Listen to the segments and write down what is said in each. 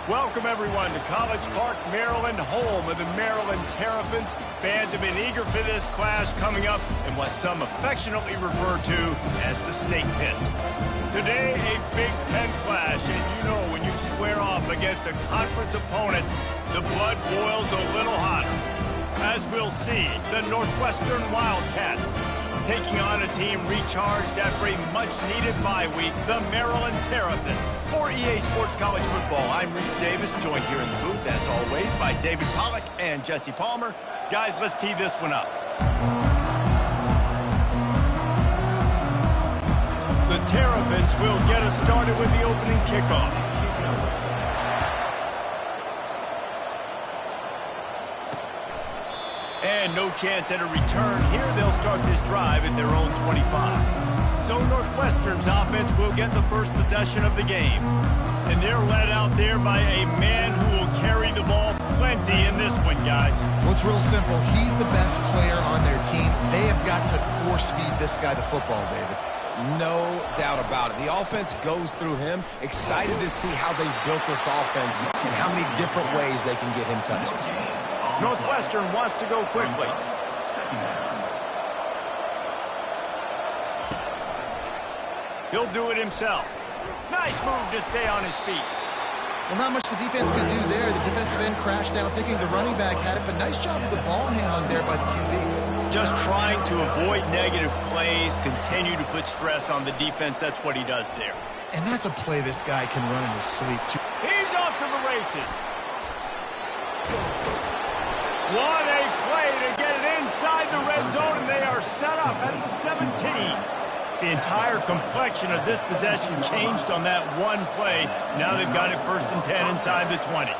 Welcome, everyone, to College Park, Maryland, home of the Maryland Terrapins. Fans have been eager for this clash coming up in what some affectionately refer to as the Snake Pit. Today, a Big Ten clash, and you know when you square off against a conference opponent, the blood boils a little hotter. As we'll see, the Northwestern Wildcats taking on a team recharged after a much-needed bye week, the Maryland Terrapins. For EA Sports College Football, I'm Reese Davis, joined here in the booth, as always, by David Pollack and Jesse Palmer. Guys, let's tee this one up. The Terrapins will get us started with the opening kickoff. And no chance at a return here. They'll start this drive at their own 25. So Northwestern's offense will get the first possession of the game. And they're led out there by a man who will carry the ball plenty in this one, guys. Well, it's real simple. He's the best player on their team. They have got to force-feed this guy the football, David. No doubt about it. The offense goes through him. Excited to see how they've built this offense and how many different ways they can get him touches. Northwestern wants to go quickly. He'll do it himself. Nice move to stay on his feet. Well, not much the defense could do there. The defensive end crashed down thinking the running back had it, but nice job with the ball handling there by the QB. Just trying to avoid negative plays, continue to put stress on the defense. That's what he does there. And that's a play this guy can run in his sleep, too. He's off to the races. What a play to get it inside the red zone, and they are set up at the 17. The entire complexion of this possession changed on that one play. Now they've got it 1st and 10 inside the 20.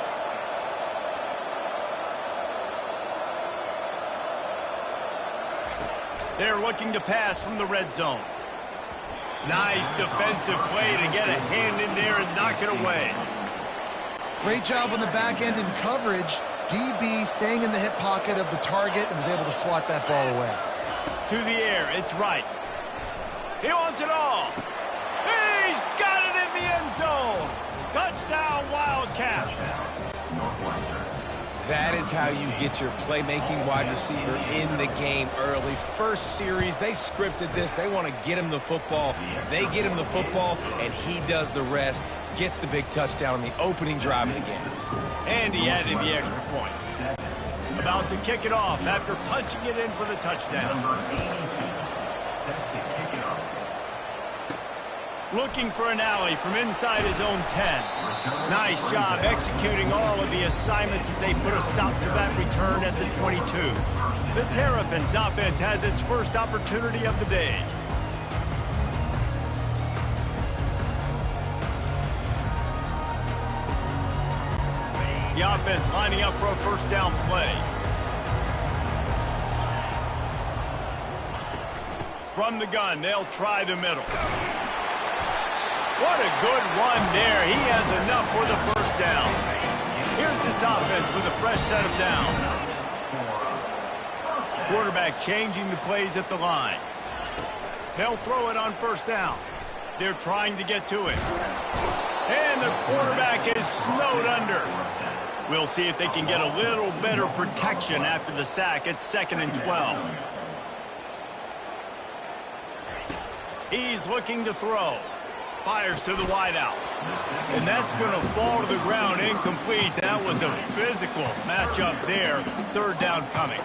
They're looking to pass from the red zone. Nice defensive play to get a hand in there and knock it away. Great job on the back end in coverage. DB staying in the hip pocket of the target and was able to swat that ball away. To the air, it's right. He wants it all. He's got it in the end zone. Touchdown, Wildcats. That is how you get your playmaking wide receiver in the game early. First series, they scripted this. They want to get him the football. They get him the football, and he does the rest. Gets the big touchdown on the opening drive of the game. And he added the extra point. About to kick it off after punching it in for the touchdown. Looking for an alley from inside his own 10. Nice job executing all of the assignments as they put a stop to that return at the 22. The Terrapins offense has its first opportunity of the day. The offense lining up for a first down play. From the gun, they'll try the middle. What a good run there. He has enough for the first down. Here's this offense with a fresh set of downs. Quarterback changing the plays at the line. They'll throw it on first down. They're trying to get to it. And the quarterback is snowed under. We'll see if they can get a little better protection after the sack. It's 2nd and 12. He's looking to throw. Fires to the wideout. And that's going to fall to the ground incomplete. That was a physical matchup there. 3rd down coming.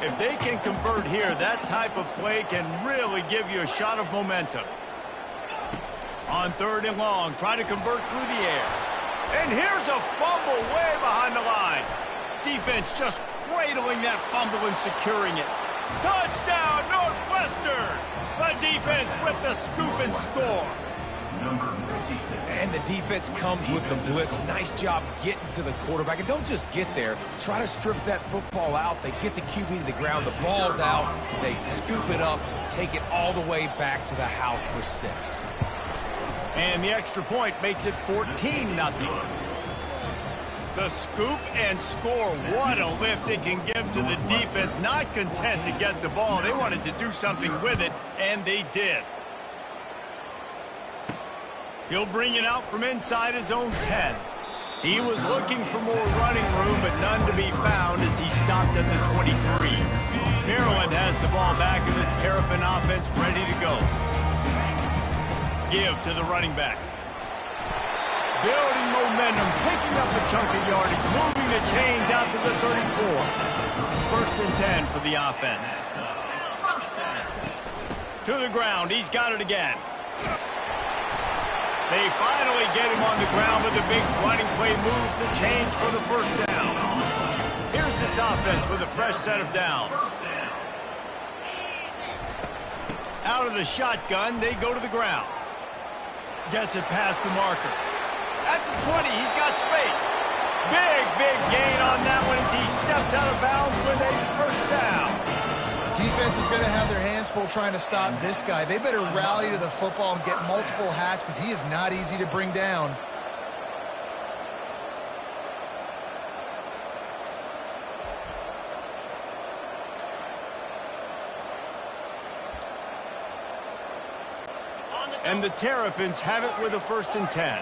If they can convert here, that type of play can really give you a shot of momentum. On 3rd and long, try to convert through the air. And here's a fumble way behind the line. Defense just cradling that fumble and securing it. Touchdown, Northwestern! The defense with the scoop and score. And the defense comes with the blitz. Nice job getting to the quarterback. And don't just get there. Try to strip that football out. They get the QB to the ground. The ball's out. They scoop it up, take it all the way back to the house for 6. And the extra point makes it 14-0. The scoop and score. What a lift it can give to the defense. Not content to get the ball. They wanted to do something with it, and they did. He'll bring it out from inside his own 10. He was looking for more running room, but none to be found as he stopped at the 23. Maryland has the ball back and the Terrapin offense ready to go. Give to the running back. Building momentum, picking up a chunk of yardage, moving the chains out to the 34. First and 10 for the offense. To the ground, he's got it again. They finally get him on the ground with a big running play, moves the chains for the first down. Here's this offense with a fresh set of downs. Out of the shotgun, they go to the ground. Gets it past the marker. At the 20, he's got space. Big gain on that one as he steps out of bounds with a first down. Defense is going to have their hands full trying to stop this guy. They better rally to the football and get multiple hats because he is not easy to bring down. And the Terrapins have it with a first and 10.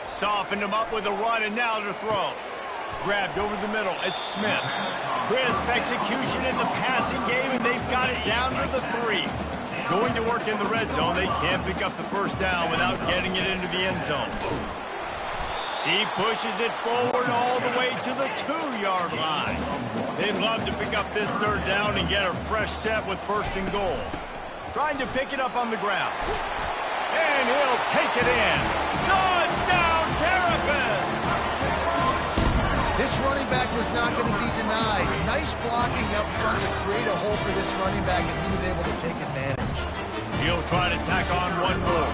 Softened him up with a run, and now to throw. Grabbed over the middle. It's Smith. Crisp execution in the passing game, and they've got it down to the 3. Going to work in the red zone. They can't pick up the first down without getting it into the end zone. He pushes it forward all the way to the 2-yard line. They'd love to pick up this third down and get a fresh set with first and goal. Trying to pick it up on the ground. And he'll take it in. Touchdown, Terrapins! This running back was not going to be denied. Nice blocking up front to create a hole for this running back, and he was able to take advantage. He'll try to tack on one more.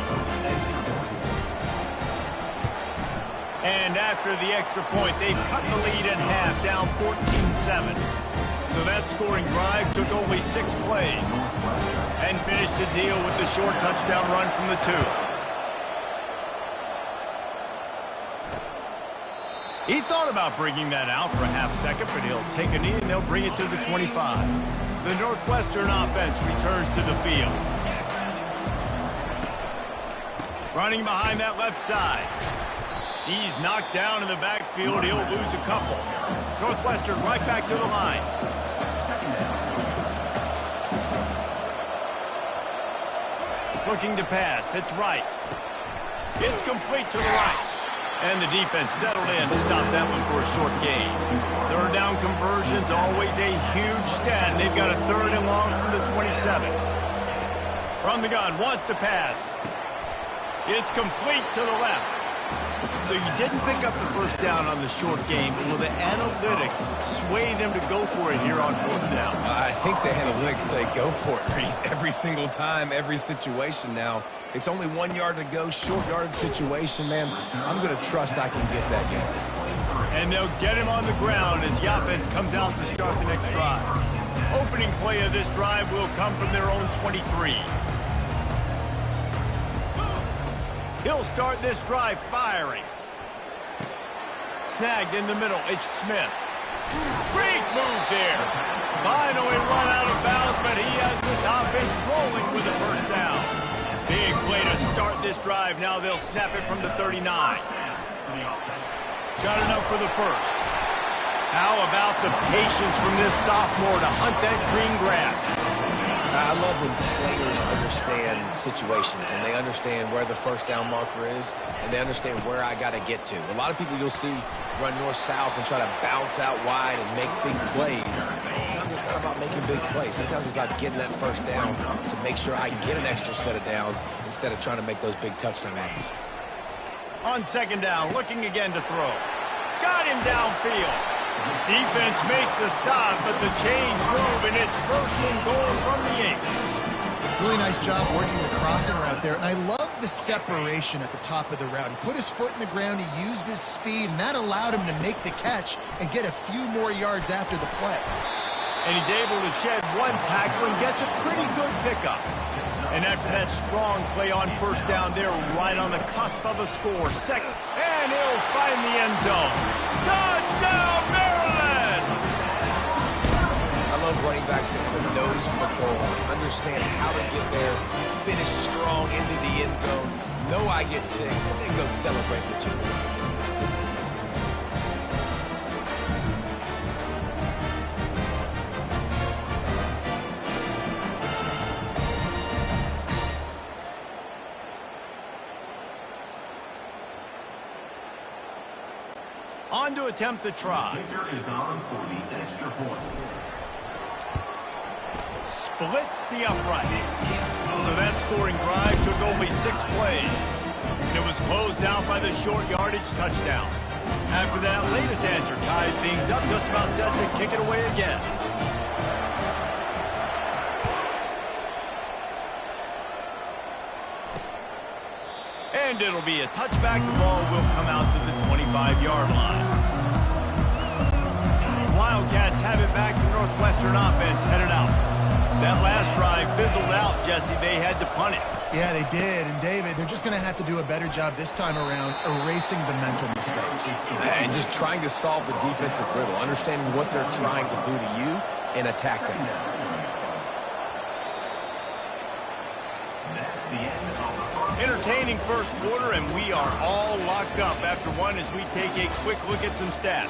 And after the extra point, they've cut the lead in half, down 14-7. So that scoring drive took only 6 plays. And finished the deal with the short touchdown run from the 2. He thought about bringing that out for a half second, but he'll take a knee and they'll bring it to the 25. The Northwestern offense returns to the field. Running behind that left side. He's knocked down in the backfield. He'll lose a couple. Northwestern right back to the line. Looking to pass. It's right. It's complete to the right. And the defense settled in to stop that one for a short gain. Third down conversions, always a huge stat. They've got a third and long from the 27. From the gun, wants to pass. It's complete to the left. So you didn't pick up the first down on the short game. Will the analytics sway them to go for it here on fourth down? I think the analytics say go for it, Reese. Every single time, every situation now. It's only 1 yard to go, short yardage situation, man. I'm going to trust I can get that game. And they'll get him on the ground as the offense comes out to start the next drive. Opening play of this drive will come from their own 23. He'll start this drive firing. Snagged in the middle. It's Smith. Great move there. Finally run out of bounds, but he has this offense rolling with a first down. Big play to start this drive. Now they'll snap it from the 39. Got enough for the first. How about the patience from this sophomore to hunt that green grass? I love when players understand situations and they understand where the first down marker is and they understand where I got to get to. A lot of people you'll see run north-south and try to bounce out wide and make big plays. Sometimes it's not about making big plays. Sometimes it's about getting that first down to make sure I get an extra set of downs instead of trying to make those big touchdown runs. On second down, looking again to throw. Got him downfield. Defense makes a stop, but the chains move, and it's first and goal from the 8. Really nice job working the crossing route there, and I love the separation at the top of the route. He put his foot in the ground, he used his speed, and that allowed him to make the catch and get a few more yards after the play. And he's able to shed one tackle and gets a pretty good pickup. And after that strong play on first down, they're right on the cusp of a score. Second, and he'll find the end zone. Touchdown, Maryland! I love running backs to have a nose for the goal line, understand how to get there, finish strong into the end zone, know I get 6, and then go celebrate with your boys. On to attempt the try. Is on for the extra point. Splits the uprights. So that scoring drive took only 6 plays. It was closed out by the short yardage touchdown. After that latest answer tied things up, just about set to kick it away again. And it'll be a touchback. The ball will come out to the 25-yard line. Wildcats have it back. The Northwestern offense headed out. That last drive fizzled out, Jesse. They had to punt it. Yeah, they did. And, David, they're just going to have to do a better job this time around erasing the mental mistakes. And just trying to solve the defensive riddle, understanding what they're trying to do to you and attack them. Entertaining first quarter, and we are all locked up after one as we take a quick look at some stats.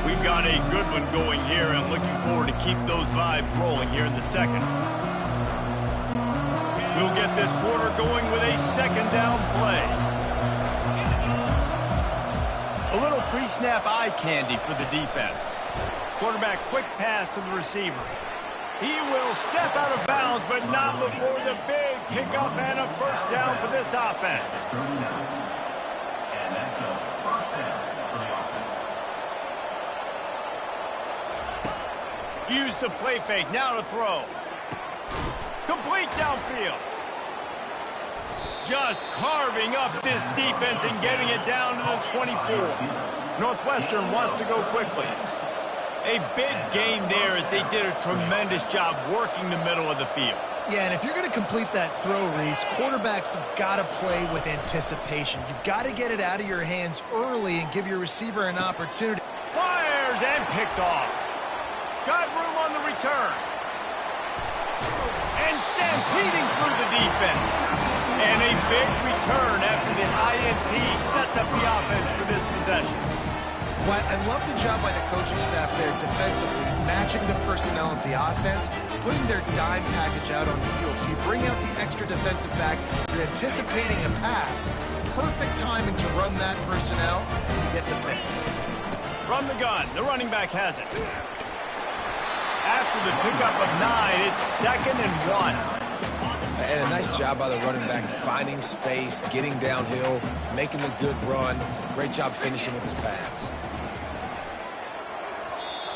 We've got a good one going here, and looking forward to keep those vibes rolling here in the second. We'll get this quarter going with a second down play. A little pre-snap eye candy for the defense. Quarterback quick pass to the receiver. He will step out of bounds, but not before the big pickup and a first down for this offense. And that's a first down for the offense. Use the play fake, now to throw. Complete downfield. Just carving up this defense and getting it down to the 24. Northwestern wants to go quickly. A big gain there as they did a tremendous job working the middle of the field. Yeah, and if you're going to complete that throw, Reese, quarterbacks have got to play with anticipation. You've got to get it out of your hands early and give your receiver an opportunity. Fires and picked off. Got room on the return. And stampeding through the defense. And a big return after the INT sets up the offense for this possession. Well, I love the job by the coaching staff there defensively, matching the personnel of the offense, putting their dime package out on the field. So you bring out the extra defensive back, you're anticipating a pass, perfect timing to run that personnel, and you get the pick. From the gun, the running back has it. After the pickup of 9, it's 2nd and 1. And a nice job by the running back, finding space, getting downhill, making a good run. Great job finishing with his pads.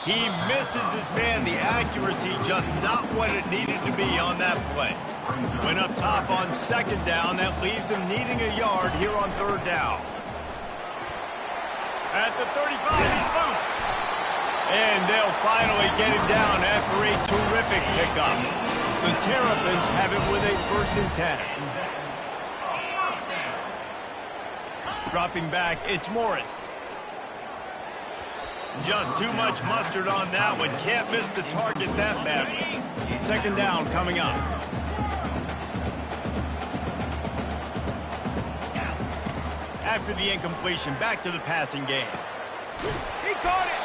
He misses his man. The accuracy just not what it needed to be on that play. Went up top on 2nd down. That leaves him needing a yard here on 3rd down. At the 35, he's loose. And they'll finally get him down after a terrific pickup. The Terrapins have it with a 1st and 10. Dropping back, it's Morris. Just too much mustard on that one. Can't miss the target that badly. 2nd down coming up. After the incompletion, back to the passing game. He caught it.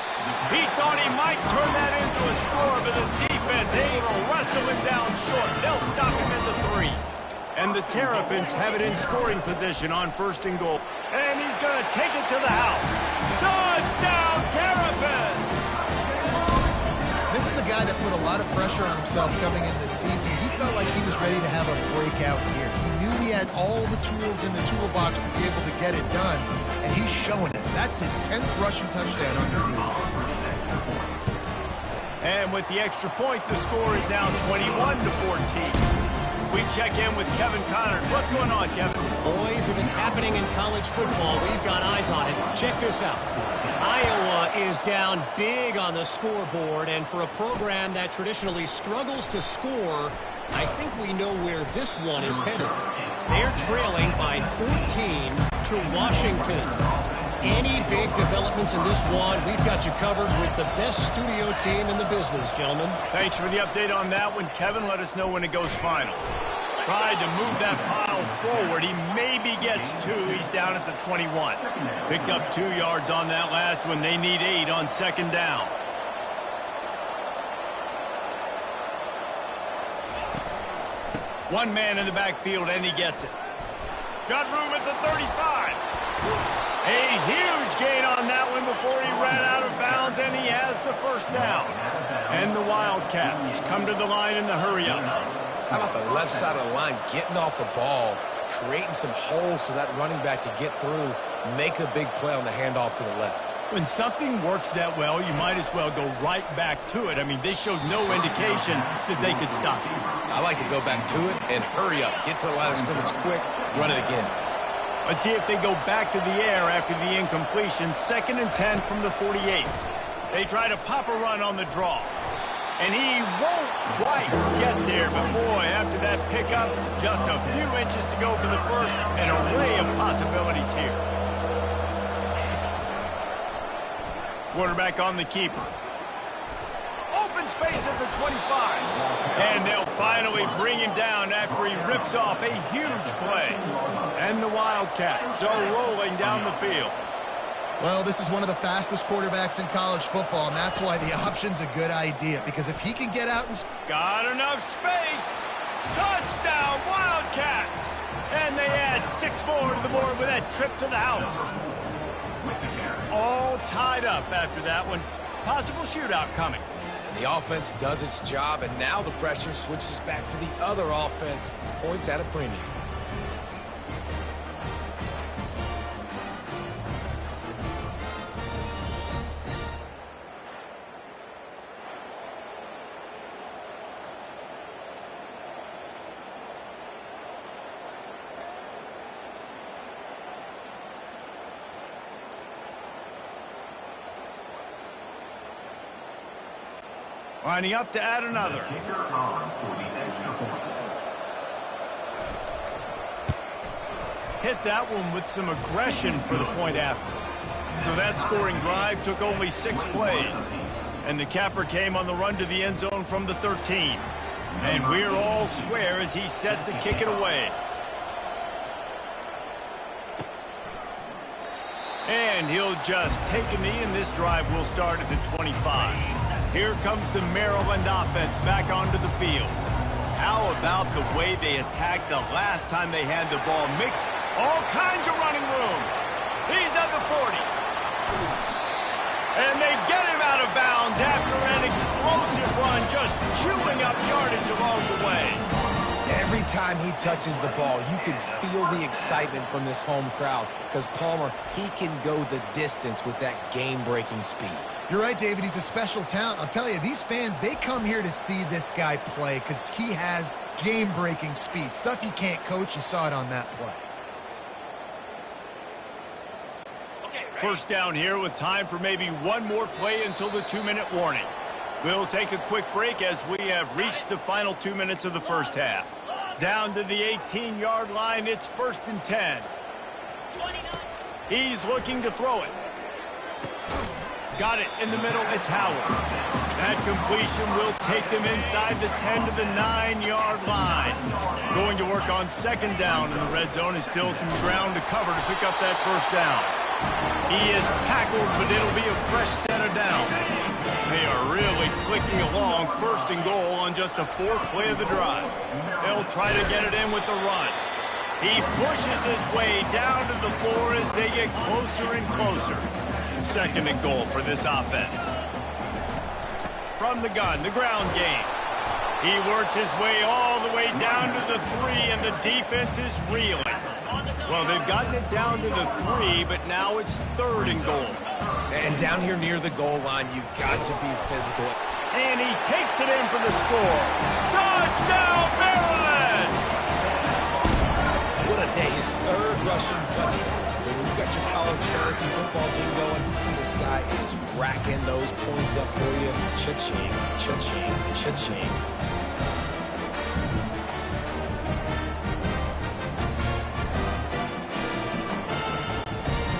He thought he might turn that into a score, but the defense able to wrestle him down short. They'll stop him at the 3. And the Terrapins have it in scoring position on 1st and goal. And he's going to take it to the house. Touchdown, Terrapins! This is a guy that put a lot of pressure on himself coming into this season. He felt like he was ready to have a breakout year. He knew he had all the tools in the toolbox to be able to get it done, and he's showing it. That's his 10th rushing touchdown on the season. And with the extra point, the score is now 21-14. We check in with Kevin Connors. What's going on, Kevin? Boys, if it's happening in college football, we've got eyes on it. Check this out. Iowa is down big on the scoreboard, and for a program that traditionally struggles to score, I think we know where this one is headed. They're trailing by 14 to Washington. Any big developments in this one, we've got you covered with the best studio team in the business, gentlemen. Thanks for the update on that one, Kevin. Let us know when it goes final. Tried to move that pile forward. He maybe gets 2. He's down at the 21. Picked up 2 yards on that last one. They need 8 on second down. One man in the backfield, and he gets it. Got room at the 35. A huge gain on that one before he ran out of bounds, and he has the first down. And the Wildcats come to the line in the hurry-up. How about the left side of the line getting off the ball, creating some holes for that running back to get through, make a big play on the handoff to the left. When something works that well, you might as well go right back to it. I mean, they showed no indication that they could stop it. I like to go back to it and hurry up. Get to the line of scrimmage quick, run it again. Let's see if they go back to the air after the incompletion. 2nd and 10 from the 48. They try to pop a run on the draw. And he won't quite get there, but boy, after that pickup, just a few inches to go for the first. An array of possibilities here. Quarterback on the keeper. Open space at the 25. And they'll finally bring him down after he rips off a huge play. And the Wildcats are rolling down the field. Well, this is one of the fastest quarterbacks in college football, and that's why the option's a good idea, because if he can get out and... Got enough space. Touchdown, Wildcats. And they add 6 more to the board with that trip to the house. All tied up after that one. Possible shootout coming. And the offense does its job, and now the pressure switches back to the other offense. Points at a premium. Lining up to add another. Hit that one with some aggression for the point after. So that scoring drive took only 6 plays. And the capper came on the run to the end zone from the 13. And we're all square as he's set to kick it away. And he'll just take a knee, and this drive will start at the 25. Here comes the Maryland offense back onto the field. How about the way they attacked the last time they had the ball? Mix all kinds of running room. He's at the 40. And they get him out of bounds after an explosive run, just chewing up yardage along the way. Every time he touches the ball, you can feel the excitement from this home crowd, because Palmer, he can go the distance with that game-breaking speed. You're right, David. He's a special talent. I'll tell you, these fans, they come here to see this guy play because he has game-breaking speed. Stuff you can't coach. You saw it on that play. First down here with time for maybe one more play until the 2-minute warning. We'll take a quick break as we have reached the final 2 minutes of the first half. Down to the 18-yard line, it's 1st and 10. He's looking to throw it. Got it in the middle, it's Howard. That completion will take them inside the 10 to the 9-yard line. Going to work on second down in the red zone. Is still some ground to cover to pick up that first down. He is tackled, but it'll be a fresh set of downs. They are really clicking along, 1st and goal on just the 4th play of the drive. They'll try to get it in with the run. He pushes his way down to the floor as they get closer and closer. 2nd and goal for this offense. From the gun, the ground game. He works his way all the way down to the 3, and the defense is reeling. Well, they've gotten it down to the 3, but now it's 3rd and goal. And down here near the goal line, you've got to be physical. And he takes it in for the score. Touchdown, Maryland! What a day. His 3rd rushing touchdown. When you've got your college fantasy football team going, this guy is racking those points up for you. Cha-ching, cha-ching, cha-ching.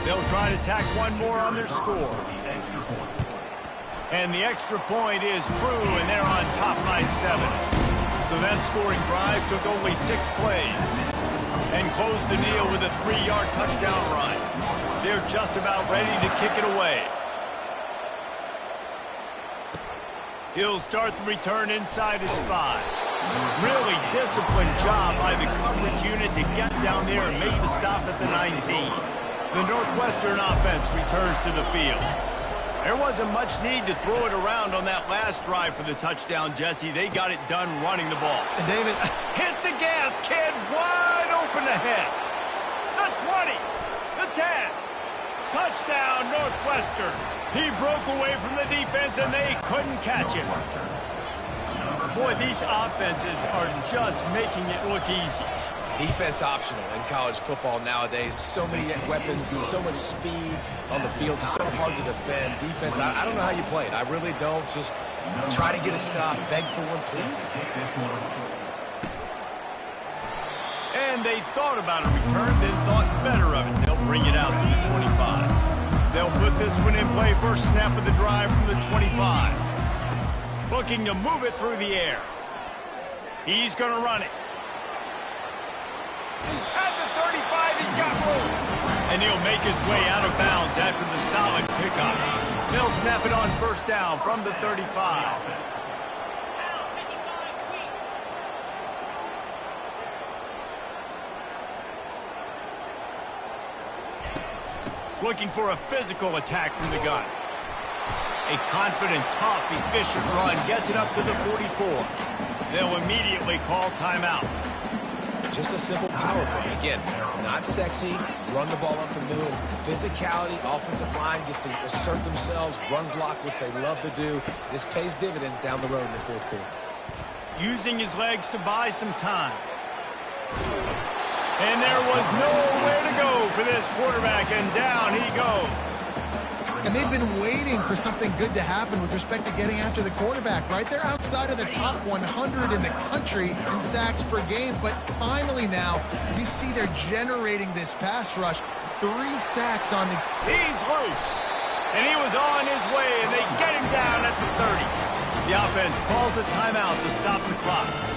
They'll try to tack one more on their score. And the extra point is true, and they're on top by 7. So that scoring drive took only 6 plays and closed the deal with a 3-yard touchdown run. They're just about ready to kick it away. He'll start the return inside his 5. Really disciplined job by the coverage unit to get down there and make the stop at the 19. The Northwestern offense returns to the field. There wasn't much need to throw it around on that last drive for the touchdown, Jesse. They got it done running the ball. And David, hit the gas, kid. Wide open ahead. The 20. The 10. Touchdown, Northwestern. He broke away from the defense, and they couldn't catch him. Boy, these offenses are just making it look easy. Defense optional in college football nowadays. So many weapons, so much speed on the field, so hard to defend. Defense, I don't know how you play it. I really don't. Just try to get a stop, beg for one, please. And they thought about a return, then thought better of it. They'll bring it out to the 25. They'll put this one in play, first snap of the drive from the 25. Looking to move it through the air. He's going to run it. At the 35, he's got room. And he'll make his way out of bounds after the solid pickup. They'll snap it on first down from the 35. Looking for a physical attack from the gun. A confident, tough, efficient run gets it up to the 44. They'll immediately call timeout. Just a simple power play. Again, not sexy, run the ball up the middle. Physicality, offensive line gets to assert themselves, run block, which they love to do. This pays dividends down the road in the fourth quarter. Using his legs to buy some time. And there was nowhere to go for this quarterback, and down he goes. and they've been waiting for something good to happen with respect to getting after the quarterback, right? They're outside of the top 100 in the country in sacks per game, but finally now we see they're generating this pass rush. 3 sacks on the... He's loose, and he was on his way, and they get him down at the 30. The offense calls a timeout to stop the clock.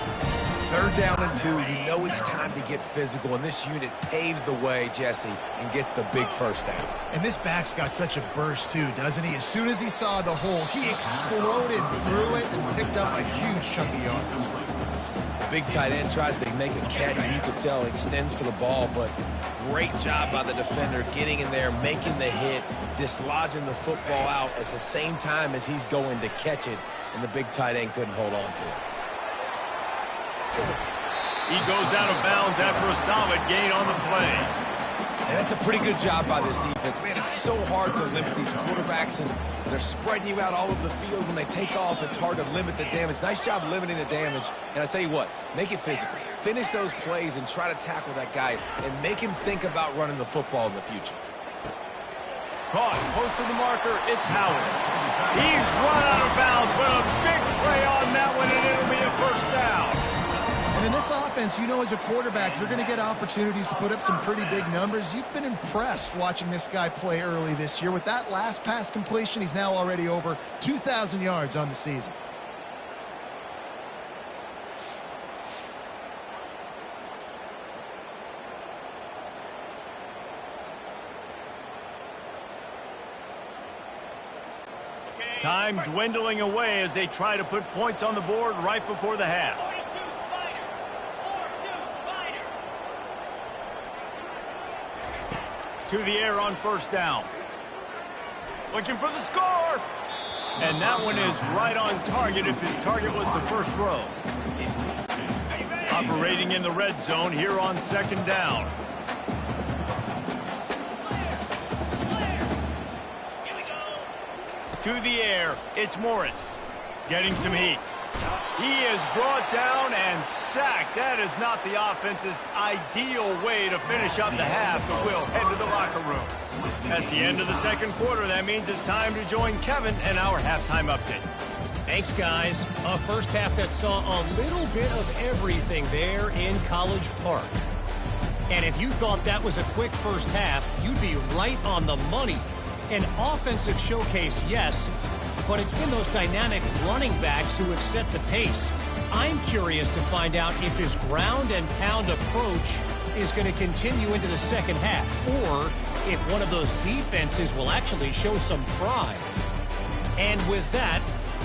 3rd down and 2, you know it's time to get physical, and this unit paves the way, Jesse, and gets the big first down. And this back's got such a burst, too, doesn't he? As soon as he saw the hole, he exploded through it and picked up a huge chunk of yards. The big tight end tries to make a catch, and you can tell he extends for the ball, but great job by the defender getting in there, making the hit, dislodging the football out at the same time as he's going to catch it, and the big tight end couldn't hold on to it. He goes out of bounds after a solid gain on the play. And that's a pretty good job by this defense. Man, it's so hard to limit these quarterbacks, and they're spreading you out all over the field. When they take off, it's hard to limit the damage. Nice job limiting the damage. And I tell you what, make it physical. Finish those plays and try to tackle that guy and make him think about running the football in the future. Cross, close to the marker, it's Howard. He's run out of bounds, but a big play on that one, and it'll be a first down. And in this offense, you know, as a quarterback, you're going to get opportunities to put up some pretty big numbers. You've been impressed watching this guy play early this year. With that last pass completion, he's now already over 2,000 yards on the season. Time dwindling away as they try to put points on the board right before the half. To the air on first down. Looking for the score. And that one is right on target if his target was the first row. Operating in the red zone here on second down. To the air, it's Morris. Getting some heat. He is brought down and sacked. That is not the offense's ideal way to finish up the half, but we'll head to the locker room. That's the end of the second quarter. That means it's time to join Kevin and our halftime update. Thanks, guys. A first half that saw a little bit of everything there in College Park. And if you thought that was a quick first half, you'd be right on the money. An offensive showcase, yes, but it's been those dynamic running backs who have set the pace. I'm curious to find out if his ground and pound approach is going to continue into the second half, or if one of those defenses will actually show some pride. And with that,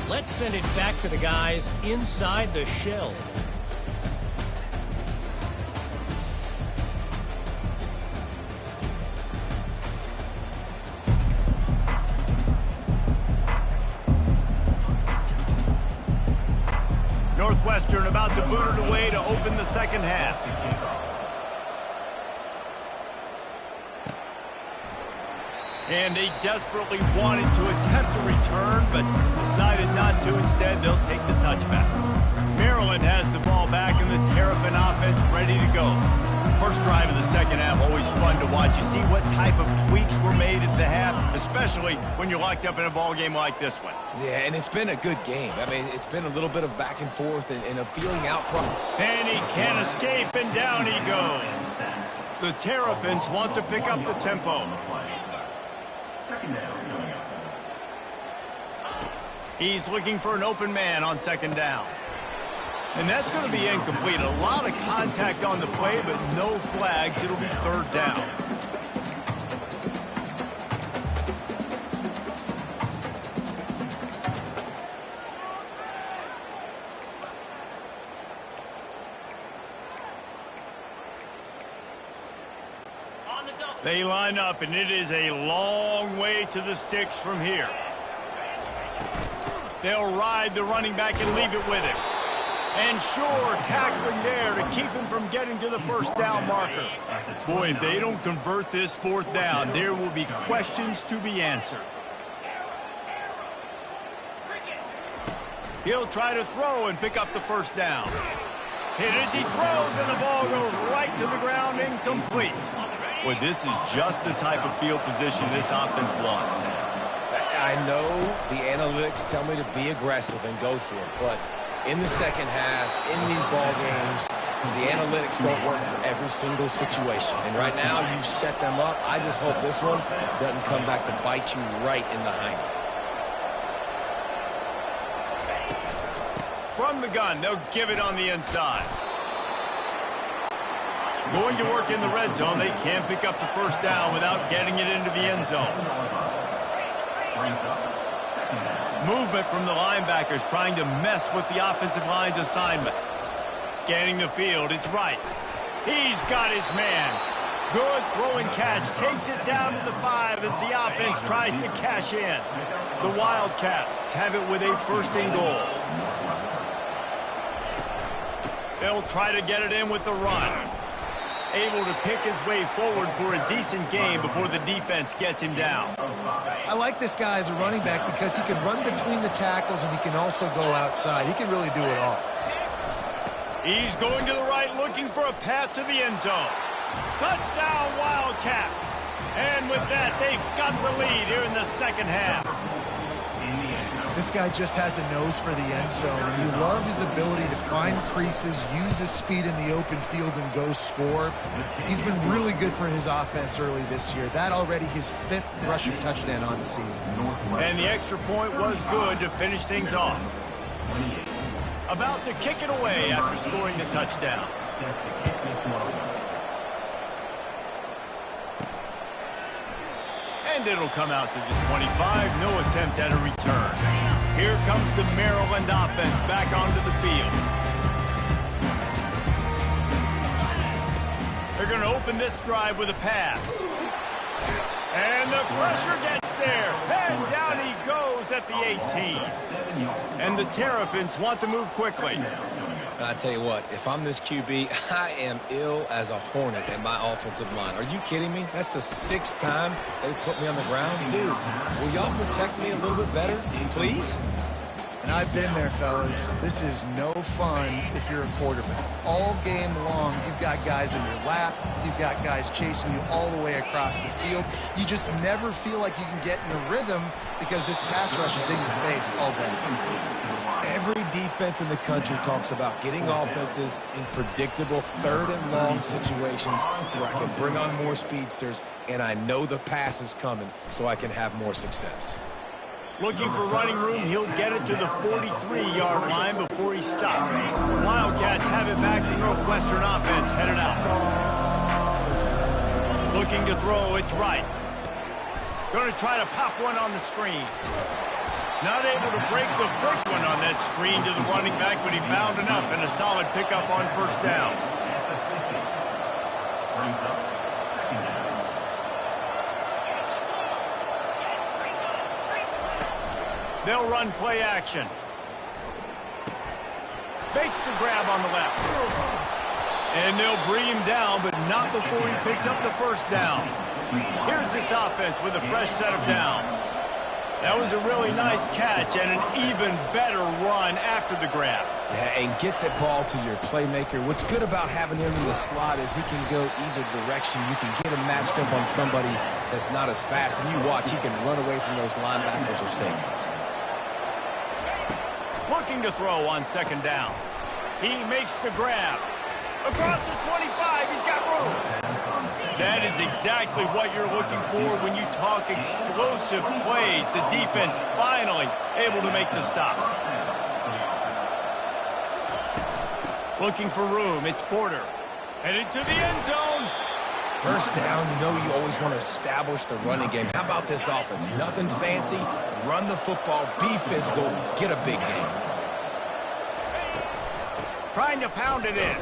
let's send it back to the guys inside the shell. Northwestern about to boot it away to open the second half. And they desperately wanted to attempt a return, but decided not to. Instead, they'll take the touchback. Maryland has the ball back, and the Terrapin offense ready to go. First drive of the second half, always fun to watch. You see what type of tweaks were made at the half, especially when you're locked up in a ball game like this one. Yeah, and it's been a good game. I mean, it's been a little bit of back and forth and a feeling out. And he can't escape, and down he goes. The Terrapins want to pick up the tempo. He's looking for an open man on second down. And that's going to be incomplete. A lot of contact on the play, but no flags. It'll be third down. They line up, and it is a long way to the sticks from here. They'll ride the running back and leave it with him. And sure, tackling there to keep him from getting to the first down marker. Boy, if they don't convert this fourth down, there will be questions to be answered. He'll try to throw and pick up the first down. Hit as he throws, and the ball goes right to the ground, incomplete. Boy, this is just the type of field position this offense wants. I know the analytics tell me to be aggressive and go for it, but in the second half, in these ball games, the analytics don't work for every single situation. And right now, you've set them up. I just hope this one doesn't come back to bite you right in the hind. From the gun, they'll give it on the inside. Going to work in the red zone. They can't pick up the first down without getting it into the end zone. Movement from the linebackers trying to mess with the offensive line's assignments. Scanning the field, it's right. He's got his man. Good throw and catch. Takes it down to the 5 as the offense tries to cash in. The Wildcats have it with a first and goal. They'll try to get it in with the run. Able to pick his way forward for a decent game before the defense gets him down. I like this guy as a running back because he can run between the tackles and he can also go outside. He can really do it all. He's going to the right, looking for a path to the end zone. Touchdown, Wildcats. And with that, they've got the lead here in the second half. This guy just has a nose for the end zone, and you love his ability to find creases, use his speed in the open field, and go score. He's been really good for his offense early this year. That already his 5th rushing touchdown on the season. And the extra point was good to finish things off. About to kick it away after scoring the touchdown. And it'll come out to the 25. No attempt at a return. Here comes the Maryland offense back onto the field. They're going to open this drive with a pass. And the pressure gets there. And down he goes at the 18. And the Terrapins want to move quickly. I tell you what, if I'm this QB, I am ill as a hornet at my offensive line. Are you kidding me? That's the 6th time they put me on the ground. Dudes, will y'all protect me a little bit better, please? And I've been there, fellas. This is no fun if you're a quarterback. All game long, you've got guys in your lap. You've got guys chasing you all the way across the field. You just never feel like you can get in a rhythm because this pass rush is in your face all day. Every defense in the country talks about getting offenses in predictable third and long situations where I can bring on more speedsters and I know the pass is coming so I can have more success. Looking for running room, he'll get it to the 43-yard line before he stopped. Wildcats have it back to Northwestern offense, headed out. Looking to throw, it's right. Going to try to pop one on the screen. Not able to break the big one on that screen to the running back, but he found enough and a solid pickup on first down. They'll run play action. Makes the grab on the left. And they'll bring him down, but not before he picks up the first down. Here's this offense with a fresh set of downs. That was a really nice catch and an even better run after the grab. Yeah, and get the ball to your playmaker. What's good about having him in the slot is he can go either direction. You can get him matched up on somebody that's not as fast, and you watch, he can run away from those linebackers or safeties. Looking to throw on second down. He makes the grab. Across the 25, he's got room. That is exactly what you're looking for when you talk explosive plays. The defense finally able to make the stop. Looking for room, it's Porter. Headed to the end zone. First down, you know you always want to establish the running game. How about this offense? Nothing fancy. Run the football, be physical, get a big game. Trying to pound it in.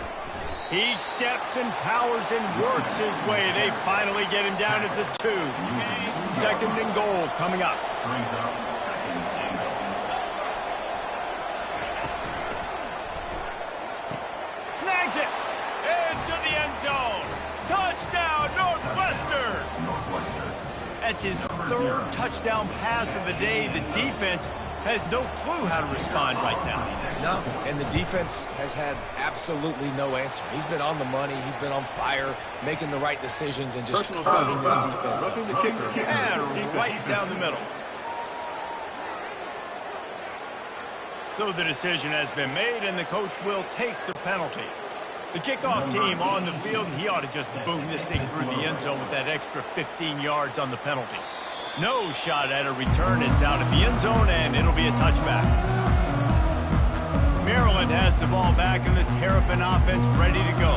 He steps and powers and works his way. They finally get him down at the 2. Second and goal coming up. Snags it. Into the end zone. Touchdown, Northwestern. That's his third touchdown pass of the day. The defense has no clue how to respond right now. No, and the defense has had absolutely no answer. He's been on the money. He's been on fire, making the right decisions, and just carving this defense up. And right down the middle. So the decision has been made, and the coach will take the penalty. The kickoff team on the field, and he ought to just boom this thing through the end zone with that extra 15 yards on the penalty. No shot at a return. It's out of the end zone, and it'll be a touchback. Maryland has the ball back, and the Terrapin offense ready to go.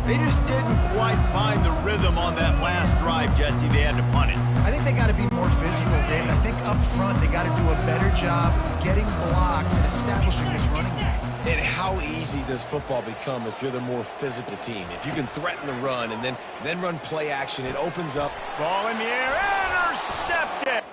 They just didn't quite find the rhythm on that last drive, Jesse. They had to punt it. I think they got to be more physical, David. I think up front they got to do a better job getting blocks and establishing this running game. And how easy does football become if you're the more physical team? If you can threaten the run and then run play action, it opens up. Ball in the air, intercepted.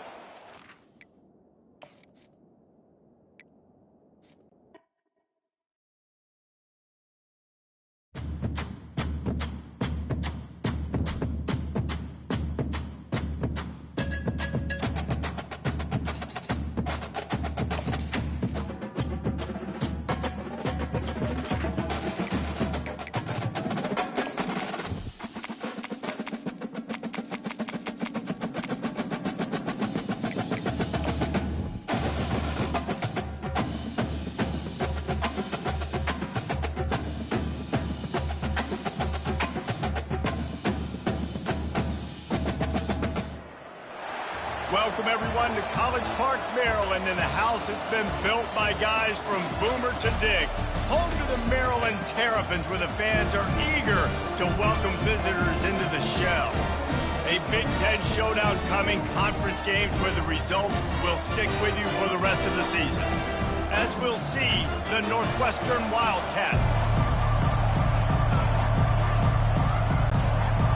Welcome, everyone, to College Park, Maryland, and the house has been built by guys from Boomer to Dick. Home to the Maryland Terrapins, where the fans are eager to welcome visitors into the shell. A Big Ten showdown coming, conference games where the results will stick with you for the rest of the season. As we'll see, the Northwestern Wildcats.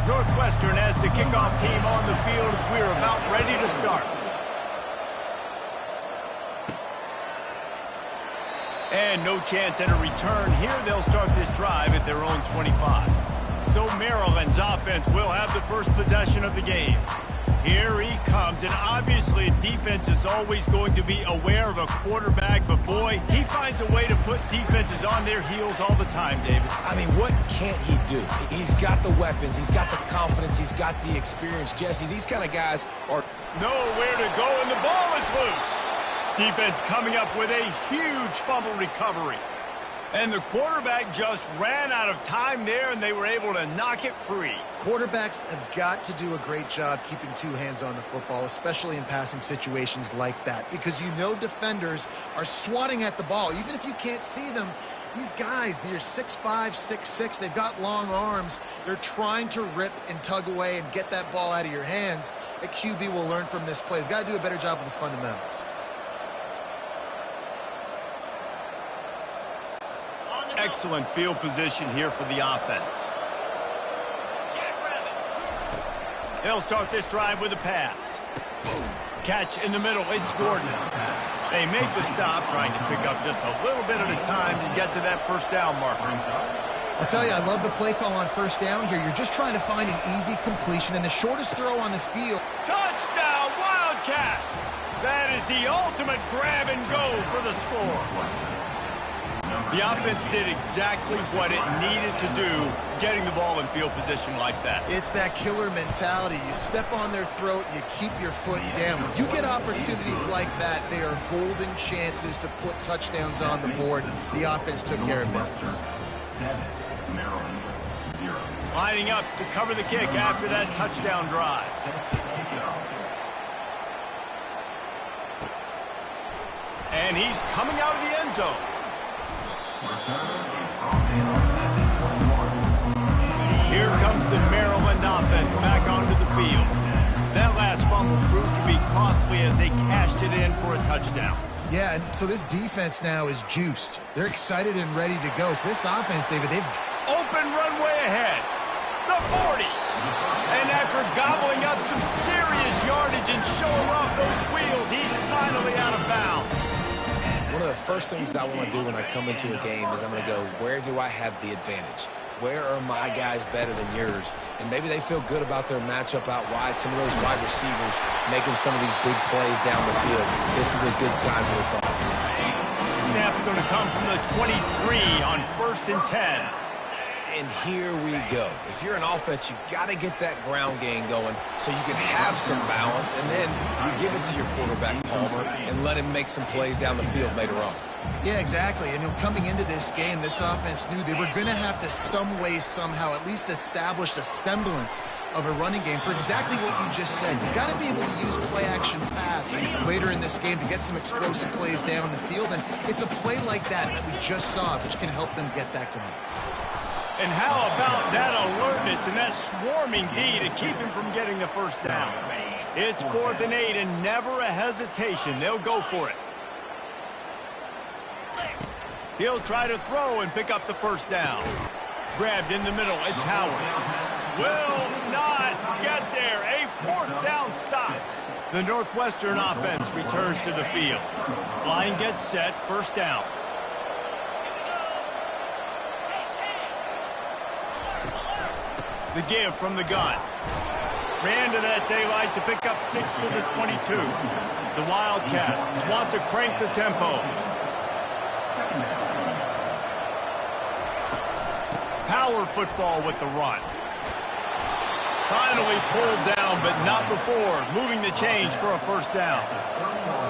Northwestern as the kickoff team on the field as we're about ready to start. And no chance at a return here. They'll start this drive at their own 25. So Maryland's offense will have the first possession of the game. Here he comes. and obviously defense is always going to be aware of a quarterback, but boy, he finds a way to put defenses on their heels all the time, David. I mean, what can't he do? He's got the weapons, he's got the confidence, he's got the experience. Jesse, these kind of guys are nowhere to go, and the ball is loose. Defense coming up with a huge fumble recovery. And the quarterback just ran out of time there, and they were able to knock it free. Quarterbacks have got to do a great job keeping two hands on the football, especially in passing situations like that, because you know defenders are swatting at the ball. Even if you can't see them, these guys, they're 6'5", 6'6", they've got long arms. They're trying to rip and tug away and get that ball out of your hands. A QB will learn from this play. He's got to do a better job with his fundamentals. Excellent field position here for the offense. They'll start this drive with a pass. Catch in the middle, it's Gordon. They make the stop, trying to pick up just a little bit at a time to get to that first down marker. I'll tell you, I love the play call on first down here. You're just trying to find an easy completion and the shortest throw on the field. Touchdown, Wildcats! That is the ultimate grab and go for the score. The offense did exactly what it needed to do, getting the ball in field position like that. It's that killer mentality. You step on their throat, you keep your foot down. When you get opportunities like that, they are golden chances to put touchdowns on the board. The offense took care of business. 7, Maryland, 0. Lining up to cover the kick after that touchdown drive. And he's coming out of the end zone. Here comes the Maryland offense back onto the field. That last fumble proved to be costly as they cashed it in for a touchdown. Yeah, and so this defense now is juiced. They're excited and ready to go. So this offense, David, they've open runway ahead. The 40. And after gobbling up some serious yardage and showing off those wheels, he's finally out of bounds. One of the first things I want to do when I come into a game is I'm going to go, where do I have the advantage? Where are my guys better than yours? And maybe they feel good about their matchup out wide. Some of those wide receivers making some of these big plays down the field. This is a good sign for this offense. Snap's going to come from the 23 on 1st and 10. And here we go. If you're an offense, you've got to get that ground game going so you can have some balance, and then you give it to your quarterback, Palmer, and let him make some plays down the field later on. Yeah, exactly. And coming into this game, this offense knew they were going to have to some way, somehow, at least establish a semblance of a running game for exactly what you just said. You've got to be able to use play-action pass later in this game to get some explosive plays down the field, and it's a play like that that we just saw, which can help them get that going. And how about that alertness and that swarming D to keep him from getting the first down? It's 4th and 8 and never a hesitation. They'll go for it. He'll try to throw and pick up the first down. Grabbed in the middle. It's Howard. Will not get there. A 4th down stop. The Northwestern offense returns to the field. Line gets set. First down. The give from the gun. Ran to that daylight to pick up 6 to the 22. The Wildcats want to crank the tempo. Power football with the run. Finally pulled down, but not before moving the change for a first down.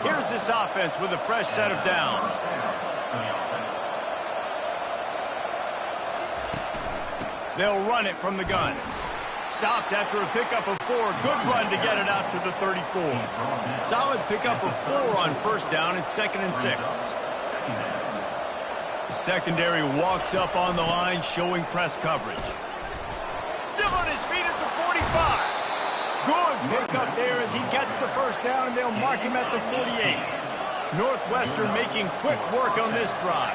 Here's this offense with a fresh set of downs. They'll run it from the gun. Stopped after a pickup of 4. Good run to get it out to the 34. Solid pickup of 4 on first down. It's 2nd and 6. The secondary walks up on the line, showing press coverage. Still on his feet at the 45. Good pickup there as he gets the first down, and they'll mark him at the 48. Northwestern making quick work on this drive.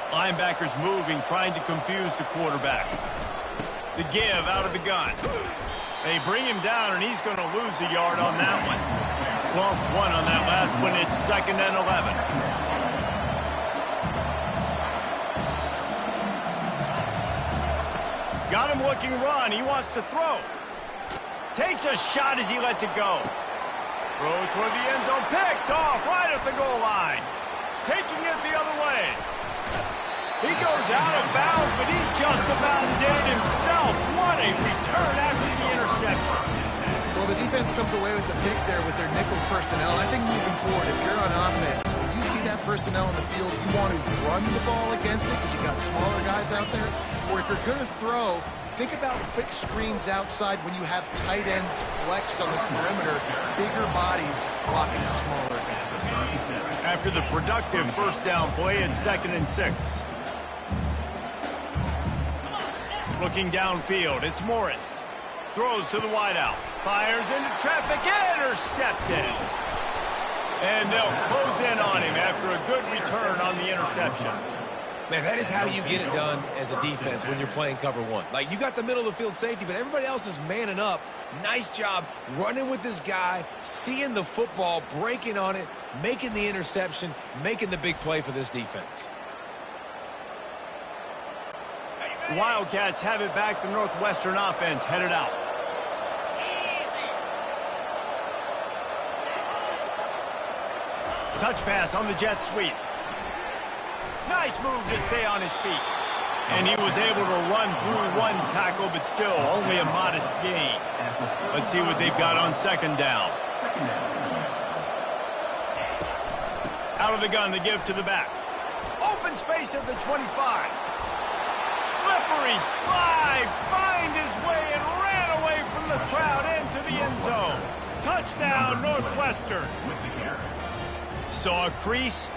Linebackers moving, trying to confuse the quarterback. The give out of the gun. They bring him down, and he's going to lose a yard on that one. Lost 1 on that last one. It's 2nd and 11. Got him looking run. He wants to throw. Takes a shot as he lets it go. Throw toward the end zone. Picked off right at the goal line. Taking it the other way. He goes out of bounds, but he just about did it himself. What a return after the interception. Well, the defense comes away with the pick there with their nickel personnel. I think moving forward, if you're on offense, when you see that personnel in the field, you want to run the ball against it because you got smaller guys out there. Or if you're going to throw, think about quick screens outside when you have tight ends flexed on the perimeter, bigger bodies blocking smaller guys. After the productive first down play at 2nd and 6. Looking downfield, it's Morris. Throws to the wideout. Fires into traffic. Intercepted. And they'll close in on him after a good return on the interception. Man, that is how you get it done as a defense when you're playing cover one. Like, you got the middle of the field safety, but everybody else is manning up. Nice job running with this guy, seeing the football, breaking on it, making the interception, making the big play for this defense. Wildcats have it back. The Northwestern offense headed out. Touch pass on the jet sweep. Nice move to stay on his feet. And he was able to run through one tackle, but still only a modest gain. Let's see what they've got on 2nd down. Out of the gun to give to the back. Open space at the 25. Slippery slide. Find his way and ran away from the crowd into the end zone. Touchdown, Northwestern. Saw a crease.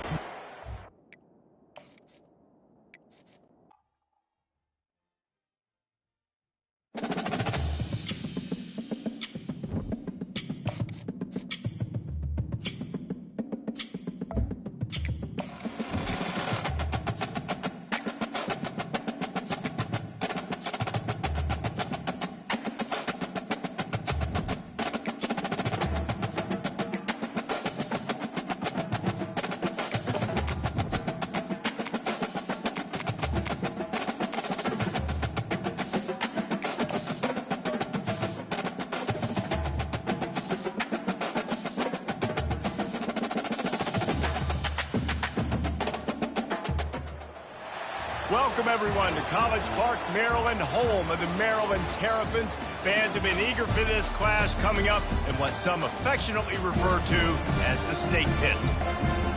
Welcome, everyone, to College Park, Maryland, home of the Maryland Terrapins. Fans have been eager for this clash coming up in what some affectionately refer to as the Snake Pit.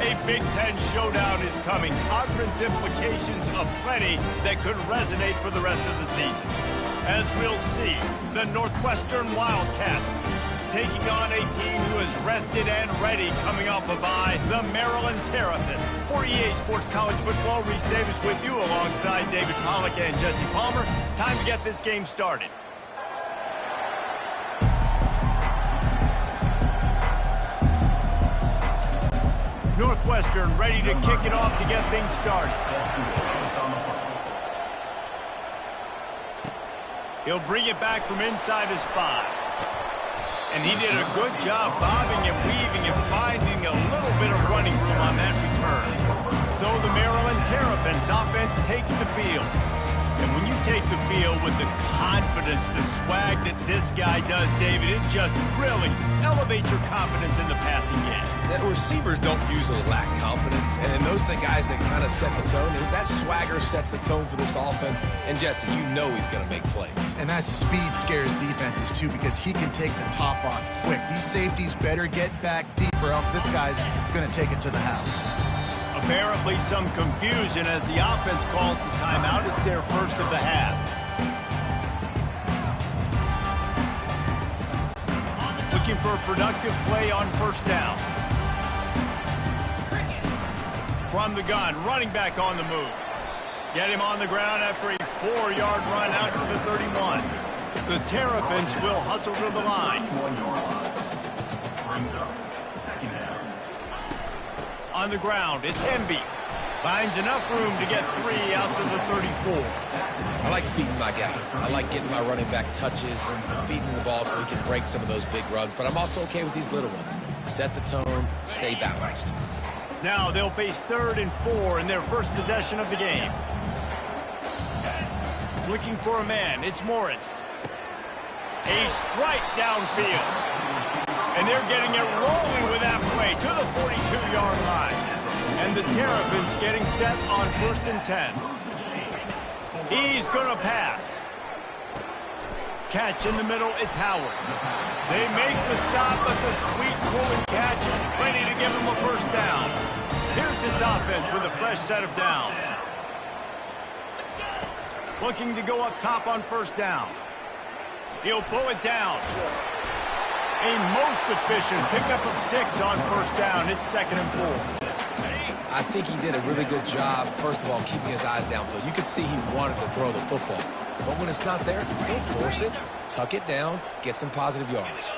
A Big Ten showdown is coming. Conference implications aplenty that could resonate for the rest of the season. As we'll see, the Northwestern Wildcats taking on a team who is rested and ready coming off a bye, the Maryland Terrapins. For EA Sports College Football, Reese Davis with you alongside David Pollack and Jesse Palmer. Time to get this game started. Northwestern ready to kick it off to get things started. He'll bring it back from inside his 5. And he did a good job bobbing and weaving and finding a little bit of running room on that return. So the Maryland Terrapins offense takes the field. And when you take the field with the confidence, the swag that this guy does, David, it just really elevates your confidence in the passing game. The receivers don't usually lack confidence, and those are the guys that kind of set the tone. That swagger sets the tone for this offense. And Jesse, you know he's going to make plays. And that speed scares defenses, too, because he can take the top off quick. These safeties better get back deep, or else this guy's going to take it to the house. Apparently some confusion as the offense calls the timeout. It's their first of the half. Looking for a productive play on first down. From the gun, running back on the move. Get him on the ground after a 4-yard run out to the 31. The Terrapins will hustle to the line. On the ground, it's Emby. Finds enough room to get 3 out to the 34. I like feeding my guy. I like getting my running back touches, feeding the ball so he can break some of those big runs. But I'm also okay with these little ones. Set the tone, stay balanced. Now they'll face 3rd and 4 in their first possession of the game. Looking for a man, it's Morris. A strike downfield. And they're getting it rolling with that play to the 42-yard line. And the Terrapins getting set on 1st and 10. He's going to pass. Catch in the middle, it's Howard. They make the stop, but the sweet pulling catch is plenty to give them a first down. Here's this offense with a fresh set of downs. Looking to go up top on 1st down. He'll pull it down. A most efficient pickup of 6 on 1st down. It's 2nd and 4. I think he did a really good job, first of all, keeping his eyes downfield. You could see he wanted to throw the football. But when it's not there, don't force it. Tuck it down, get some positive yards.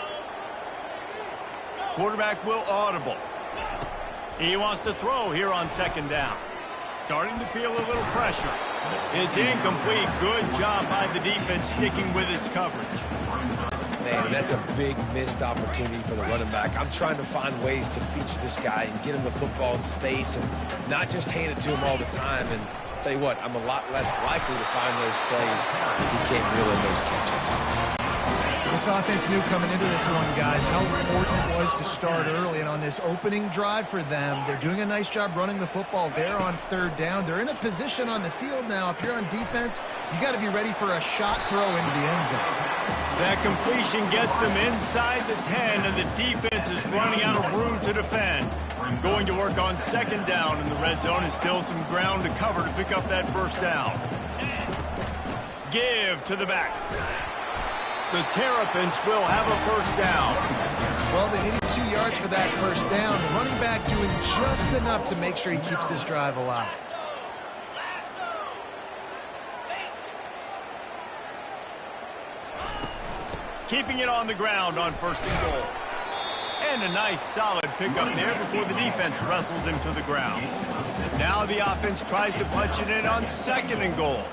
Quarterback will audible. He wants to throw here on 2nd down. Starting to feel a little pressure. It's incomplete. Good job by the defense sticking with its coverage. Man, that's a big missed opportunity for the running back. I'm trying to find ways to feature this guy and get him the football in space and not just hand it to him all the time. And I'll tell you what, I'm a lot less likely to find those plays if he can't reel in those catches. This offense knew coming into this one, guys, how important it was to start early. And on this opening drive for them, they're doing a nice job running the football there on 3rd down. They're in a position on the field now. If you're on defense, you got to be ready for a shot throw into the end zone. That completion gets them inside the 10, and the defense is running out of room to defend. Going to work on 2nd down in the red zone, and still some ground to cover to pick up that 1st down. Give to the back. The Terrapins will have a 1st down. Well, they needed 2 yards for that 1st down. The running back doing just enough to make sure he keeps this drive alive. Keeping it on the ground on 1st and goal. And a nice solid pickup there before the defense wrestles him to the ground. Now the offense tries to punch it in on 2nd and goal.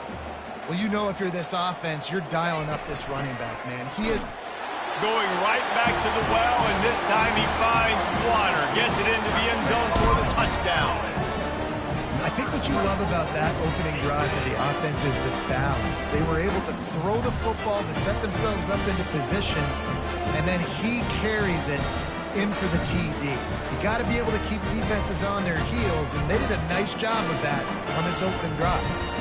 Well, you know if you're this offense, you're dialing up this running back, man. He is going right back to the well, and this time he finds water. Gets it into the end zone for the touchdown. I think what you love about that opening drive for the offense is the balance. They were able to throw the football to set themselves up into position, and then he carries it in for the TD. You got to be able to keep defenses on their heels, and they did a nice job of that on this opening drive.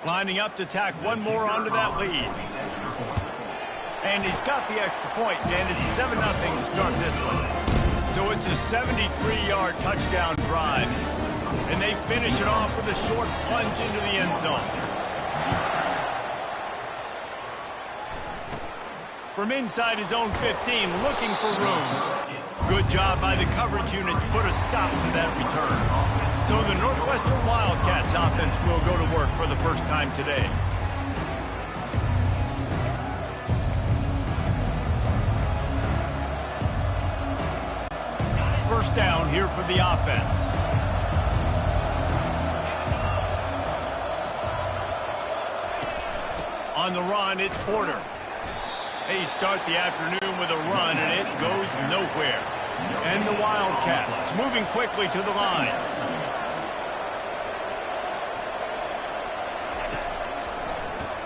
Lining up to tack one more onto that lead. And he's got the extra point, and it's 7-0 to start this one. So it's a 73-yard touchdown drive. And they finish it off with a short plunge into the end zone. From inside his own 15, looking for room. Good job by the coverage unit to put a stop to that return. So the Northwestern Wildcats offense will go to work for the first time today. First down here for the offense. On the run, it's Porter. They start the afternoon with a run, and it goes nowhere. And the Wildcats moving quickly to the line.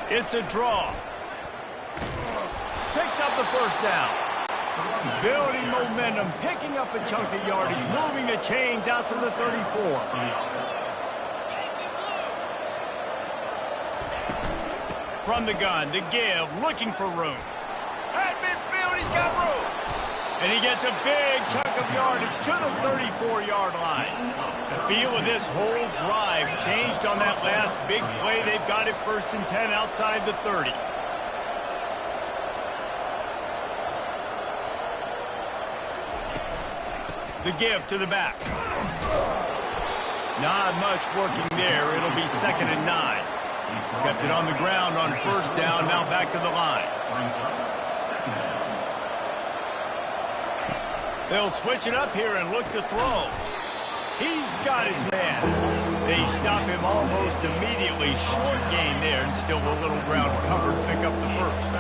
It's a draw. Picks up the first down. Building momentum, picking up a chunk of yardage, moving the chains out to the 34. From the gun, the give, looking for room. At midfield, he's got room. And he gets a big chunk of yardage to the 34-yard line. The feel of this whole drive changed on that last big play. They've got it 1st and 10 outside the 30. The give to the back. Not much working there. It'll be 2nd and 9. Kept it on the ground on 1st down. Now back to the line. They'll switch it up here and look to throw. He's got his man. They stop him almost immediately. Short gain there, and still a little ground covered to pick up the first.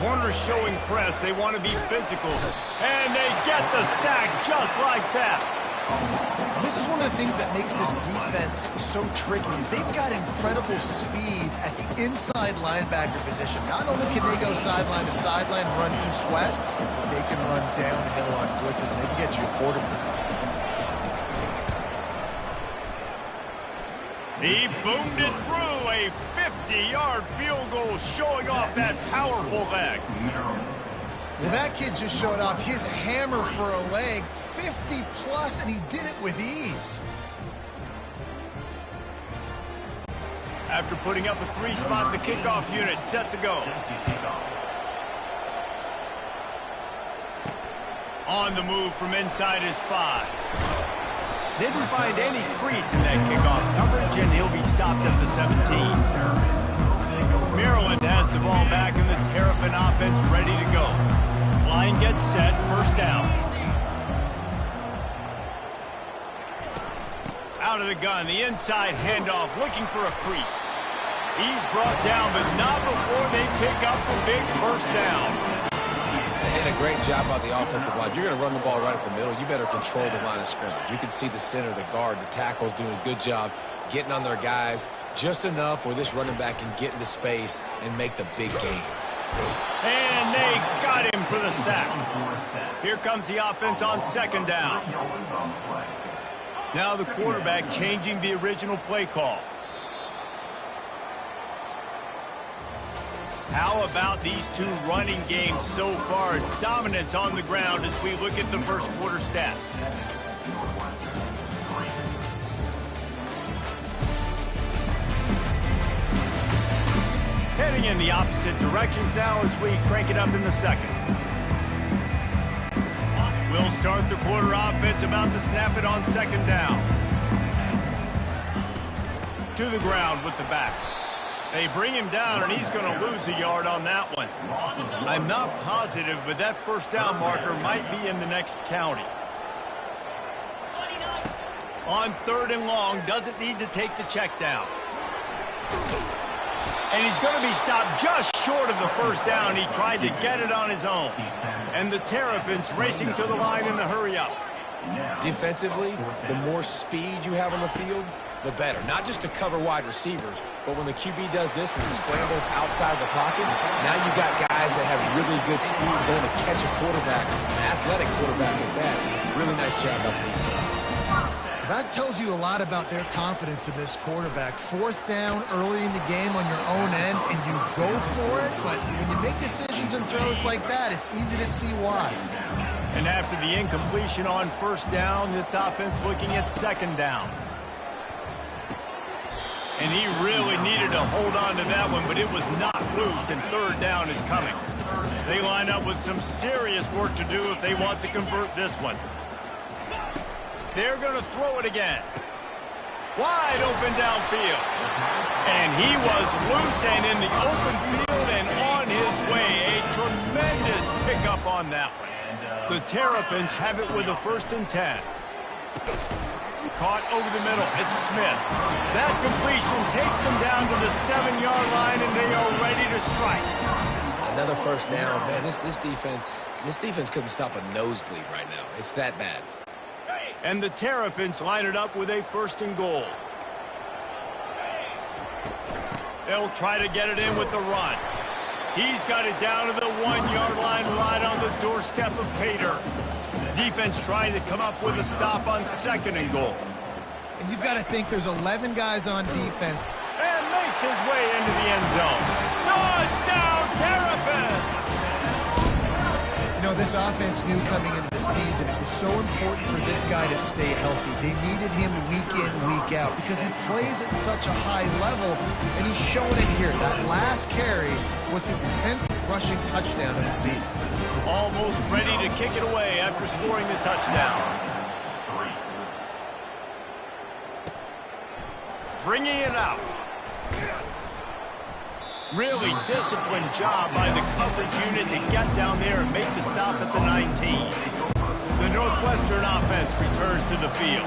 corners showing press. They want to be physical. And they get the sack just like that. This is one of the things that makes this defense so tricky is they've got incredible speed at the inside linebacker position. Not only can they go sideline to sideline, run east-west, but they can run downhill on blitzes, and they can get to your quarterback. He boomed it through a 50-yard field goal, showing off that powerful leg. Well, that kid just showed off his hammer for a leg, 50-plus, and he did it with ease. After putting up a 3-spot, the kickoff unit set to go. On the move from inside his 5. Didn't find any crease in that kickoff coverage, and he'll be stopped at the 17. Maryland has the ball back, and the Terrapin offense ready to go. Line gets set, first down. Out of the gun, the inside handoff, looking for a crease. He's brought down, but not before they pick up the big first down. And a great job by the offensive line. If you're going to run the ball right up the middle, you better control the line of scrimmage. You can see the center, the guard, the tackles doing a good job getting on their guys just enough where this running back can get into space and make the big game. And they got him for the sack. Here comes the offense on second down. Now the quarterback changing the original play call. How about these two running games so far? Dominance on the ground as we look at the first quarter stats. Heading in the opposite directions now as we crank it up in the second. We'll start the quarter offense, about to snap it on second down. To the ground with the back. They bring him down, and he's going to lose a yard on that one. I'm not positive, but that first down marker might be in the next county. On third and long, doesn't need to take the check down. And he's going to be stopped just short of the first down. He tried to get it on his own. And the Terrapins racing to the line in a hurry-up. Defensively, the more speed you have on the field, the better. Not just to cover wide receivers, but when the QB does this and scrambles outside the pocket, now you've got guys that have really good speed going to catch a quarterback, an athletic quarterback at that. Really nice job by the defense. That tells you a lot about their confidence in this quarterback. Fourth down early in the game on your own end, and you go for it, but when you make decisions and throws like that, it's easy to see why. And after the incompletion on first down, this offense looking at second down. And he really needed to hold on to that one, but it was not loose, and third down is coming. They line up with some serious work to do if they want to convert this one. They're going to throw it again. Wide open downfield. And he was loose and in the open field and on his way. A tremendous pickup on that one. The Terrapins have it with a 1st and 10. Caught over the middle. It's Smith. That completion takes them down to the 7-yard line, and they are ready to strike. Another first down. Man, this defense couldn't stop a nosebleed right now. It's that bad. And the Terrapins line it up with a 1st and goal. They'll try to get it in with the run. He's got it down to the 1-yard line right on the doorstep of Pater. Defense trying to come up with a stop on 2nd and goal. And you've got to think there's 11 guys on defense. And makes his way into the end zone. Touchdown, Terrapins! You know, this offense knew coming into the season it was so important for this guy to stay healthy. They needed him week in, week out because he plays at such a high level, and he's showing it here. That last carry was his 10th rushing touchdown of the season. Almost ready to kick it away after scoring the touchdown. Bringing it out. Really disciplined job by the coverage unit to get down there and make the stop at the 19. The Northwestern offense returns to the field.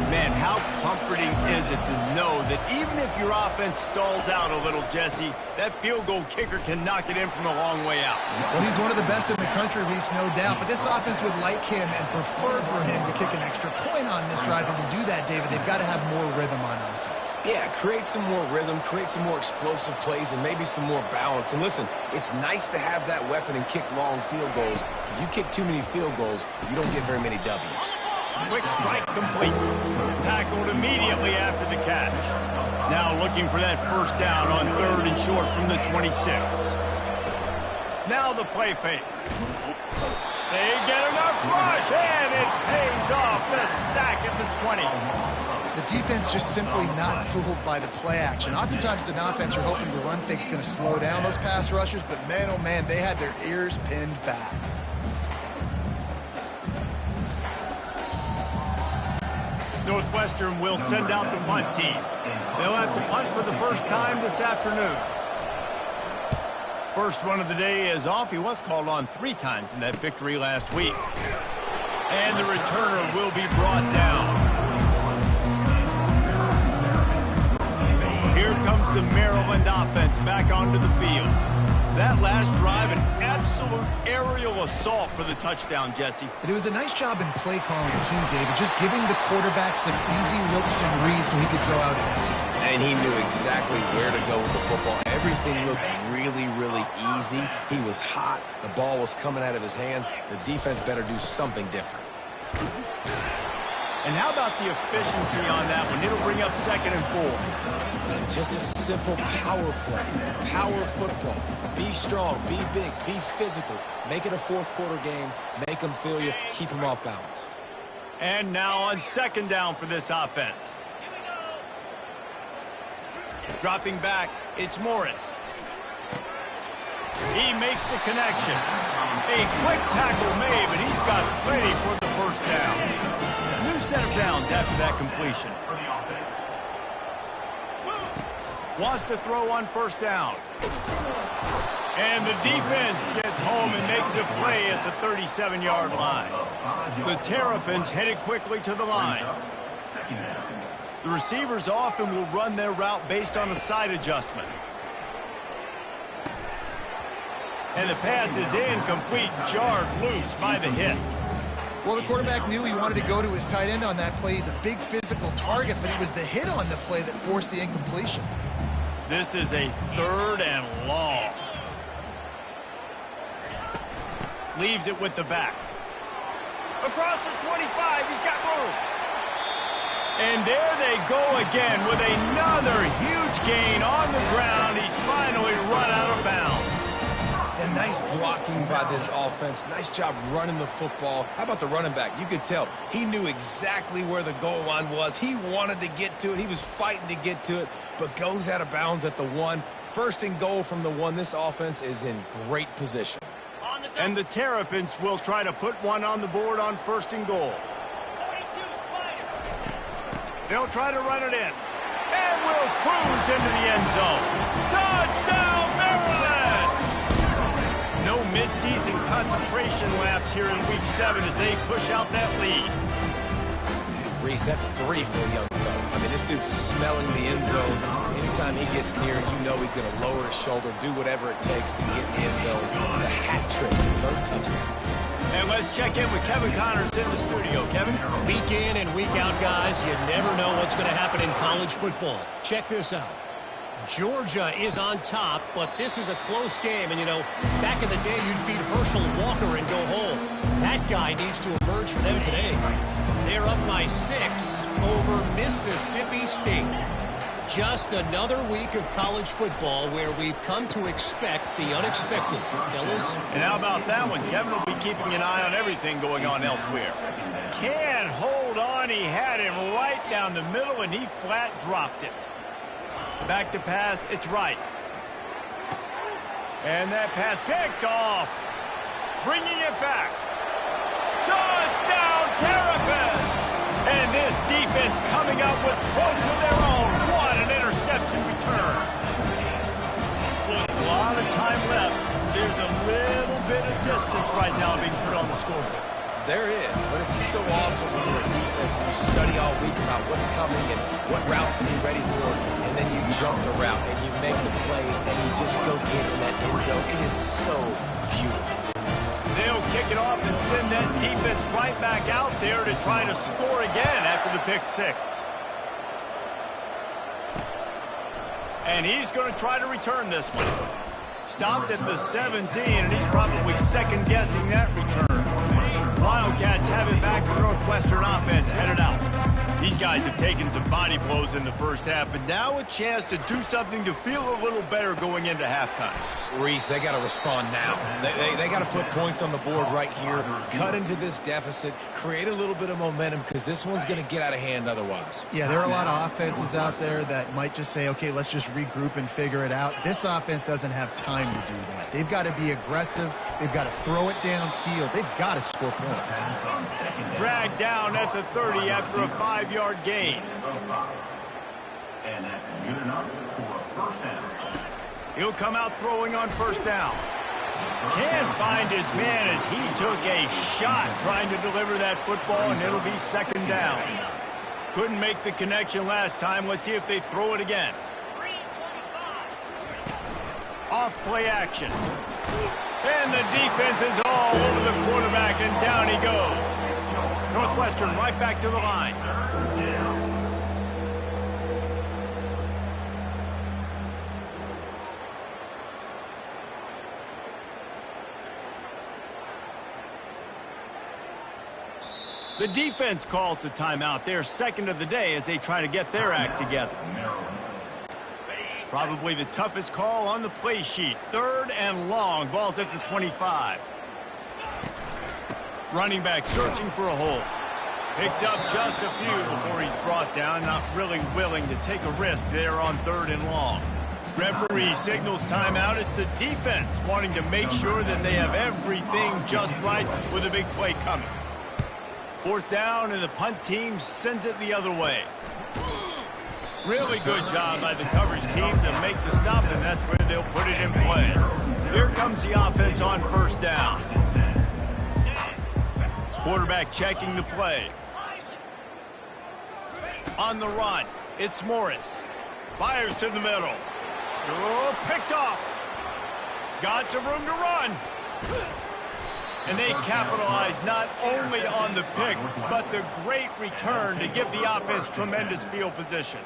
Man, how comforting is it to know that even if your offense stalls out a little, Jesse, that field goal kicker can knock it in from a long way out. Well, he's one of the best in the country, Reese, no doubt. But this offense would like him and prefer for him to kick an extra point on this drive. And to do that, David, they've got to have more rhythm on offense. Yeah, create some more rhythm, create some more explosive plays, and maybe some more balance. And listen, it's nice to have that weapon and kick long field goals. If you kick too many field goals, you don't get very many W's. Quick strike complete. Tackled immediately after the catch. Now looking for that first down on 3rd and short from the 26. Now the play fake. They get enough rush, and it pays off. The sack at the 20. The defense just simply not fooled by the play action. Oftentimes, as an offense, you're hoping the run fake's going to slow down those pass rushers, but man, oh man, they had their ears pinned back. Northwestern will send out the punt team. They'll have to punt for the first time this afternoon. First one of the day is off. He was called on 3 times in that victory last week. And the returner will be brought down. Here comes the Maryland offense back onto the field. That last drive, an absolute aerial assault for the touchdown, Jesse. But it was a nice job in play calling too, David, just giving the quarterback some easy looks and reads so he could go out and execute. And he knew exactly where to go with the football. Everything looked really, really easy. He was hot. The ball was coming out of his hands. The defense better do something different. And how about the efficiency on that one? It'll bring up 2nd and 4. Just a simple power play. Power football. Be strong, be big, be physical. Make it a 4th quarter game. Make them feel you. Keep them off balance. And now on 2nd down for this offense. Dropping back, it's Morris. He makes the connection. A quick tackle made, but he's got plenty for the first down. New set of downs after that completion. Wants to throw on 1st down. And the defense gets home and makes a play at the 37-yard line. The Terrapins headed quickly to the line. The receivers often will run their route based on a side adjustment. And the pass is incomplete, jarred loose by the hit. Well, the quarterback knew he wanted to go to his tight end on that play. He's a big physical target, but it was the hit on the play that forced the incompletion. This is a 3rd and long. Leaves it with the back. Across the 25, he's got room. And there they go again with another huge gain on the ground. He's finally run out of bounds. And nice blocking by this offense. Nice job running the football. How about the running back? You could tell he knew exactly where the goal line was. He wanted to get to it. He was fighting to get to it, but goes out of bounds at the 1. 1st and goal from the 1. This offense is in great position. And the Terrapins will try to put one on the board on 1st and goal. They'll try to run it in. And will cruise into the end zone. Touchdown, Maryland! No midseason concentration laps here in Week 7 as they push out that lead. Reese, that's 3 for a young fellow. I mean, this dude's smelling the end zone. Anytime he gets near, you know he's going to lower his shoulder, do whatever it takes to get in the end zone. The hat trick, 3rd touchdown. And let's check in with Kevin Connors in the studio. Kevin? Week in and week out, guys, you never know what's going to happen in college football. Check this out. Georgia is on top, but this is a close game. And, you know, back in the day, you'd feed Herschel Walker and go home. That guy needs to emerge for them today. They're up by 6 over Mississippi State. Just another week of college football where we've come to expect the unexpected, fellas. And how about that one? Kevin will be keeping an eye on everything going on elsewhere. Can't hold on. He had him right down the middle, and he flat dropped it. Back to pass. It's right. And that pass picked off. Bringing it back. Touchdown, Terrapins! And this defense coming up with points of their own. What an interception return. With a lot of time left, there's a little bit of distance right now being put on the scoreboard. There is, but it's so awesome when you're a defense and you study all week about what's coming and what routes to be ready for, and then you jump the route and you make the play and you just go get in that end zone. It is so beautiful. They'll kick it off and send that defense right back out there to try to score again after the pick six. And he's going to try to return this one. Stopped at the 17, and he's probably second-guessing that return. Wildcats have it back. The Northwestern offense headed out. These guys have taken some body blows in the first half, but now a chance to do something to feel a little better going into halftime. Reese, they got to respond now. They got to put points on the board right here, cut into this deficit, create a little bit of momentum, because this one's going to get out of hand otherwise. Yeah, there are a lot of offenses out there that might just say, okay, let's just regroup and figure it out. This offense doesn't have time to do that. They've got to be aggressive. They've got to throw it downfield. They've got to score points. Dragged down at the 30 after a 5-yard gain. And that's good enough for a first down. He'll come out throwing on first down. Can't find his man as he took a shot trying to deliver that football, and it'll be second down. Couldn't make the connection last time. Let's see if they throw it again. Off play action. And the defense is all over the quarterback, and down he goes. Northwestern right back to the line. The defense calls the timeout. They're second of the day as they try to get their act together. Probably the toughest call on the play sheet. Third and long. Ball's at the 25. Running back searching for a hole. Picks up just a few before he's brought down. Not really willing to take a risk there on third and long. Referee signals timeout. It's the defense wanting to make sure that they have everything just right with a big play coming. Fourth down, and the punt team sends it the other way. Really good job by the coverage team to make the stop, and that's where they'll put it in play. Here comes the offense on first down. Quarterback checking the play. On the run, it's Morris. Fires to the middle. Oh, picked off. Got some room to run. And they capitalize not only on the pick, but the great return to give the offense tremendous field position.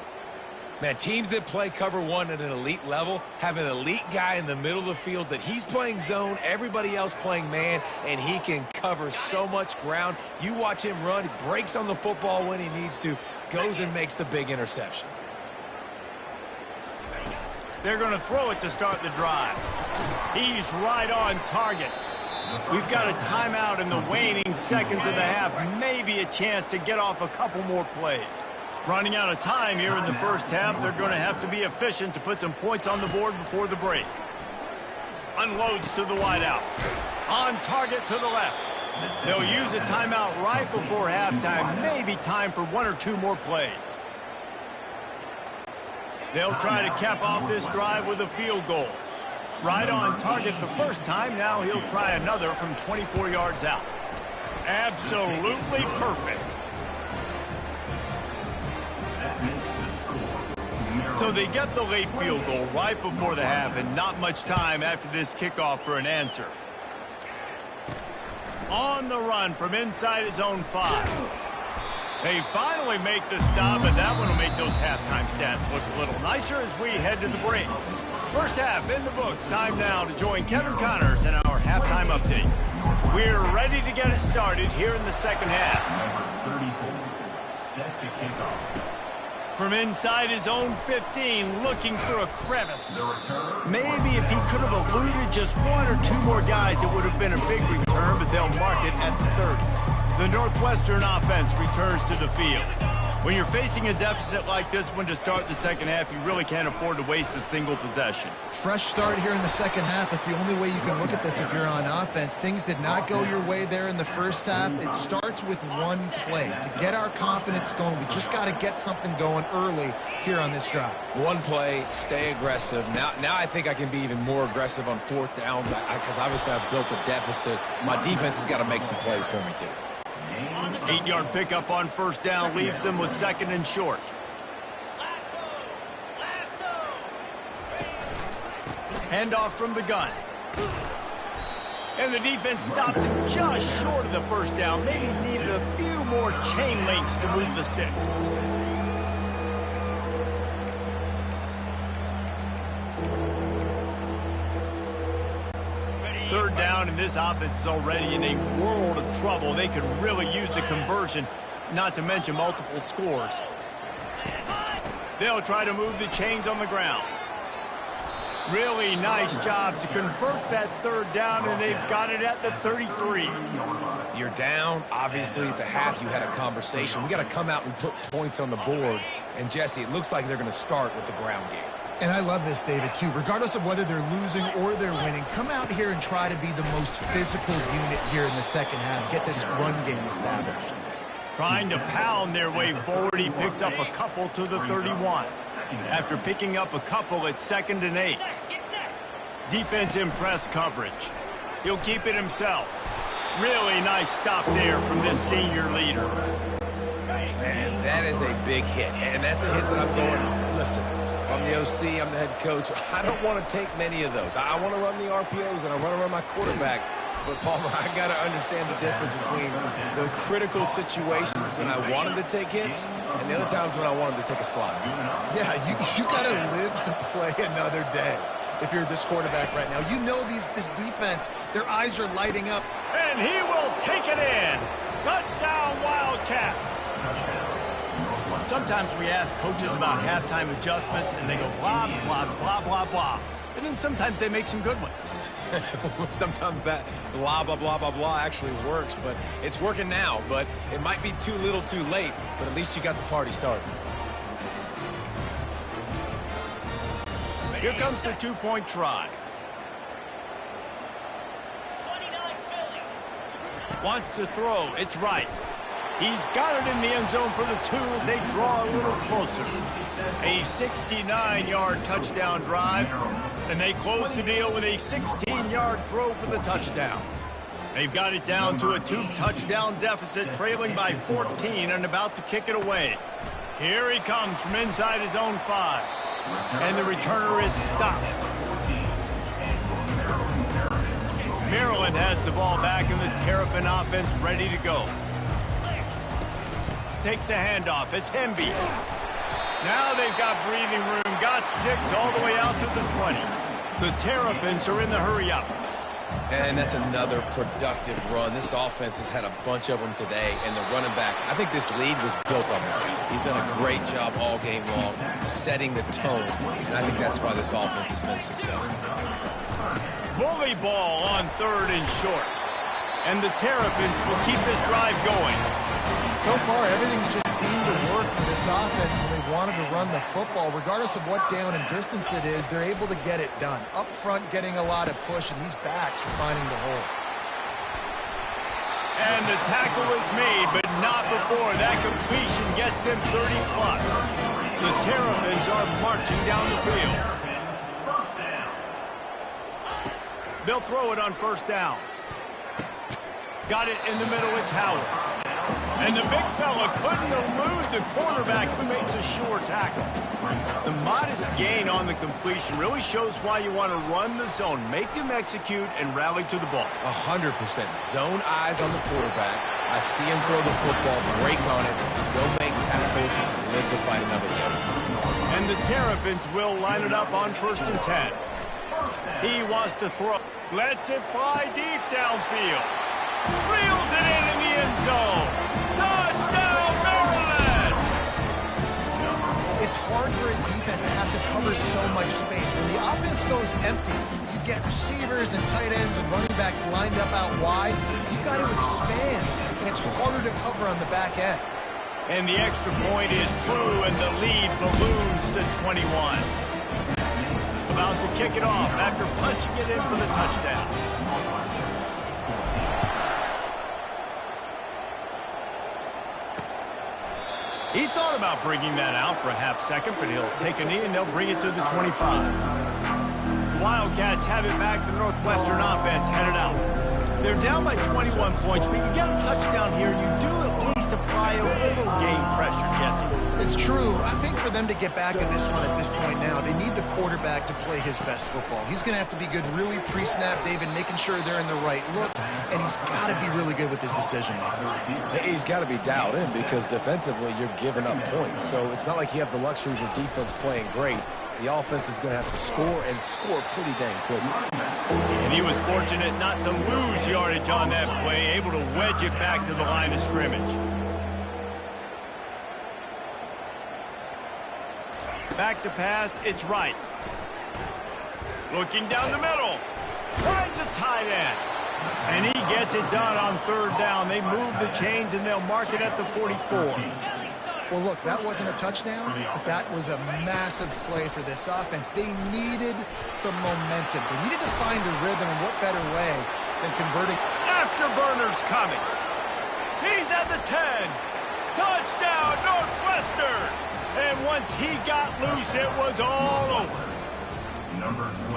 Man, teams that play cover one at an elite level have an elite guy in the middle of the field that he's playing zone, everybody else playing man, and he can cover so much ground. You watch him run, he breaks on the football when he needs to, goes and makes the big interception. They're going to throw it to start the drive. He's right on target. We've got a timeout in the waning seconds of the half. Maybe a chance to get off a couple more plays. Running out of time here in the first half. They're going to have to be efficient to put some points on the board before the break. Unloads to the wideout. On target to the left. They'll use a timeout right before halftime. Maybe time for one or two more plays. They'll try to cap off this drive with a field goal. Right on target the first time. Now he'll try another from 24 yards out. Absolutely perfect. So they get the late field goal right before the half, and not much time after this kickoff for an answer. On the run from inside his own 5. They finally make the stop, and that one will make those halftime stats look a little nicer as we head to the break. First half in the books. Time now to join Kevin Connors in our halftime update. We're ready to get it started here in the second half. Number 34 sets a kickoff. From inside his own 15, looking for a crevice. Maybe if he could have eluded just one or two more guys, it would have been a big return, but they'll mark it at the 30. The Northwestern offense returns to the field. When you're facing a deficit like this one to start the second half, you really can't afford to waste a single possession. Fresh start here in the second half. That's the only way you can look at this if you're on offense. Things did not go your way there in the first half. It starts with one play. To get our confidence going, we just got to get something going early here on this drive. One play, stay aggressive. Now I think I can be even more aggressive on fourth downs because obviously I've built a deficit. My defense has got to make some plays for me too. 8-yard pickup on first down leaves them with second and short. Handoff from the gun. And the defense stops him just short of the first down. Maybe needed a few more chain links to move the sticks. Third down, and this offense is already in a world of trouble. They could really use a conversion, not to mention multiple scores. They'll try to move the chains on the ground. Really nice job to convert that third down, and they've got it at the 33. You're down. Obviously, at the half, you had a conversation. We got to come out and put points on the board. And, Jesse, it looks like they're going to start with the ground game. And I love this, David, too. Regardless of whether they're losing or they're winning, come out here and try to be the most physical unit here in the second half. Get this run game established. Trying to pound their way forward, he picks up a couple to the 31. After picking up a couple, it's 2nd and 8. Defense in press coverage. He'll keep it himself. Really nice stop there from this senior leader. Man, that is a big hit. And that's a hit that I'm going, listen, if I'm the OC, I'm the head coach, I don't want to take many of those. I want to run the RPOs, and I want to run my quarterback. But, Palmer, I got to understand the difference between the critical situations when I want him to take hits and the other times when I want him to take a slide. Yeah, you got to live to play another day. If you're this quarterback right now, you know this defense, their eyes are lighting up. And he will take it in. Touchdown, Wildcats. Sometimes we ask coaches about halftime adjustments, and they go blah, blah, blah, blah, blah. And then sometimes they make some good ones. Sometimes that blah, blah, blah, blah, blah actually works, but it's working now. But it might be too little too late, but at least you got the party started. Here comes the two-point try. Wants to throw. It's right. He's got it in the end zone for the 2 as they draw a little closer. A 69-yard touchdown drive, and they close the deal with a 16-yard throw for the touchdown. They've got it down to a 2-touchdown deficit, trailing by 14 and about to kick it away. Here he comes from inside his own 5. And the returner is stopped. Maryland has the ball back, and the Terrapin offense ready to go. Takes the handoff. It's Hemby. Now they've got breathing room. Got 6 all the way out to the 20. The Terrapins are in the hurry-up. And that's another productive run. This offense has had a bunch of them today, and the running back, I think this lead was built on this guy. He's done a great job all game long, setting the tone, and I think that's why this offense has been successful. Bully ball on 3rd and short. And the Terrapins will keep this drive going. So far, everything's just seemed to work for this offense when they wanted to run the football. Regardless of what down and distance it is, they're able to get it done. Up front, getting a lot of push, and these backs are finding the holes. And the tackle is made, but not before that completion gets them 30+. The Terrapins are marching down the field. They'll throw it on first down. Got it in the middle. It's Howard. And the big fella couldn't elude the cornerback who makes a sure tackle. The modest gain on the completion really shows why you want to run the zone, make them execute, and rally to the ball. 100%. Zone eyes on the quarterback. I see him throw the football, break on it, go make tackles, live to fight another game. And the Terrapins will line it up on 1st and 10. He wants to throw. Lets it fly deep downfield. Reels it in the end zone. Touchdown, Maryland! It's hard for a defense to have to cover so much space. When the offense goes empty, you get receivers and tight ends and running backs lined up out wide. You've got to expand, and it's harder to cover on the back end. And the extra point is true, and the lead balloons to 21. About to kick it off after punching it in for the touchdown. He thought about bringing that out for a half second, but he'll take a knee and they'll bring it to the 25. Wildcats have it back. The Northwestern offense headed out. They're down by 21 points, but you get a touchdown here, you do at least apply a little game pressure, Jesse. It's true. I think for them to get back in this one at this point now, they need the quarterback to play his best football. He's going to have to be good really pre-snap, David, making sure they're in the right looks, and he's got to be really good with his decision-making. He's got to be dialed in because defensively you're giving up points. So it's not like you have the luxury of your defense playing great. The offense is going to have to score and score pretty dang quickly. And he was fortunate not to lose yardage on that play, able to wedge it back to the line of scrimmage. Back to pass, it's right. Looking down the middle. Finds a tight end. And he gets it done on third down. They move the chains and they'll mark it at the 44. Well, look, that wasn't a touchdown, but that was a massive play for this offense. They needed some momentum. They needed to find a rhythm, and what better way than converting. Afterburner's coming. He's at the 10. Touchdown, Northwestern. And once he got loose, it was all over.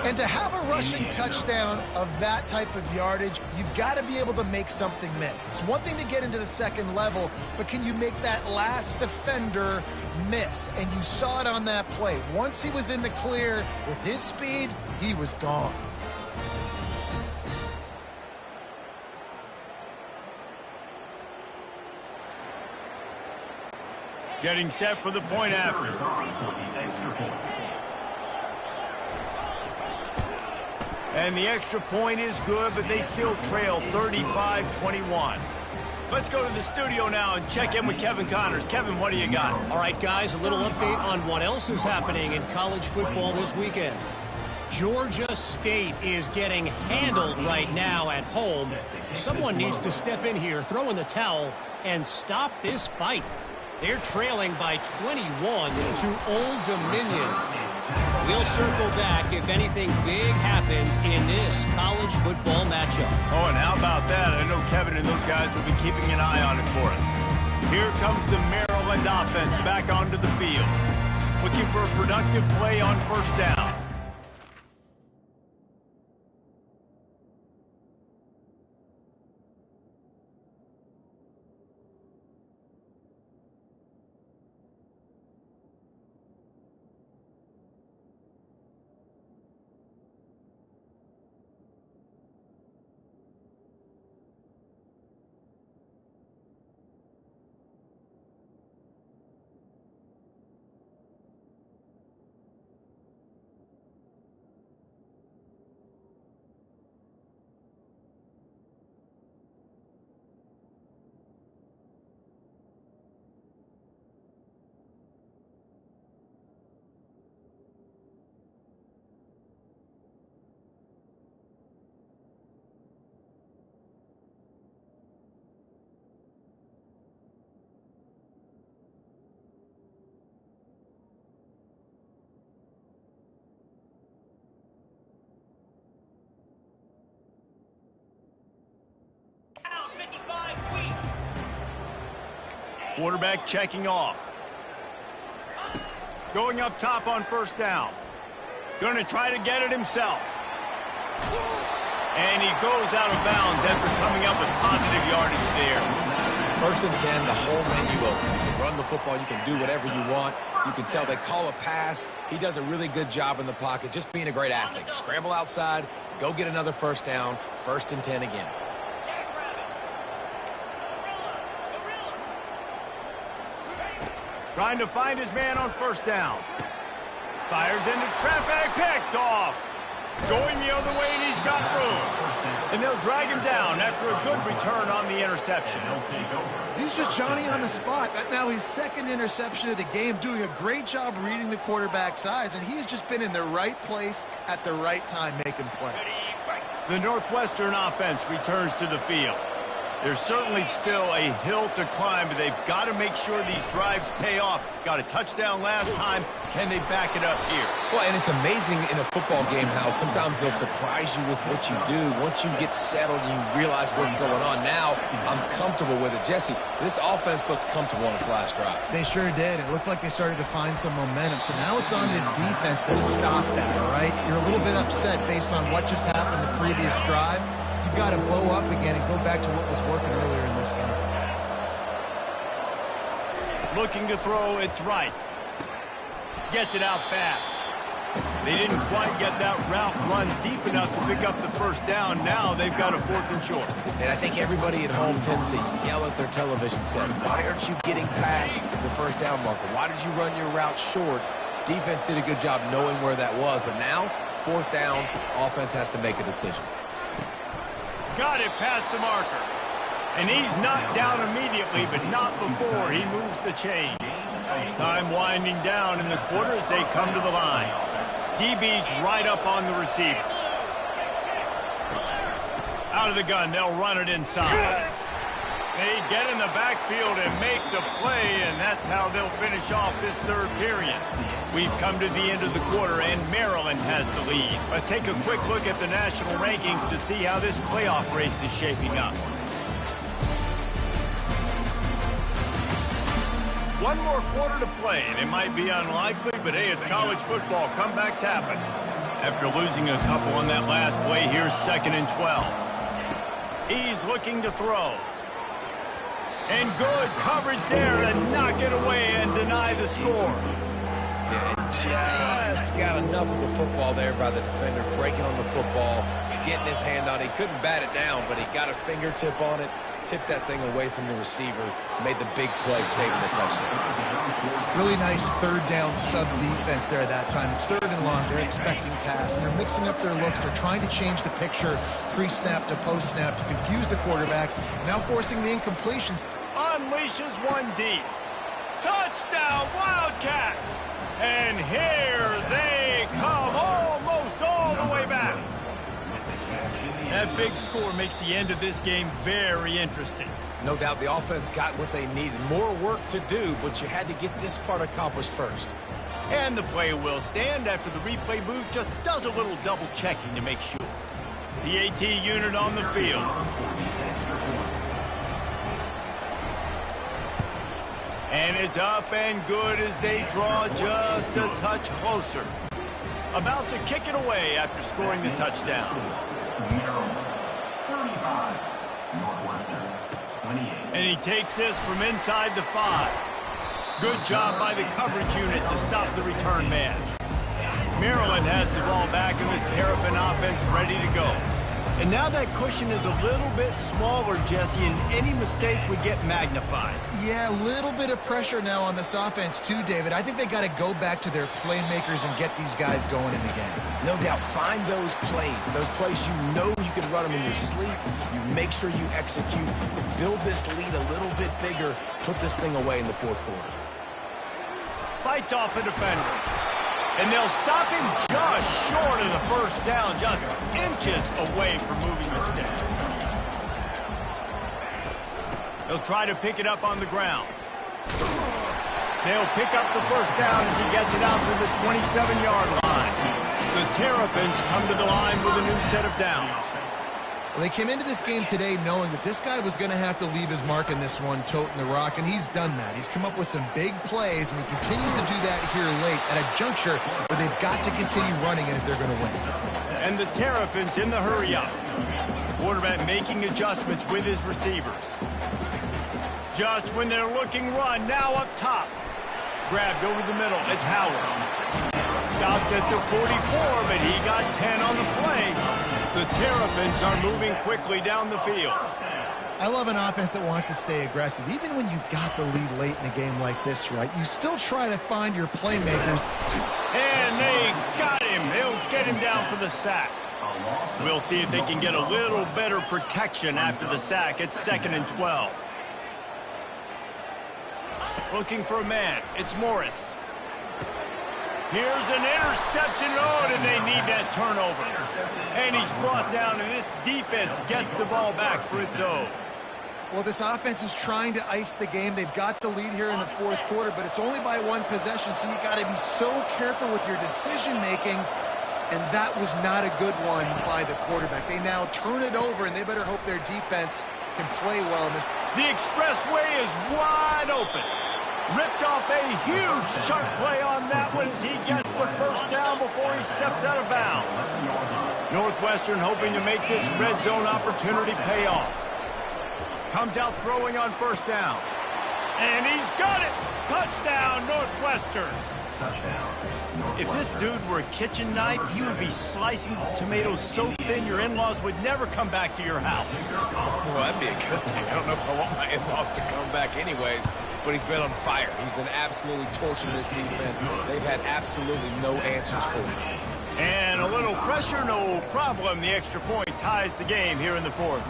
And to have a rushing touchdown of that type of yardage, you've got to be able to make something miss. It's one thing to get into the second level, but can you make that last defender miss? And you saw it on that play. Once he was in the clear with his speed, he was gone. Getting set for the point after. And the extra point is good, but they still trail 35-21. Let's go to the studio now and check in with Kevin Connors. Kevin, what do you got? All right, guys, a little update on what else is happening in college football this weekend. Georgia State is getting handled right now at home. Someone needs to step in here, throw in the towel, and stop this fight. They're trailing by 21 to Old Dominion. We'll circle back if anything big happens in this college football matchup. Oh, and how about that? I know Kevin and those guys will be keeping an eye on it for us. Here comes the Maryland offense back onto the field. Looking for a productive play on first down. Quarterback checking off. Going up top on first down. Going to try to get it himself. And he goes out of bounds after coming up with positive yardage there. First and 10, the whole menu open. You can run the football. You can do whatever you want. You can tell they call a pass. He does a really good job in the pocket, just being a great athlete. Scramble outside, go get another first down. First and 10 again. Trying to find his man on first down. Fires into traffic, picked off. Going the other way, and he's got room. And they'll drag him down after a good return on the interception. He's just Johnny on the spot. That now his second interception of the game, doing a great job reading the quarterback's eyes, and he's just been in the right place at the right time making plays. The Northwestern offense returns to the field. There's certainly still a hill to climb, but they've got to make sure these drives pay off. Got a touchdown last time. Can they back it up here? Well, and it's amazing in a football game how sometimes they'll surprise you with what you do. Once you get settled and you realize what's going on, now I'm comfortable with it. Jesse, this offense looked comfortable on its last drive. They sure did. It looked like they started to find some momentum. So now it's on this defense to stop that, all right? You're a little bit upset based on what just happened the previous drive. You've got to blow up again and go back to what was working earlier in this game. Looking to throw, it's right. Gets it out fast. They didn't quite get that route run deep enough to pick up the first down. Now they've got a 4th and short. And I think everybody at home tends to yell at their television set, why aren't you getting past the first down marker? Why did you run your route short? Defense did a good job knowing where that was, but now, 4th down, offense has to make a decision. Got it past the marker. And he's knocked down immediately, but not before he moves the chains. Time winding down in the quarter as they come to the line. DB's right up on the receivers. Out of the gun, they'll run it inside. They get in the backfield and make the play, and that's how they'll finish off this 3rd period. We've come to the end of the quarter, and Maryland has the lead. Let's take a quick look at the national rankings to see how this playoff race is shaping up. One more quarter to play, and it might be unlikely, but hey, it's college football. Comebacks happen. After losing a couple on that last play, here's 2nd and 12. He's looking to throw. And good coverage there to knock it away and deny the score. Yeah, just got enough of the football there by the defender, breaking on the football, getting his hand on it. He couldn't bat it down, but he got a fingertip on it, tipped that thing away from the receiver, made the big play, saving the touchdown. Really nice 3rd down sub defense there at that time. It's 3rd and long. They're expecting pass, and they're mixing up their looks. They're trying to change the picture pre-snap to post-snap to confuse the quarterback, now forcing the incompletions. Unleashes one deep. Touchdown, Wildcats! And here they come, almost all the way back. That big score makes the end of this game very interesting. No doubt the offense got what they needed. More work to do, but you had to get this part accomplished first. And the play will stand after the replay booth just does a little double checking to make sure. The AT unit on the field. And it's up and good as they draw just a touch closer. About to kick it away after scoring the touchdown. Maryland, 35. Northwestern, 28. And he takes this from inside the 5. Good job by the coverage unit to stop the return man. Maryland has the ball back and the Terrapin offense ready to go. And now that cushion is a little bit smaller, Jesse, and any mistake would get magnified. Yeah, a little bit of pressure now on this offense too, David. I think they got to go back to their playmakers and get these guys going in the game. No doubt, find those plays you know you can run them in your sleep. You make sure you execute, build this lead a little bit bigger, put this thing away in the 4th quarter. Fights off a defender. And they'll stop him just short of the first down, just inches away from moving the sticks. They'll try to pick it up on the ground. They'll pick up the first down as he gets it out to the 27-yard line. The Terrapins come to the line with a new set of downs. Well, they came into this game today knowing that this guy was going to have to leave his mark in this one, toting the rock, and he's done that. He's come up with some big plays, and he continues to do that here late at a juncture where they've got to continue running it if they're going to win. And the Terrapins in the hurry-up. The quarterback making adjustments with his receivers. Just when they're looking run, now up top. Grabbed over the middle, it's Howard. Stopped at the 44, but he got 10 on the play. The Terrapins are moving quickly down the field. I love an offense that wants to stay aggressive. Even when you've got the lead late in a game like this, right, you still try to find your playmakers. And they got him. They'll get him down for the sack. We'll see if they can get a little better protection after the sack. It's 2nd and 12. Looking for a man. It's Morris. Here's an interception, and they need that turnover. And he's brought down, and this defense gets the ball back for its own. Well, this offense is trying to ice the game. They've got the lead here in the 4th quarter, but it's only by 1 possession, so you got to be so careful with your decision-making, and that was not a good one by the quarterback. They now turn it over, and they better hope their defense can play well in this. The expressway is wide open. Ripped off a huge sharp play on that one as he gets the first down before he steps out of bounds. Northwestern hoping to make this red zone opportunity pay off. Comes out throwing on first down. And he's got it. Touchdown, Northwestern. Touchdown. If this dude were a kitchen knife, he would be slicing tomatoes so thin your in-laws would never come back to your house. Well, that'd be a good thing. I don't know if I want my in-laws to come back anyways, but he's been on fire. He's been absolutely torching this defense. They've had absolutely no answers for him. And a little pressure, no problem. The extra point ties the game here in the fourth.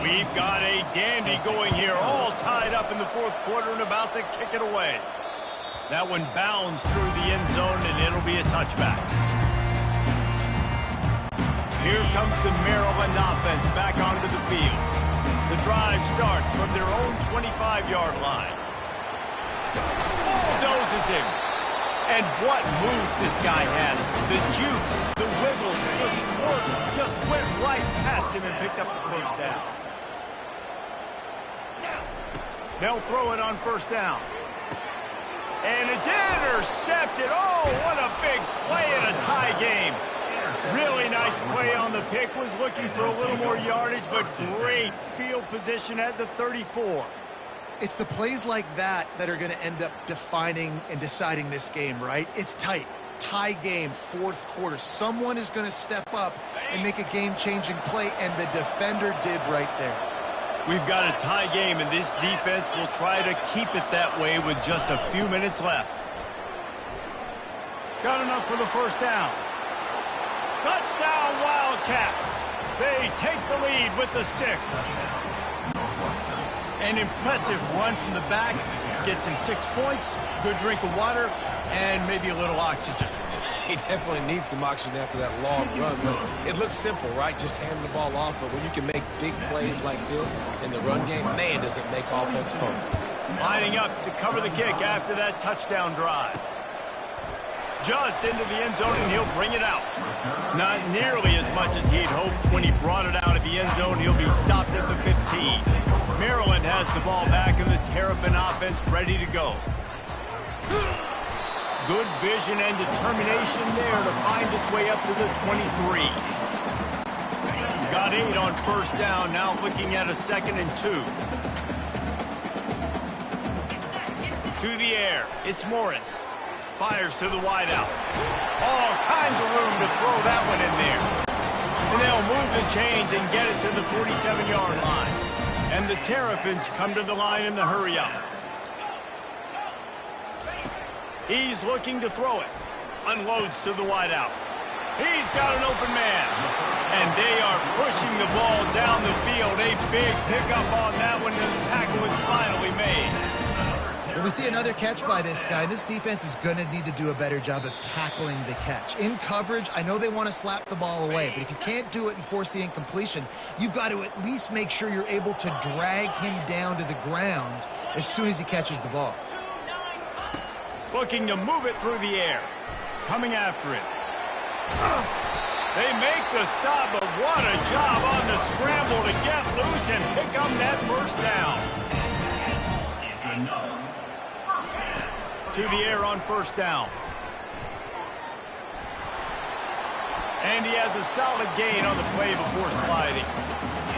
We've got a dandy going here, all tied up in the fourth quarter and about to kick it away. That one bounds through the end zone, and it'll be a touchback. Here comes the Maryland offense back onto the field. The drive starts from their own 25-yard line. Bulldozes him. And what moves this guy has. The jukes, the wiggles, the squirts just went right past him and picked up the first down. They'll throw it on first down. And it's intercepted. Oh, what a big play in a tie game. Really nice play on the pick. Was looking for a little more yardage, but great field position at the 34. It's the plays like that that are going to end up defining and deciding this game, right? It's tight. Tie game, fourth quarter. Someone is going to step up and make a game-changing play, and the defender did right there. We've got a tie game, and this defense will try to keep it that way with just a few minutes left. Got enough for the first down. Touchdown, Wildcats. They take the lead with the 6. An impressive run from the back. Gets him 6 points, good drink of water, and maybe a little oxygen. He definitely needs some oxygen after that long run, but it looks simple, right? Just hand the ball off, but when you can make big plays like this in the run game, man, does it make offense fun. Lining up to cover the kick after that touchdown drive. Just into the end zone, and he'll bring it out. Not nearly as much as he'd hoped. When he brought it out of the end zone, he'll be stopped at the 15. Maryland has the ball back, and the Terrapin offense ready to go. Good vision and determination there to find his way up to the 23. Got 8 on first down, now looking at a 2nd and 2. To the air, it's Morris. Fires to the wideout. All kinds of room to throw that one in there. And they'll move the chains and get it to the 47-yard line. And the Terrapins come to the line in the hurry-up. He's looking to throw it. Unloads to the wideout. He's got an open man. And they are pushing the ball down the field. A big pickup on that one, and the tackle is finally made. Well, we see another catch by this guy. This defense is going to need to do a better job of tackling the catch. In coverage, I know they want to slap the ball away, but if you can't do it and force the incompletion, you've got to at least make sure you're able to drag him down to the ground as soon as he catches the ball. Looking to move it through the air. Coming after it. They make the stop, but what a job on the scramble to get loose and pick up that first down. To the air on first down. And he has a solid gain on the play before sliding.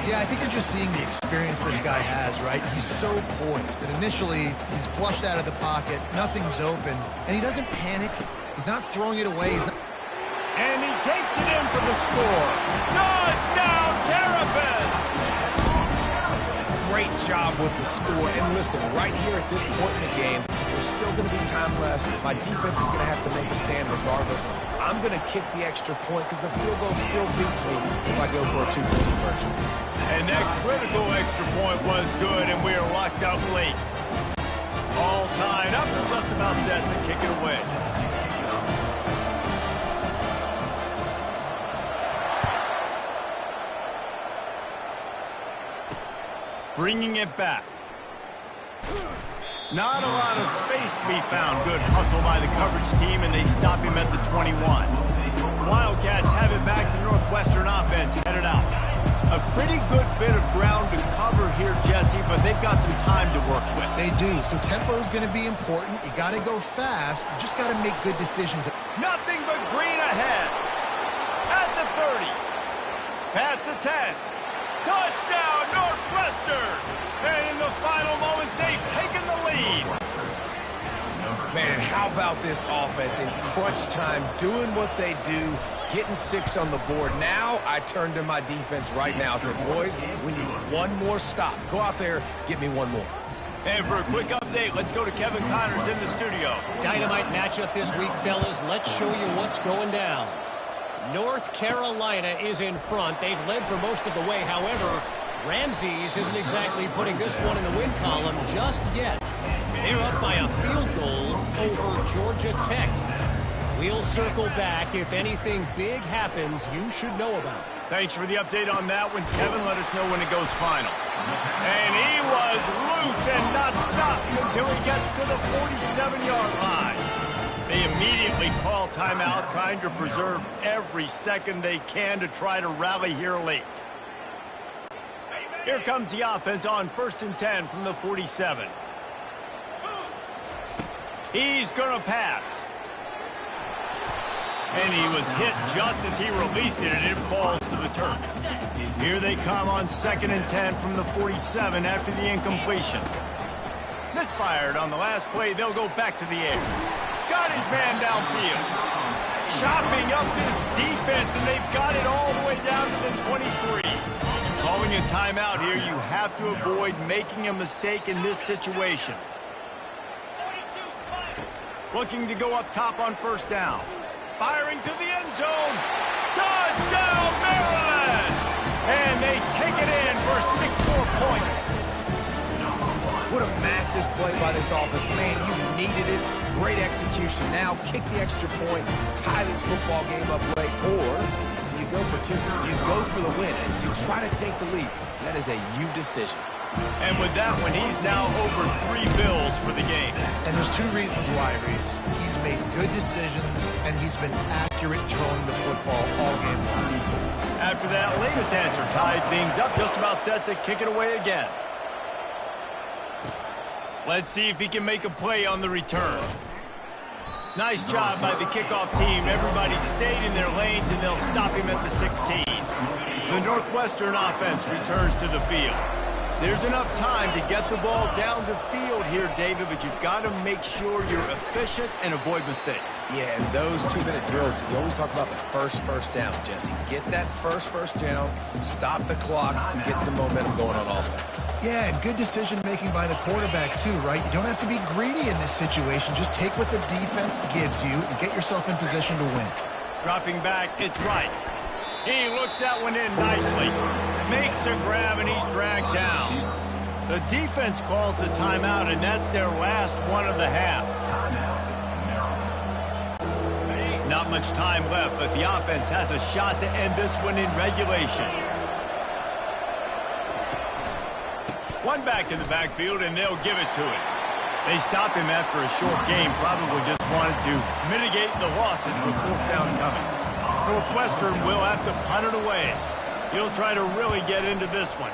Yeah, I think you're just seeing the experience this guy has, right? He's so poised that initially he's flushed out of the pocket, nothing's open, and he doesn't panic. He's not throwing it away. And he takes it in for the score. Touchdown, Terrapins! Great job with the score. And listen, right here at this point in the game, there's still going to be time left. My defense is going to have to make a stand regardless. I'm going to kick the extra point because the field goal still beats me if I go for a two-point conversion. And that critical extra point was good, and we are locked up late. All tied up and just about set to kick it away. Bringing it back. Not a lot of space to be found. Good hustle by the coverage team, and they stop him at the 21. Wildcats have it back. The Northwestern offense headed out. A pretty good bit of ground to cover here, Jesse, but they've got some time to work with. They do. So tempo is going to be important. You got to go fast. You just got to make good decisions. Nothing but green ahead. At the 30. Past the 10. Touchdown, Northwestern! And in the final moments, they've taken the lead. Man, and how about this offense in crunch time, doing what they do, getting 6 on the board. Now I turn to my defense right now. I said, boys, we need one more stop. Go out there, get me one more. And for a quick update, let's go to Kevin Connors in the studio. Dynamite matchup this week, fellas. Let's show you what's going down. North Carolina is in front. They've led for most of the way. However, Ramses isn't exactly putting this one in the win column just yet. They're up by a field goal over Georgia Tech. We'll circle back. If anything big happens, you should know about. Thanks for the update on that one. Kevin, let us know when it goes final. And he was loose and not stopped until he gets to the 47-yard line. They immediately call timeout, trying to preserve every second they can to try to rally here late. Here comes the offense on 1st and 10 from the 47. He's going to pass. And he was hit just as he released it, and it falls to the turf. Here they come on 2nd and 10 from the 47 after the incompletion. Misfired on the last play. They'll go back to the air. Got his man downfield. Chopping up this defense, and they've got it all the way down to the 23. Calling a timeout here, you have to avoid making a mistake in this situation. Looking to go up top on 1st down. Firing to the end zone. Touchdown, Maryland! And they take it in for 6 more points. What a massive play by this offense. Man, you needed it. Great execution. Now kick the extra point, tie this football game up late, or do you go for 2? Do you go for the win? And you try to take the lead? That is a you decision. And with that one, he's now over 3 bills for the game. And there's 2 reasons why, Reese. He's made good decisions, and he's been accurate throwing the football all game long. After that latest answer tied things up, just about set to kick it away again. Let's see if he can make a play on the return. Nice job by the kickoff team. Everybody stayed in their lanes, and they'll stop him at the 16. The Northwestern offense returns to the field. There's enough time to get the ball down the field here, David, but you've got to make sure you're efficient and avoid mistakes. Yeah, and those 2-minute drills, you always talk about the first down, Jesse. Get that first down, stop the clock, and get some momentum going on offense. Yeah, and good decision-making by the quarterback, too, right? You don't have to be greedy in this situation. Just take what the defense gives you and get yourself in position to win. Dropping back, it's right. He looks that one in nicely. Makes a grab, and he's dragged down. The defense calls the timeout, and that's their last one of the half. Not much time left, but the offense has a shot to end this one in regulation. One back in the backfield, and they'll give it to him. They stop him after a short game, probably just wanted to mitigate the losses with 4th down coming. Northwestern will have to punt it away. He'll try to really get into this one.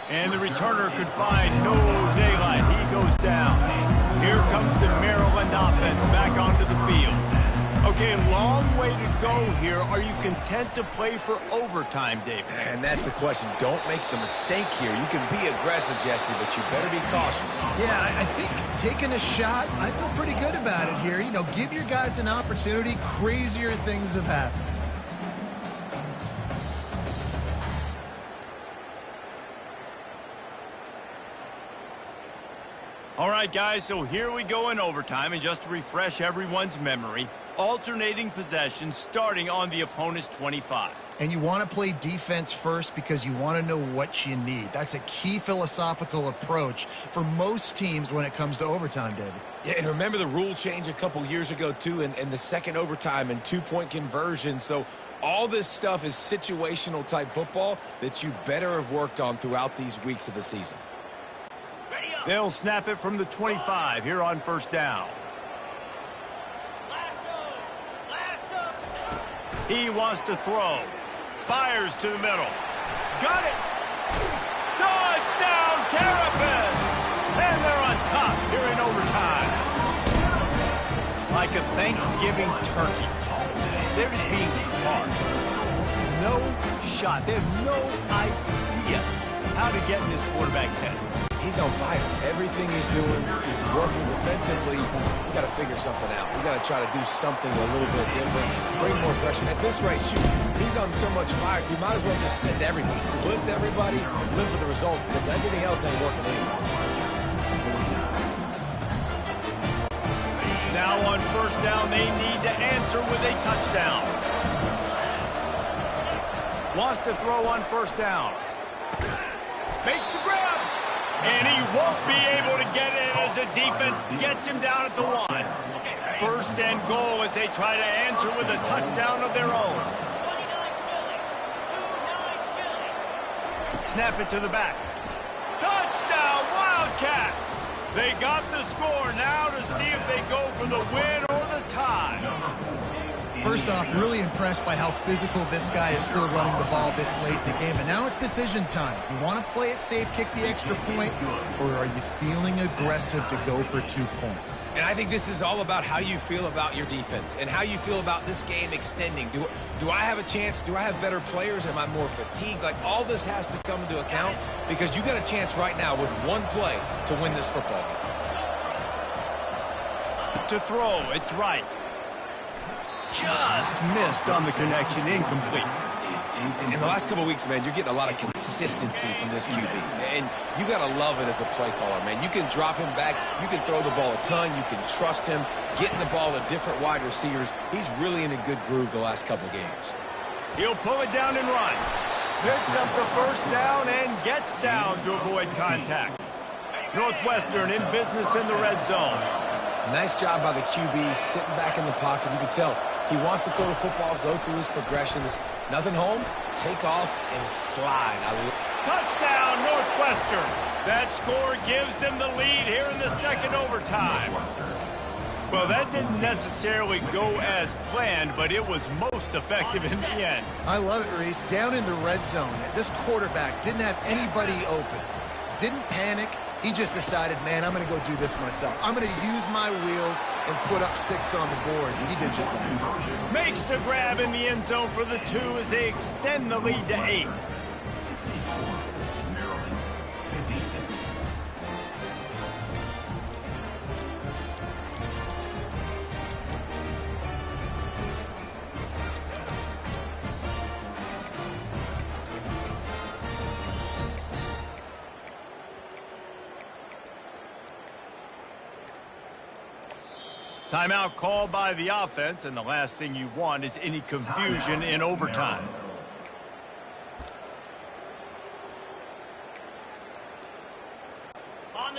And the returner could find no daylight. He goes down. Here comes the Maryland offense back onto the field. Okay, long way to go here. Are you content to play for overtime, David? And that's the question. Don't make the mistake here. You can be aggressive, Jesse, but you better be cautious. Yeah, I think taking a shot, I feel pretty good about it here. You know, give your guys an opportunity. Crazier things have happened. All right, guys, so here we go in overtime, and just to refresh everyone's memory, alternating possession starting on the opponent's 25. And you want to play defense first because you want to know what you need. That's a key philosophical approach for most teams when it comes to overtime, David. Yeah, and remember the rule change a couple years ago, too, and the second overtime and 2-point conversion. So all this stuff is situational type football that you better have worked on throughout these weeks of the season. They'll snap it from the 25 here on 1st down. He wants to throw. Fires to the middle. Got it! Touchdown, Terrapins! And they're on top here in overtime. Like a Thanksgiving turkey. They're just being carved. No shot. They have no idea how to get in this quarterback's head. He he's on fire. Everything he's doing, he's working defensively. We got to figure something out. We got to try to do something a little bit different, bring more pressure. At this rate, shoot, he's on so much fire, you might as well just send everybody. Blitz everybody, live with the results, because everything else ain't working anymore. Now on first down, they need to answer with a touchdown. Wants to throw on first down. Makes the grab. And he won't be able to get it as the defense gets him down at the 1. First and goal as they try to answer with a touchdown of their own. Snap it to the back. Touchdown, Wildcats! They got the score now to see if they go for the win or the tie. First off, really impressed by how physical this guy is still running the ball this late in the game. And now it's decision time. You want to play it safe, kick the extra point, or are you feeling aggressive to go for 2 points? And I think this is all about how you feel about your defense and how you feel about this game extending. Do I have a chance? Do I have better players? Am I more fatigued? Like, all this has to come into account because you got a chance right now with one play to win this football game. To throw, it's right. Just missed on the connection, incomplete. In the last couple of weeks, man, you're getting a lot of consistency from this QB. And you got to love it as a play caller, man. You can drop him back. You can throw the ball a ton. You can trust him. Getting the ball to different wide receivers. He's really in a good groove the last couple of games. He'll pull it down and run. Picks up the first down and gets down to avoid contact. Northwestern in business in the red zone. Nice job by the QB sitting back in the pocket. You can tell he wants to throw the football, go through his progressions. Nothing home, take off, and slide. Touchdown, Northwestern. That score gives them the lead here in the second overtime. Well, that didn't necessarily go as planned, but it was most effective in the end. I love it, Reese. Down in the red zone, this quarterback didn't have anybody open. Didn't panic. He just decided, man, I'm going to go do this myself. I'm going to use my wheels and put up 6 on the board. And he did just that. Makes the grab in the end zone for the 2 as they extend the lead to 8. Timeout called by the offense, and the last thing you want is any confusion in overtime.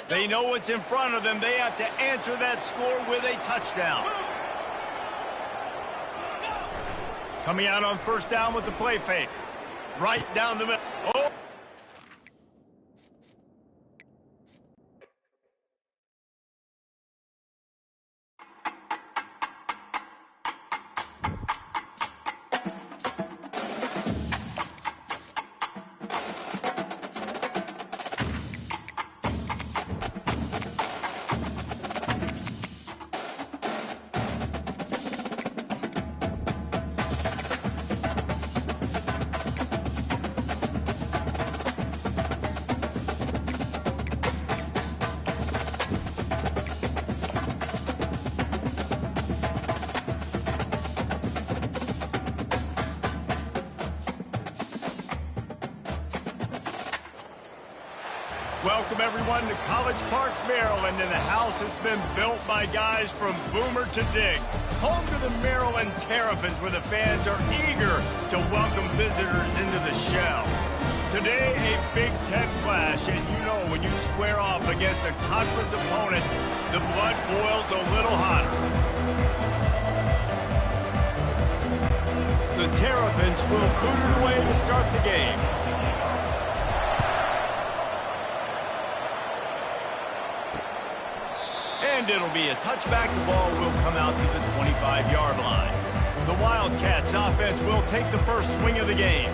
They know what's in front of them. They have to answer that score with a touchdown. Coming out on first down with the play fake. Right down the middle. Oh! Welcome, everyone, to College Park, Maryland, and the house has been built by guys from Boomer to Dig. Home to the Maryland Terrapins, where the fans are eager to welcome visitors into the shell. Today, a Big Ten clash, and you know when you square off against a conference opponent, the blood boils a little hotter. The Terrapins will boot it away to start the game. And it'll be a touchback. The ball will come out to the 25-yard line. The Wildcats offense will take the first swing of the game.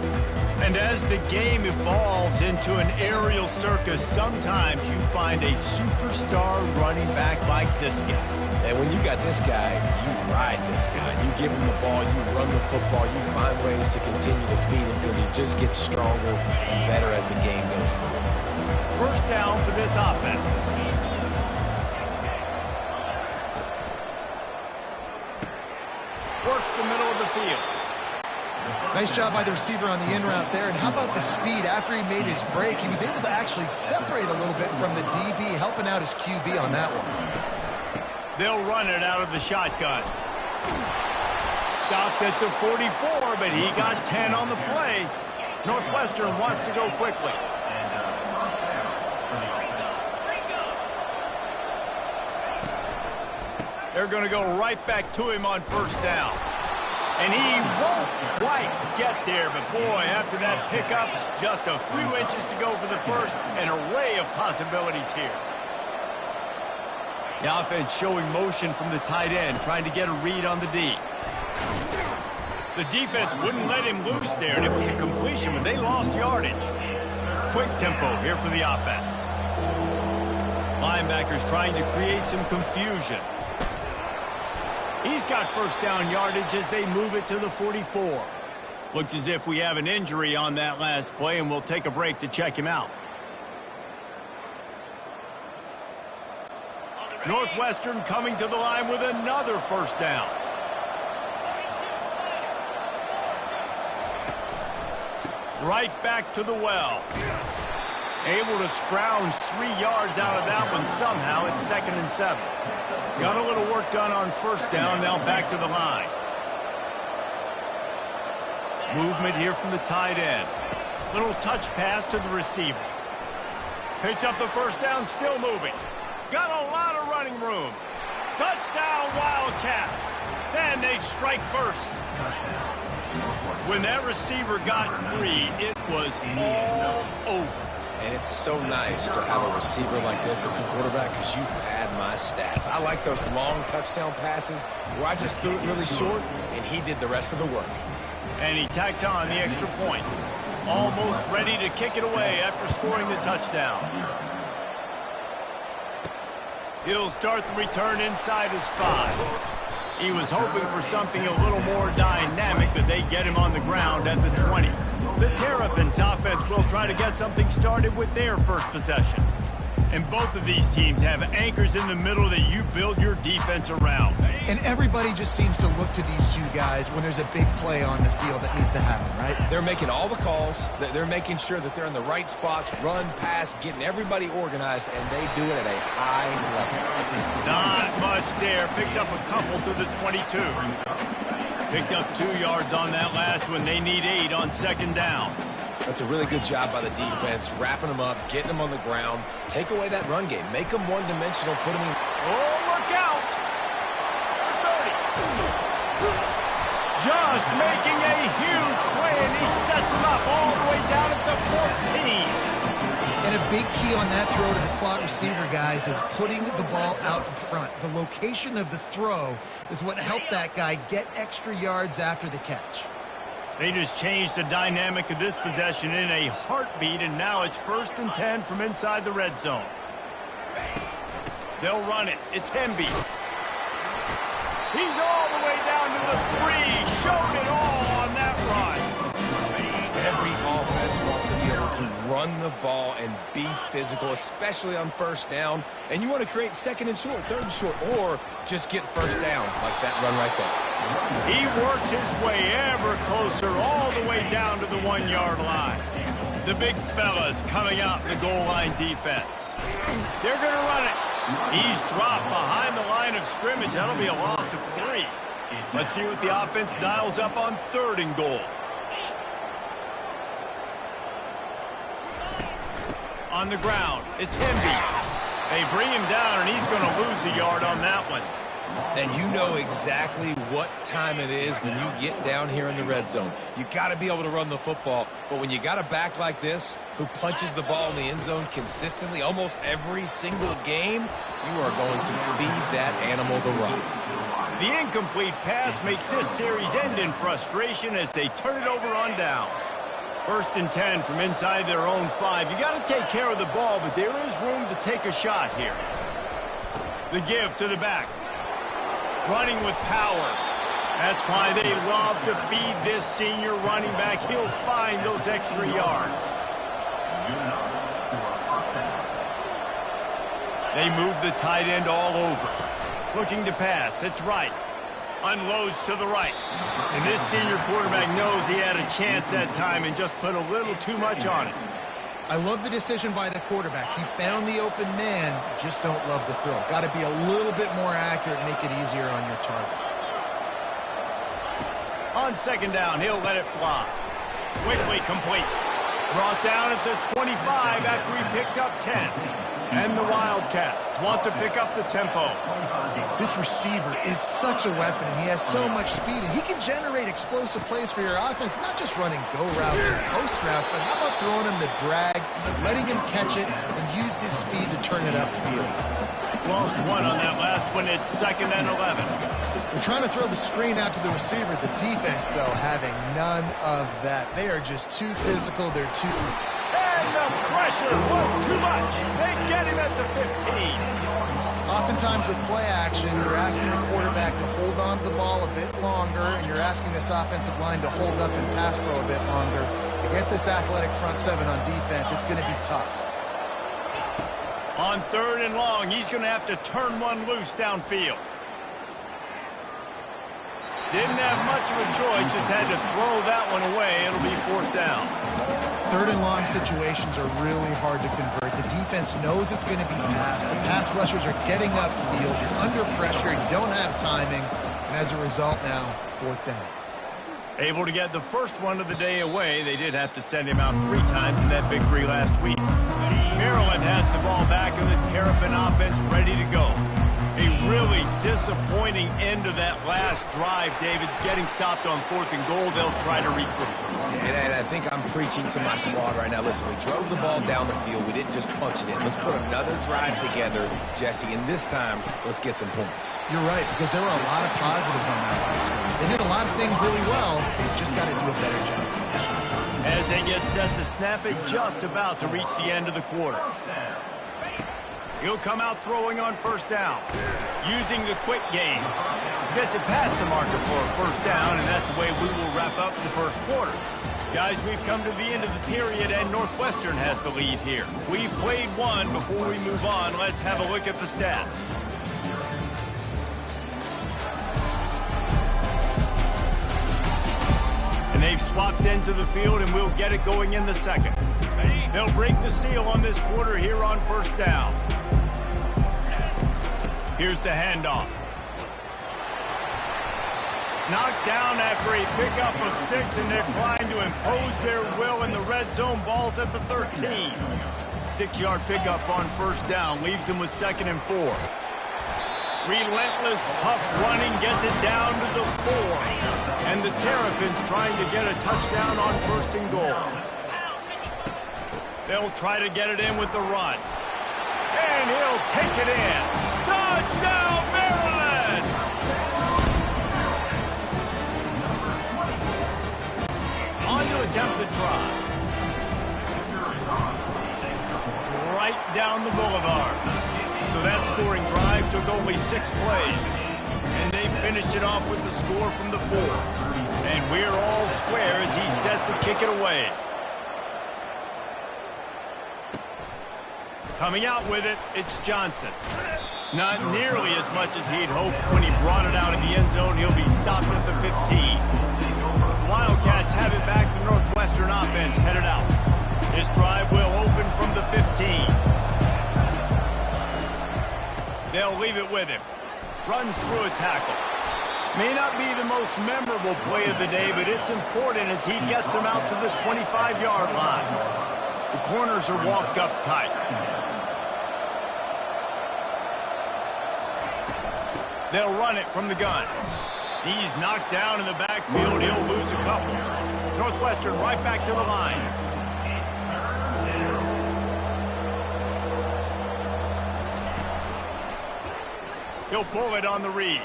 And as the game evolves into an aerial circus, sometimes you find a superstar running back like this guy. And when you got this guy, you ride this guy. You give him the ball, you run the football, you find ways to continue to feed him because he just gets stronger and better as the game goes on. First down for this offense. Works the middle of the field. Nice job by the receiver on the in route there. And how about the speed after he made his break? He was able to actually separate a little bit from the DB, helping out his QB on that one. They'll run it out of the shotgun. Stopped at the 44, but he got 10 on the play. Northwestern wants to go quickly. They're going to go right back to him on first down. And he won't quite get there, but boy, after that pickup, just a few inches to go for the first, an array of possibilities here. The offense showing motion from the tight end, trying to get a read on the D. The defense wouldn't let him loose there, and it was a completion, but they lost yardage. Quick tempo here for the offense. Linebackers trying to create some confusion. He's got first down yardage as they move it to the 44. Looks as if we have an injury on that last play, and we'll take a break to check him out. Northwestern coming to the line with another first down. Right back to the well. Able to scrounge 3 yards out of that one somehow. It's 2nd and 7. Got a little work done on first down, now back to the line. Movement here from the tight end. Little touch pass to the receiver. Picks up the first down, still moving. Got a lot of running room. Touchdown, Wildcats. Then they strike first. When that receiver got 3, it was all over. And it's so nice to have a receiver like this as a quarterback because you pad my stats. I like those long touchdown passes where I just threw it really short and he did the rest of the work. And he tacked on the extra point. Almost ready to kick it away after scoring the touchdown. He'll start the return inside his 5. He was hoping for something a little more dynamic, but they get him on the ground at the 20. The Terrapins offense will try to get something started with their first possession. And both of these teams have anchors in the middle that you build your defense around. And everybody just seems to look to these two guys when there's a big play on the field that needs to happen, right? They're making all the calls. They're making sure that they're in the right spots, run, pass, getting everybody organized, and they do it at a high level. Not much there. Picks up a couple to the 22. Picked up 2 yards on that last one. They need 8 on second down. That's a really good job by the defense, wrapping them up, getting them on the ground. Take away that run game. Make them one-dimensional, put them in. Oh, look out! 30. Just making a huge play, and he sets him up all the way down at the 14. And a big key on that throw to the slot receiver, guys, is putting the ball out in front. The location of the throw is what helped that guy get extra yards after the catch. They just changed the dynamic of this possession in a heartbeat, and now it's 1st and 10 from inside the red zone. They'll run it. It's Hemby. He's all the way down to the 3. Showed it all on that run. Every offense wants to be able to run the ball and be physical, especially on first down. And you want to create 2nd and short, 3rd and short, or just get first downs like that run right there. He works his way ever closer all the way down to the 1-yard line. The big fellas coming out in the goal line defense. They're going to run it. He's dropped behind the line of scrimmage. That'll be a loss of 3. Let's see what the offense dials up on 3rd and goal. On the ground, it's Hemby. They bring him down, and he's going to lose a yard on that one. And you know exactly what time it is when you get down here in the red zone. You got to be able to run the football, but when you got a back like this who punches the ball in the end zone consistently almost every single game, you are going to feed that animal the rock. The incomplete pass makes this series end in frustration as they turn it over on downs. 1st and 10 from inside their own 5. You got to take care of the ball, but there is room to take a shot here. The give to the back. Running with power. That's why they love to feed this senior running back. He'll find those extra yards. They move the tight end all over. Looking to pass. It's right. Unloads to the right. And this senior quarterback knows he had a chance that time and just put a little too much on it. I love the decision by the quarterback. He found the open man, just don't love the throw. Got to be a little bit more accurate, make it easier on your target. On second down, he'll let it fly. Quickly complete. Brought down at the 25 after he picked up 10. And the Wildcats want to pick up the tempo. This receiver is such a weapon. He has so much speed, and he can generate explosive plays for your offense, not just running go routes and post routes, but how about throwing him the drag, letting him catch it, and use his speed to turn it upfield. Lost one on that last one. It's 2nd and 11. They're trying to throw the screen out to the receiver. The defense, though, having none of that. They are just too physical. They're too... And the pressure was too much. They get him at the 15. Oftentimes with play action, you're asking the quarterback to hold on to the ball a bit longer, and you're asking this offensive line to hold up in pass pro a bit longer. Against this athletic front seven on defense, it's going to be tough. On 3rd and long, he's going to have to turn one loose downfield. Didn't have much of a choice, just had to throw that one away. It'll be 4th down. 3rd and long situations are really hard to convert. The defense knows it's going to be passed. The pass rushers are getting upfield. You're under pressure. You don't have timing. And as a result now, 4th down. Able to get the first one of the day away. They did have to send him out 3 times in that victory last week. Maryland has the ball back and the Terrapin offense ready to go. A really disappointing end to that last drive, David. Getting stopped on 4th and goal, they'll try to regroup. And I think I'm preaching to my squad right now. Listen, we drove the ball down the field. We didn't just punch it in. Let's put another drive together, Jesse, and this time, let's get some points. You're right, because there were a lot of positives on that last one. They did a lot of things really well. They've just got to do a better job. As they get set to snap it, just about to reach the end of the quarter. He'll come out throwing on 1st down. Using the quick game. Gets it past the marker for a 1st down, and that's the way we will wrap up the 1st quarter. Guys, we've come to the end of the period, and Northwestern has the lead here. We've played one. Before we move on, let's have a look at the stats. And they've swapped ends of the field, and we'll get it going in the 2nd. They'll break the seal on this quarter here on 1st down. Here's the handoff. Knocked down after a pickup of 6, and they're trying to impose their will in the red zone. Ball's at the 13. 6-yard pickup on 1st down. Leaves them with 2nd and 4. Relentless, tough running gets it down to the 4. And the Terrapins trying to get a touchdown on 1st and goal. They'll try to get it in with the run. And he'll take it in. Touchdown, Maryland! On to attempt the try. Right down the boulevard. So that scoring drive took only 6 plays. And they finished it off with the score from the 4. And we're all square as he's set to kick it away. Coming out with it, it's Johnson. Not nearly as much as he'd hoped when he brought it out of the end zone. He'll be stopped at the 15. Wildcats have it back. The Northwestern offense headed out. This drive will open from the 15. They'll leave it with him. Runs through a tackle. May not be the most memorable play of the day, but it's important as he gets them out to the 25-yard line. The corners are walked up tight. They'll run it from the gun. He's knocked down in the backfield. He'll lose a couple. Northwestern right back to the line. He'll pull it on the read.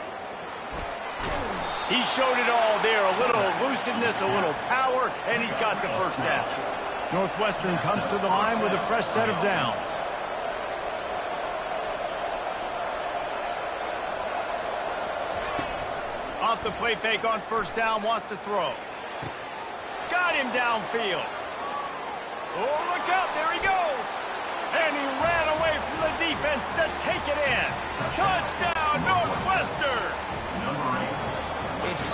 He showed it all there. A little elusiveness, a little power, and he's got the 1st down. Northwestern comes to the line with a fresh set of downs. Off the play fake on 1st down, wants to throw. Got him downfield. Oh, look out, there he goes. And he ran away from the defense to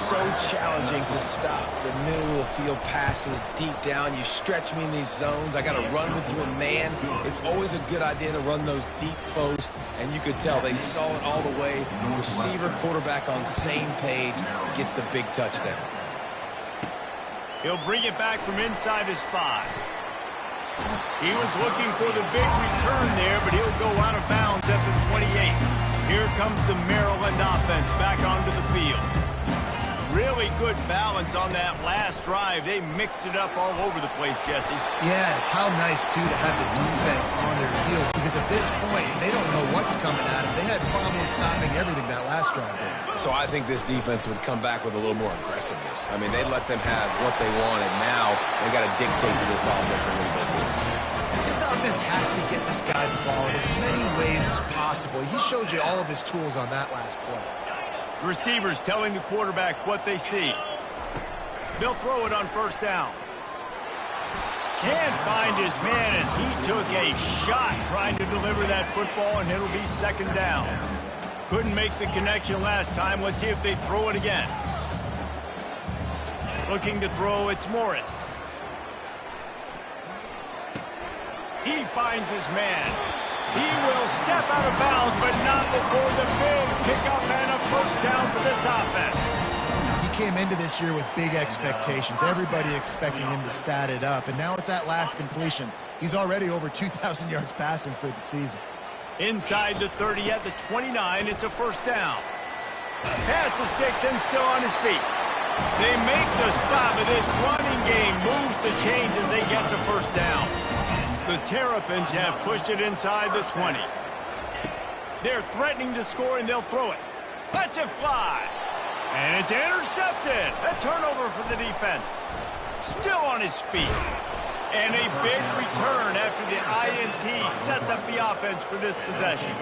so challenging to stop the middle of the field passes deep down. You stretch me in these zones. I got to run with you in man. It's always a good idea to run those deep posts, and you could tell they saw it all the way. Receiver, quarterback on same page, gets the big touchdown. He'll bring it back from inside his 5. He was looking for the big return there, but he'll go out of bounds at the 28. Here comes the Maryland offense back onto the field. Really good balance on that last drive. They mixed it up all over the place, Jesse. Yeah, how nice, too, to have the defense on their heels, because at this point, they don't know what's coming at them. They had problems stopping everything that last drive. So I think this defense would come back with a little more aggressiveness. I mean, they let them have what they wanted. Now they got to dictate to this offense a little bit more. This offense has to get this guy the ball in as many ways as possible. He showed you all of his tools on that last play. Receivers telling the quarterback what they see. They'll throw it on first down. Can't find his man as he took a shot trying to deliver that football, and it'll be second down. Couldn't make the connection last time. Let's see if they throw it again. Looking to throw, it's Morris. He finds his man. He will step out of bounds, but not before the big pickup and a first down for this offense. He came into this year with big expectations. Everybody expecting him to stat it up. And now with that last completion, he's already over 2,000 yards passing for the season. Inside the 30 at the 29, it's a first down. Pass the sticks and still on his feet. They make the stop of this running game, moves the chains as they get the first down. The Terrapins have pushed it inside the 20. They're threatening to score, and they'll throw it. Lets it fly. And it's intercepted. A turnover for the defense. Still on his feet. And a big return after the INT sets up the offense for this possession.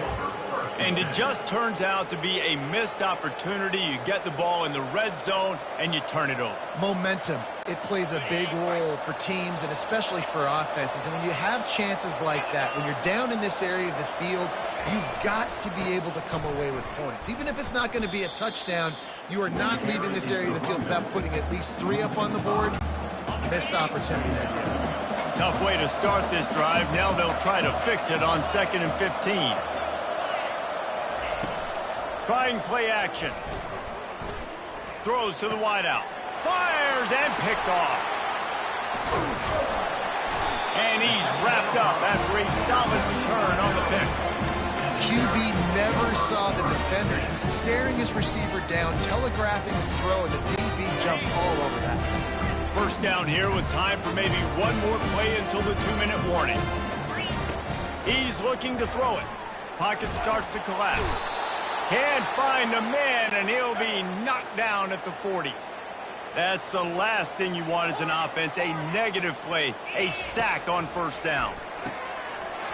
And it just turns out to be a missed opportunity. You get the ball in the red zone, and you turn it over. Momentum. It plays a big role for teams and especially for offenses. And when you have chances like that, when you're down in this area of the field, you've got to be able to come away with points. Even if it's not going to be a touchdown, you are not leaving this area of the field without putting at least 3 up on the board. Missed opportunity for you. Tough way to start this drive. Now they'll try to fix it on 2nd and 15. Trying play action. Throws to the wideout. Fires and picked off. And he's wrapped up after a solid return on the pick. QB never saw the defender. He's staring his receiver down, telegraphing his throw, and the DB jumped all over that. First down here with time for maybe one more play until the 2-minute warning. He's looking to throw it. Pocket starts to collapse. Can't find the man, and he'll be knocked down at the 40. That's the last thing you want as an offense, a negative play, a sack on first down.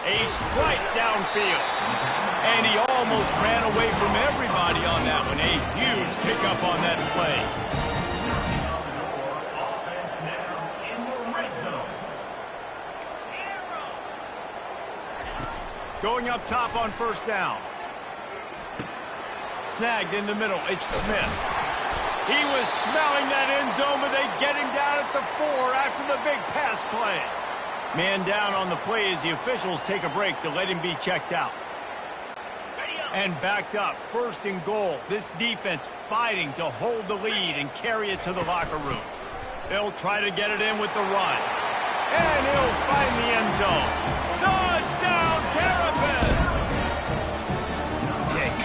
A strike downfield. And he almost ran away from everybody on that one. A huge pickup on that play. Going up top on first down. Snagged in the middle. It's Smith. He was smelling that end zone, but they get him down at the 4 after the big pass play. Man down on the play as the officials take a break to let him be checked out. And backed up, 1st and goal. This defense fighting to hold the lead and carry it to the locker room. They'll try to get it in with the run. And he'll find the end zone. Touchdown, Terrapins!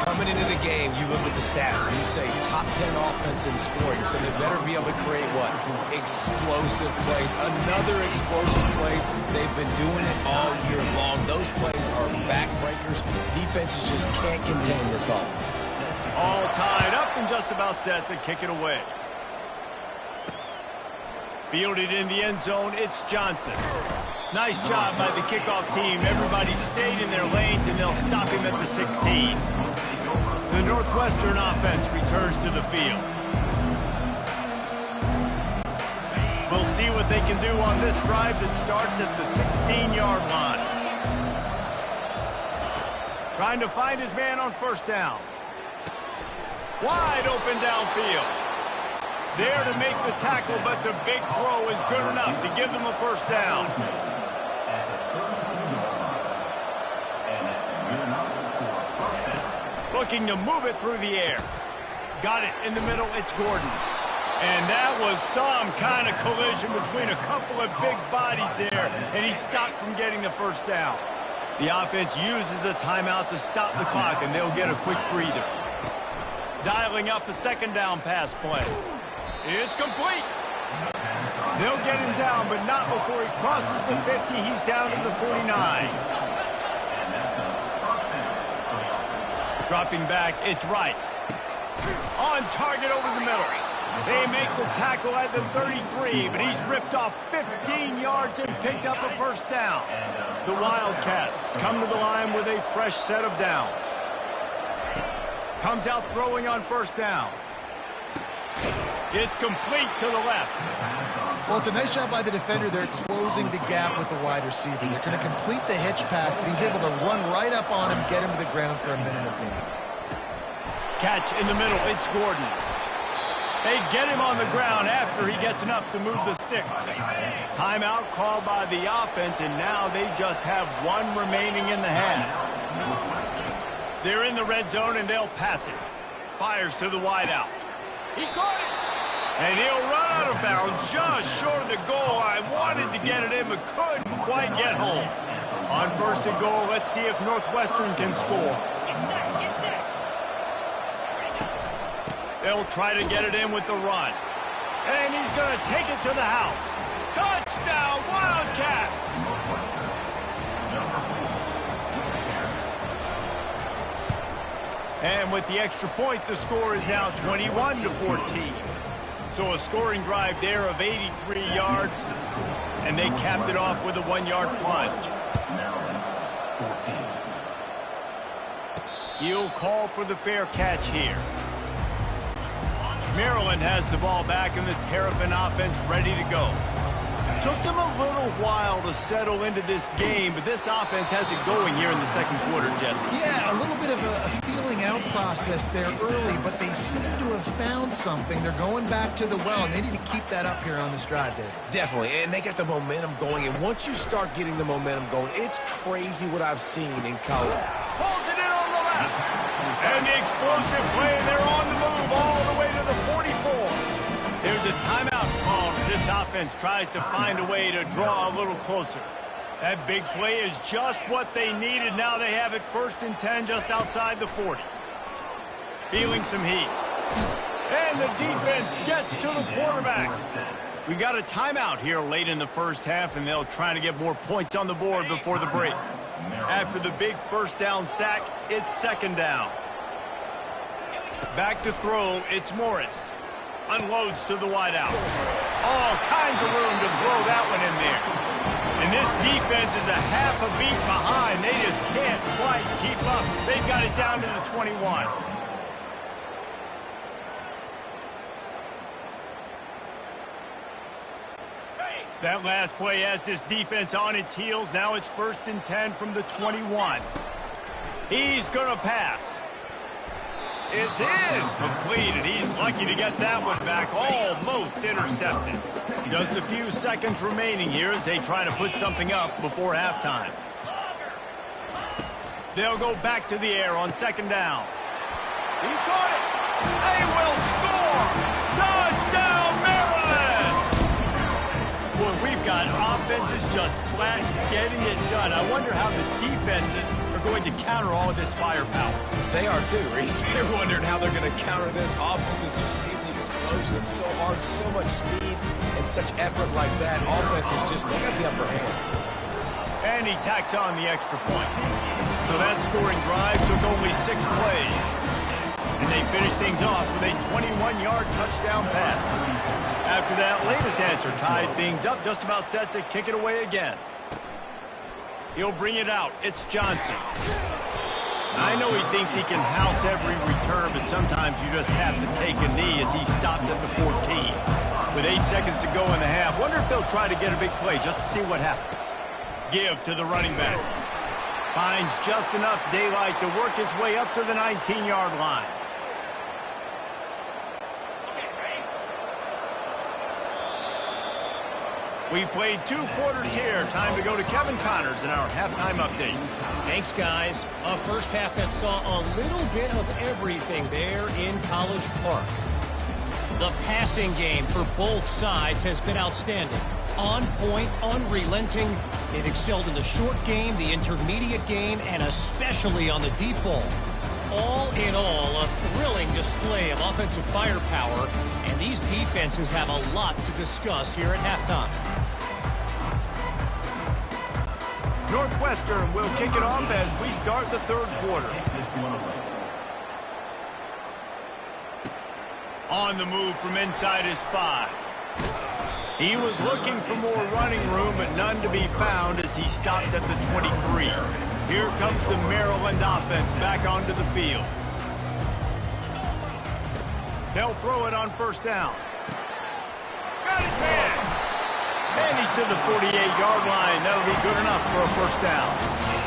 Coming into the game, you look at the stats and you say top 10 offense in scoring, so they better be able to create what? Explosive plays. Another explosive plays. They've been doing it all year long. Those plays are backbreakers. Defenses just can't contain this offense. All tied up and just about set to kick it away. Fielded in the end zone, it's Johnson. Nice job by the kickoff team. Everybody stayed in their lanes, and they'll stop him at the 16. The Northwestern offense returns to the field. We'll see what they can do on this drive that starts at the 16-yard line. Trying to find his man on first down. Wide open downfield. There to make the tackle, but the big throw is good enough to give them a first down. Looking to move it through the air. Got it in the middle. It's Gordon. And that was some kind of collision between a couple of big bodies there, and he stopped from getting the first down. The offense uses a timeout to stop the clock, and they'll get a quick breather. Dialing up a second down pass play. It's complete. They'll get him down, but not before he crosses the 50. He's down to the 49. Dropping back, it's right. On target over the middle. They make the tackle at the 33, but he's ripped off 15 yards and picked up a first down. The Wildcats come to the line with a fresh set of downs. Comes out throwing on first down. It's complete to the left. Well, it's a nice job by the defender. They're closing the gap with the wide receiver. They're going to complete the hitch pass, but he's able to run right up on him, get him to the ground for a minute of gain. Catch in the middle. It's Gordon. They get him on the ground after he gets enough to move the sticks. Timeout called by the offense, and now they just have one remaining in the half. They're in the red zone, and they'll pass it. Fires to the wideout. He caught it. And he'll run out of bounds just short of the goal line. Wanted to get it in, but couldn't quite get home. On first and goal, let's see if Northwestern can score. They'll try to get it in with the run. And he's going to take it to the house. Touchdown, Wildcats! And with the extra point, the score is now 21-14. So a scoring drive there of 83 yards. And they capped it off with a 1-yard plunge. He'll call for the fair catch here. Maryland has the ball back, and the Terrapin offense ready to go. Took them a little while to settle into this game, but this offense has it going here in the second quarter, Jesse. Yeah, a little bit of a feeling out process there early, but they seem to have found something. They're going back to the well, and they need to keep that up here on this drive, Dave. Definitely, and they got the momentum going, and once you start getting the momentum going, it's crazy what I've seen in college. Pulls it in on the left. And the explosive play, and they're on the move all the way to the 44. There's a timeout called as this offense tries to find a way to draw a little closer. That big play is just what they needed. Now they have it 1st and 10 just outside the 40. Feeling some heat. And the defense gets to the quarterback. We got a timeout here late in the first half, and they'll try to get more points on the board before the break. After the big first down sack, it's second down. Back to throw, it's Morris. Unloads to the wideout. All kinds of room to throw that one in there. And this defense is a half a beat behind. They just can't quite keep up. They've got it down to the 21. That last play has this defense on its heels. Now it's 1st and 10 from the 21. He's going to pass. It's in. Completed. He's lucky to get that one back. Almost intercepted. Just a few seconds remaining here as they try to put something up before halftime. They'll go back to the air on second down. He caught it. They will score. Touchdown, Maryland. Boy, we've got offenses just flat getting it done. I wonder how the defenses are going to counter all of this firepower. They are too, Reese. They're wondering how they're going to counter this offense. As you see the explosion, it's so hard, so much speed, and such effort like that. Offense is just, they got the upper hand. And he tacks on the extra point. So that scoring drive took only 6 plays. And they finished things off with a 21-yard touchdown pass. After that latest answer tied things up, just about set to kick it away again. He'll bring it out. It's Johnson. I know he thinks he can house every return, but sometimes you just have to take a knee as he stopped at the 14. With 8 seconds to go in the half, wonder if they'll try to get a big play just to see what happens. Give to the running back. Finds just enough daylight to work his way up to the 19-yard line. We've played 2 quarters here. Time to go to Kevin Connors in our halftime update. Thanks, guys. A first half that saw a little bit of everything there in College Park. The passing game for both sides has been outstanding. On point, unrelenting. They've excelled in the short game, the intermediate game, and especially on the deep ball. All in all, a thrilling display of offensive firepower, and these defenses have a lot to discuss here at halftime. Northwestern will kick it off as we start the 3rd quarter. On the move from inside his 5. He was looking for more running room, but none to be found as he stopped at the 23. Here comes the Maryland offense back onto the field. They'll throw it on 1st down. Got his man. And he's to the 48-yard line. That'll be good enough for a 1st down.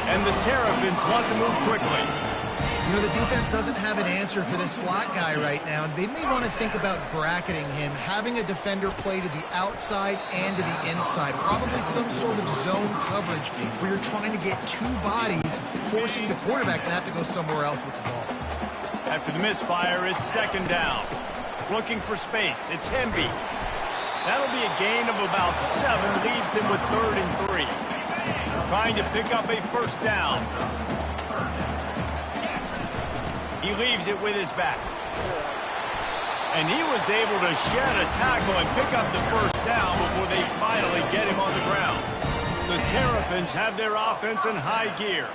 And the Terrapins want to move quickly. You know, the defense doesn't have an answer for this slot guy right now, and they may want to think about bracketing him, having a defender play to the outside and to the inside. Probably some sort of zone coverage where you're trying to get 2 bodies, forcing the quarterback to have to go somewhere else with the ball. After the misfire, it's 2nd down. Looking for space. It's Hemby. That'll be a gain of about 7, leaves him with 3rd and 3. Trying to pick up a 1st down. He leaves it with his back. And he was able to shed a tackle and pick up the 1st down before they finally get him on the ground. The Terrapins have their offense in high gear.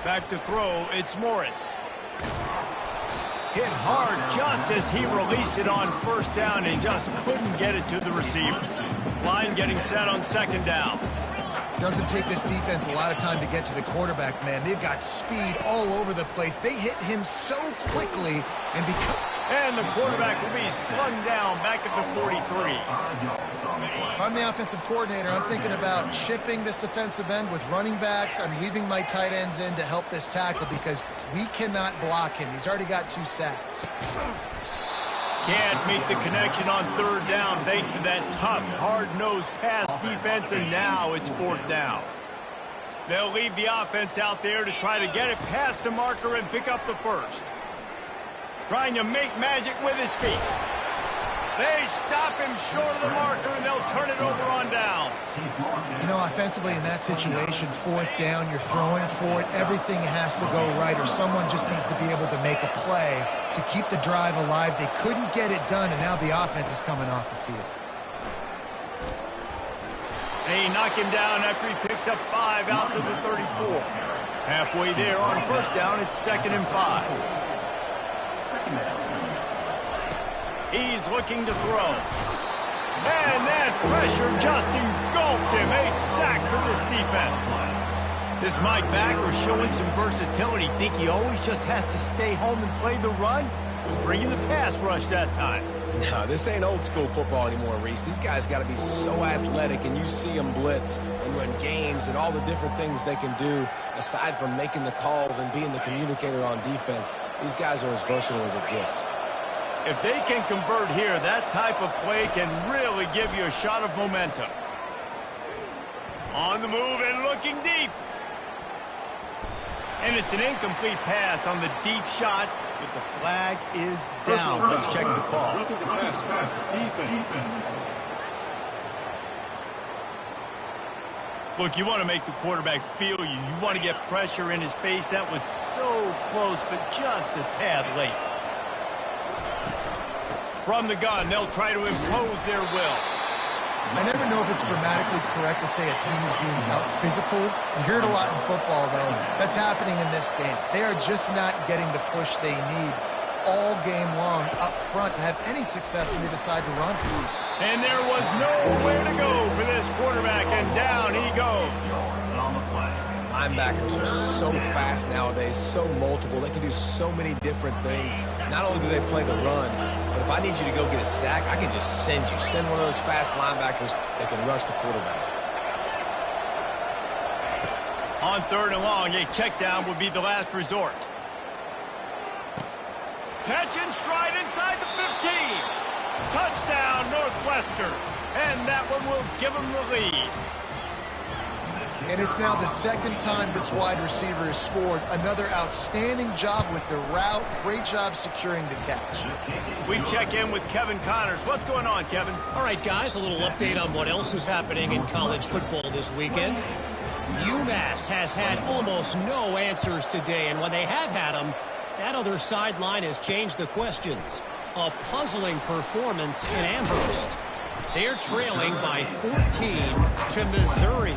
Back to throw, it's Morris. Hit hard just as he released it on 1st down and just couldn't get it to the receiver. Line getting set on 2nd down. Doesn't take this defense a lot of time to get to the quarterback, man. They've got speed all over the place. They hit him so quickly, and the quarterback will be slung down back at the 43. If I'm the offensive coordinator, I'm thinking about chipping this defensive end with running backs. I'm leaving my tight ends in to help this tackle because we cannot block him. He's already got 2 sacks. Can't make the connection on 3rd down thanks to that tough, hard-nosed pass defense, and now it's 4th down. They'll leave the offense out there to try to get it past the marker and pick up the 1st. Trying to make magic with his feet. They stop him short of the marker, and they'll turn it over on down. You know, offensively in that situation, 4th down, you're throwing for it. Everything has to go right, or someone just needs to be able to make a play to keep the drive alive. They couldn't get it done, and now the offense is coming off the field. They knock him down after he picks up 5 out to the 34. Halfway there on 1st down, it's 2nd and 5. He's looking to throw. And that pressure just engulfed him. A sack for this defense. This Mike backer showing some versatility. Think he always just has to stay home and play the run? Was bringing the pass rush that time. No, this ain't old school football anymore, Reese. These guys got to be so athletic, and you see them blitz and run games and all the different things they can do aside from making the calls and being the communicator on defense. These guys are as versatile as it gets. If they can convert here, that type of play can really give you a shot of momentum. On the move and looking deep. And it's an incomplete pass on the deep shot, but the flag is down. Let's check the call. Look, you want to make the quarterback feel you. You want to get pressure in his face. That was so close, but just a tad late. From the gun, they'll try to impose their will. I never know if it's grammatically correct to say a team's being out-physicaled. You hear it a lot in football, though. That's happening in this game. They are just not getting the push they need all game long up front to have any success when they decide to run. And there was nowhere to go for this quarterback, and down he goes. Linebackers are so fast nowadays, so multiple. They can do so many different things. Not only do they play the run, but if I need you to go get a sack, I can just send you. Send one of those fast linebackers that can rush the quarterback. On 3rd and long, a check down would be the last resort. Catch and stride inside the 15. Touchdown, Northwestern. And that one will give them the lead. And it's now the second time this wide receiver has scored. Another outstanding job with the route. Great job securing the catch. We check in with Kevin Connors. What's going on, Kevin? All right, guys, a little update on what else is happening in college football this weekend. UMass has had almost no answers today, and when they have had them, that other sideline has changed the questions. A puzzling performance in Amherst. They're trailing by 14 to Missouri.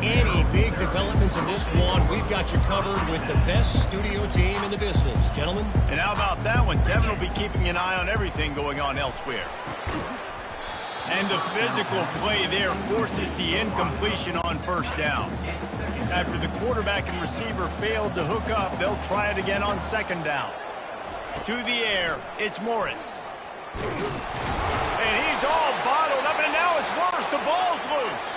Any big developments in this one, we've got you covered with the best studio team in the business. Gentlemen? And how about that one? Kevin will be keeping an eye on everything going on elsewhere. And the physical play there forces the incompletion on first down. After the quarterback and receiver failed to hook up, they'll try it again on second down. To the air, it's Morris. And he's all bottled up, and now it's worse. The ball's loose.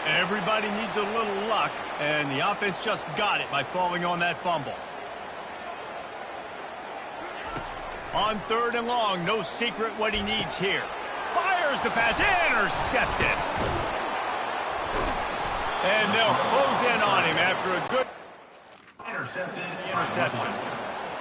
Everybody needs a little luck, and the offense just got it by falling on that fumble. On third and long, no secret what he needs here. Fires the pass, intercepted. And they'll close in on him after a good interception.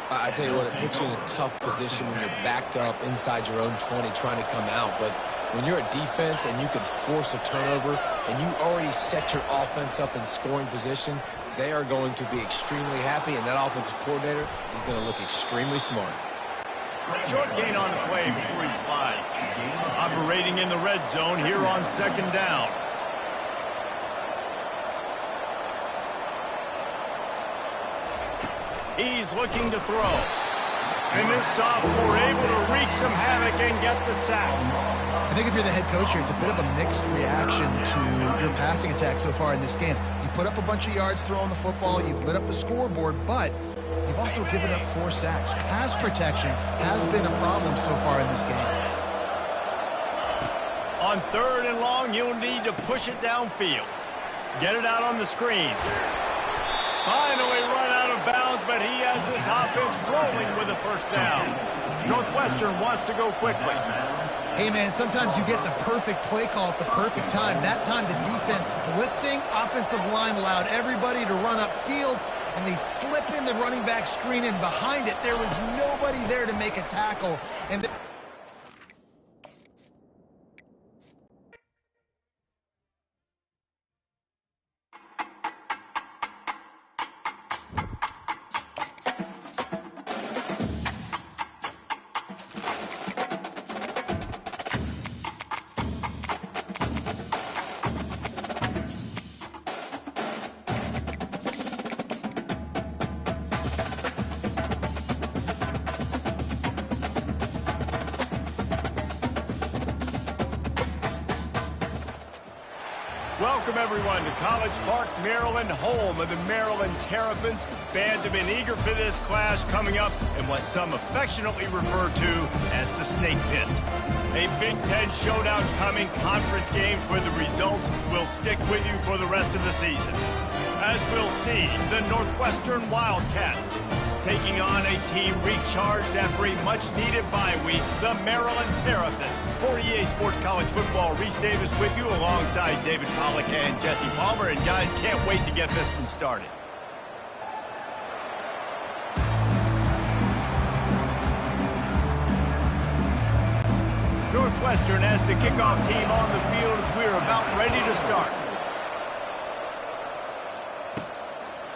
I tell you what, it puts you in a tough position when you're backed up inside your own 20 trying to come out. But when you're a defense and you can force a turnover and you already set your offense up in scoring position, they are going to be extremely happy, and that offensive coordinator is going to look extremely smart. Short gain on the play before he slides. Operating in the red zone here on second down. He's looking to throw. And this sophomore able to wreak some havoc and get the sack. I think if you're the head coach here, it's a bit of a mixed reaction to your passing attack so far in this game. You put up a bunch of yards throwing the football, you've lit up the scoreboard, but you've also given up 4 sacks. Pass protection has been a problem so far in this game. On third and long, you'll need to push it downfield. Get it out on the screen. Finally run out of bounds, but he has this offense rolling with a first down. Northwestern wants to go quickly. Hey, man, sometimes you get the perfect play call at the perfect time. That time the defense blitzing, offensive line allowed everybody to run upfield, and they slip in the running back screen, and behind it, there was nobody there to make a tackle. And Welcome, everyone, to College Park, Maryland, home of the Maryland Terrapins. Fans have been eager for this clash coming up in what some affectionately refer to as the Snake Pit. A Big Ten showdown coming, conference games where the results will stick with you for the rest of the season. As we'll see, the Northwestern Wildcats taking on a team recharged after a much-needed bye week, the Maryland Terrapins. For EA Sports College Football, Reese Davis with you alongside David Pollack and Jesse Palmer. And guys, can't wait to get this one started. Northwestern has the kickoff team on the field as we're about ready to start.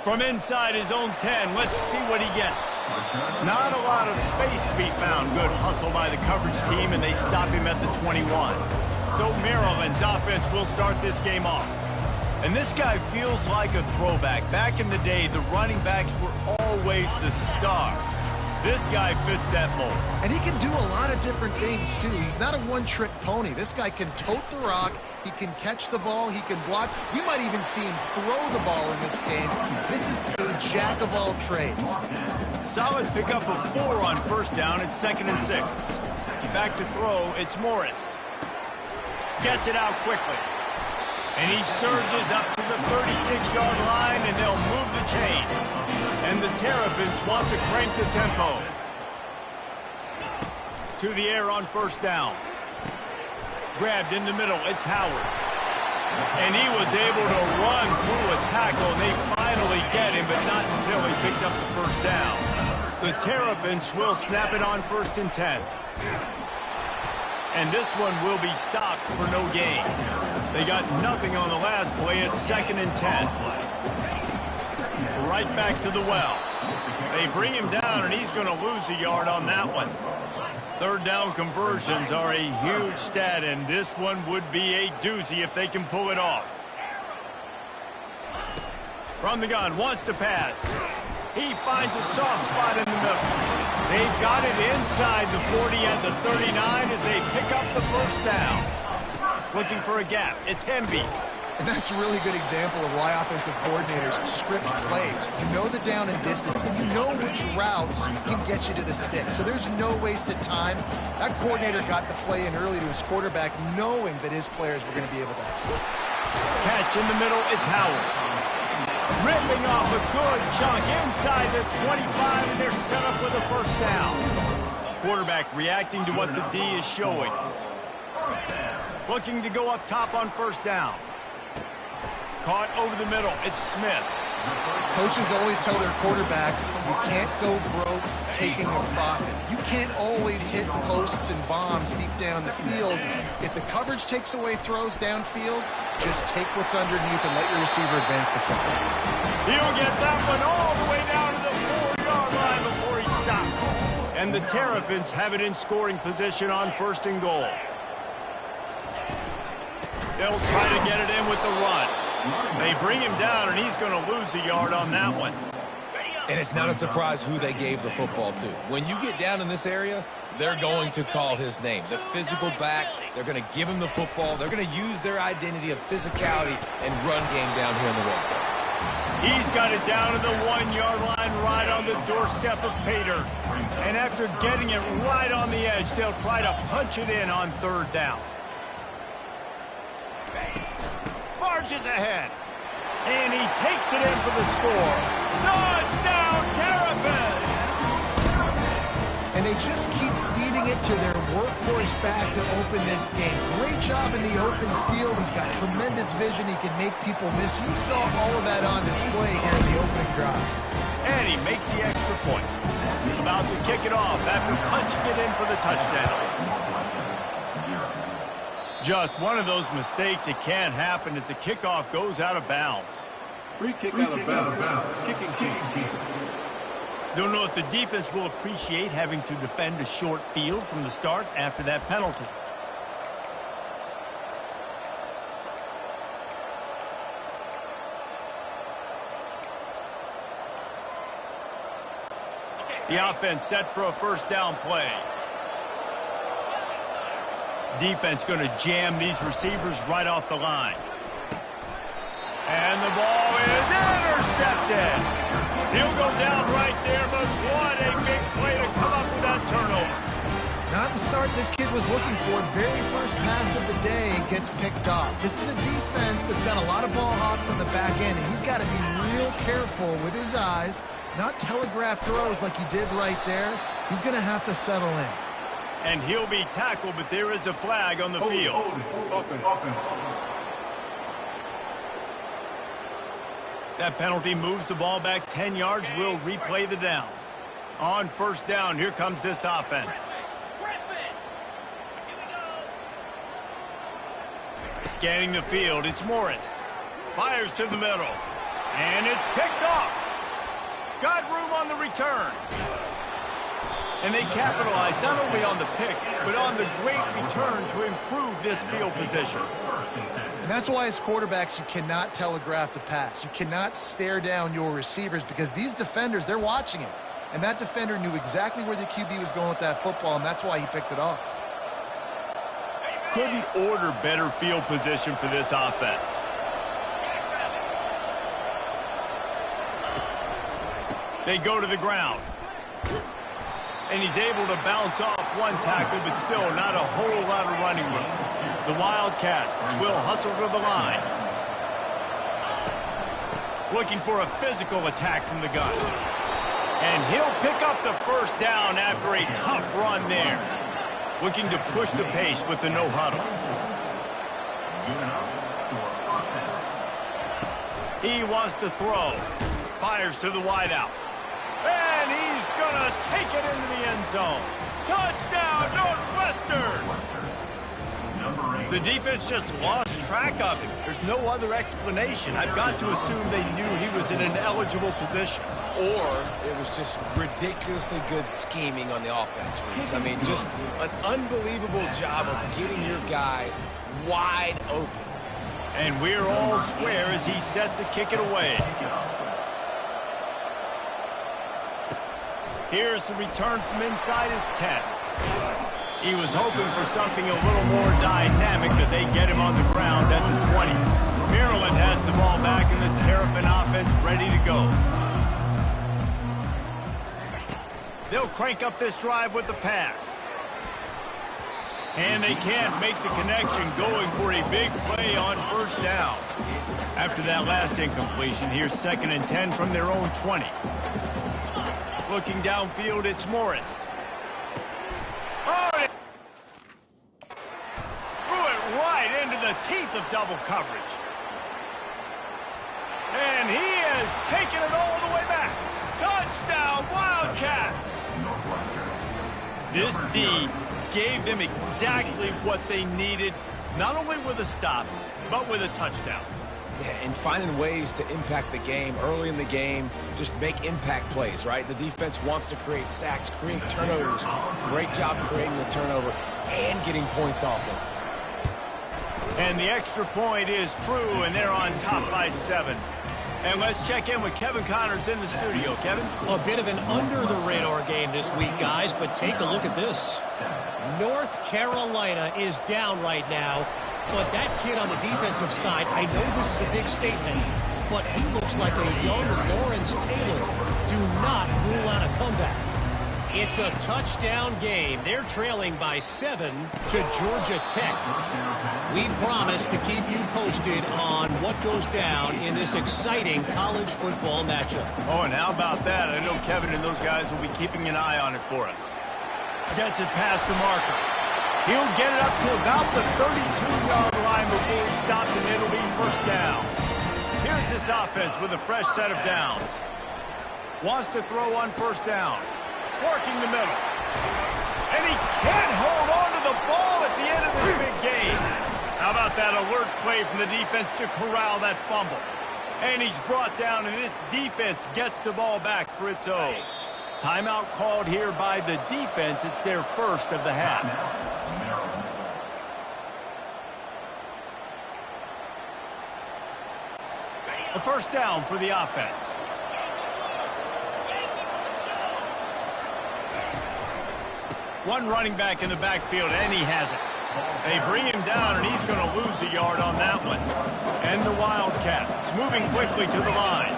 From inside his own 10, let's see what he gets. Not a lot of space to be found. Good hustle by the coverage team, and they stop him at the 21. So Maryland's offense will start this game off. And this guy feels like a throwback. Back in the day, the running backs were always the stars. This guy fits that mold. And he can do a lot of different things, too. He's not a one-trick pony. This guy can tote the rock. He can catch the ball. He can block. We might even see him throw the ball in this game. This is a jack of all trades. Solid pickup of 4 on first down at 2nd and 6. Back to throw, it's Morris. Gets it out quickly. And he surges up to the 36-yard line, and they'll move the chain. And the Terrapins want to crank the tempo. To the air on first down. grabbed in the middle. It's Howard. And he was able to run through a tackle, and they finally get him, but not until he picks up the first down. The Terrapins will snap it on 1st and 10. And this one will be stopped for no gain. They got nothing on the last play. It's 2nd and 10. Right back to the well. They bring him down, and he's going to lose a yard on that one. 3rd down conversions are a huge stat, and this one would be a doozy if they can pull it off. From the gun, wants to pass. He finds a soft spot in the middle. They've got it inside the 40 and the 39 as they pick up the first down. Looking for a gap. It's Hemby. And that's a really good example of why offensive coordinators script plays. You know the down and distance, and you know which routes can get you to the stick. So there's no wasted time. That coordinator got the play in early to his quarterback, knowing that his players were going to be able to execute. Catch in the middle, it's Howard. Ripping off a good chunk inside the 25, and they're set up with a first down. Quarterback reacting to what the D is showing. Looking to go up top on 1st down. Caught over the middle. It's Smith. Coaches always tell their quarterbacks, you can't go broke taking a profit. You can't always hit posts and bombs deep down the field. If the coverage takes away throws downfield, just take what's underneath and let your receiver advance the football. He'll get that one all the way down to the 4-yard line before he stopped. And the Terrapins have it in scoring position on 1st and goal. They'll try to get it in with the run. They bring him down, and he's going to lose a yard on that one. And it's not a surprise who they gave the football to. When you get down in this area, they're going to call his name. The physical back, they're going to give him the football. They're going to use their identity of physicality and run game down here in the red zone. He's got it down to the 1-yard line right on the doorstep of Pater. And after getting it right on the edge, they'll try to punch it in on 3rd down. Marches ahead. And he takes it in for the score. Touchdown, Terrapins! And they just keep feeding it to their workhorse back to open this game. Great job in the open field. He's got tremendous vision. He can make people miss. You saw all of that on display here in the opening drive. And he makes the extra point. About to kick it off after punching it in for the touchdown. Just one of those mistakes that can't happen as the kickoff goes out of bounds. Free kick out of bounds. Kicking team. Don't know if the defense will appreciate having to defend a short field from the start after that penalty. The offense set for a 1st down play. Defense going to jam these receivers right off the line. And the ball is intercepted. He'll go down right there, but what a big play to come up with that turnover. Not the start this kid was looking for. Very first pass of the day gets picked off. This is a defense that's got a lot of ball hawks on the back end, and he's got to be real careful with his eyes, not telegraph throws like he did right there. He's going to have to settle in. And he'll be tackled, but there is a flag on the field. That penalty moves the ball back 10 yards. We'll replay the down. On 1st down, here comes this offense. Scanning the field, it's Morris. Fires to the middle. And it's picked off. Got room on the return. And they capitalized not only on the pick, but on the great return to improve this field position. And that's why as quarterbacks, you cannot telegraph the pass. You cannot stare down your receivers because these defenders, they're watching it. And that defender knew exactly where the QB was going with that football, and that's why he picked it off. Couldn't order better field position for this offense. They go to the ground. And he's able to bounce off one tackle, but still not a whole lot of running room. The Wildcats will hustle to the line. Looking for a physical attack from the gun. And he'll pick up the 1st down after a tough run there. looking to push the pace with the no huddle. He wants to throw. Fires to the wideout. And he's going to take it into the end zone. Touchdown, Northwestern! The defense just lost track of him. There's no other explanation. I've got to assume they knew he was in an eligible position. Or it was just ridiculously good scheming on the offense, Reese. I mean, just an unbelievable job of getting your guy wide open. And we're all square as he's set to kick it away. Here's the return from inside his 10. He was hoping for something a little more dynamic, but they get him on the ground at the 20. Maryland has the ball back and the Terrapin offense ready to go. They'll crank up this drive with the pass. And they can't make the connection, going for a big play on first down. After that last incompletion, here's 2nd and 10 from their own 20. Looking downfield, it's Morris. Oh, they threw it right into the teeth of double coverage. And he has taken it all the way back. Touchdown, Wildcats! This D gave them exactly what they needed, not only with a stop, but with a touchdown. Yeah, and finding ways to impact the game early in the game, just make impact plays, right? The defense wants to create sacks, create turnovers. Great job creating the turnover and getting points off it. And the extra point is true, and they're on top by 7. And let's check in with Kevin Connors in the studio. Kevin? A bit of an under-the-radar game this week, guys, but take a look at this. North Carolina is down right now, but that kid on the defensive side, I know this is a big statement, but he looks like a young Lawrence Taylor. Do not rule out a comeback. It's a touchdown game. They're trailing by 7 to Georgia Tech. We promise to keep you posted on what goes down in this exciting college football matchup. Oh, and how about that? I know Kevin and those guys will be keeping an eye on it for us. Gets it past the marker. He'll get it up to about the 32-yard line before he stops, and it'll be first down. Here's this offense with a fresh set of downs. Wants to throw on first down. Working the middle. And he can't hold on to the ball at the end of this big game. How about that alert play from the defense to corral that fumble? And he's brought down, and this defense gets the ball back for its own. Timeout called here by the defense. It's their first of the half. A first down for the offense. One running back in the backfield, and he has it. They bring him down, and he's going to lose a yard on that one. And the Wildcats moving quickly to the line.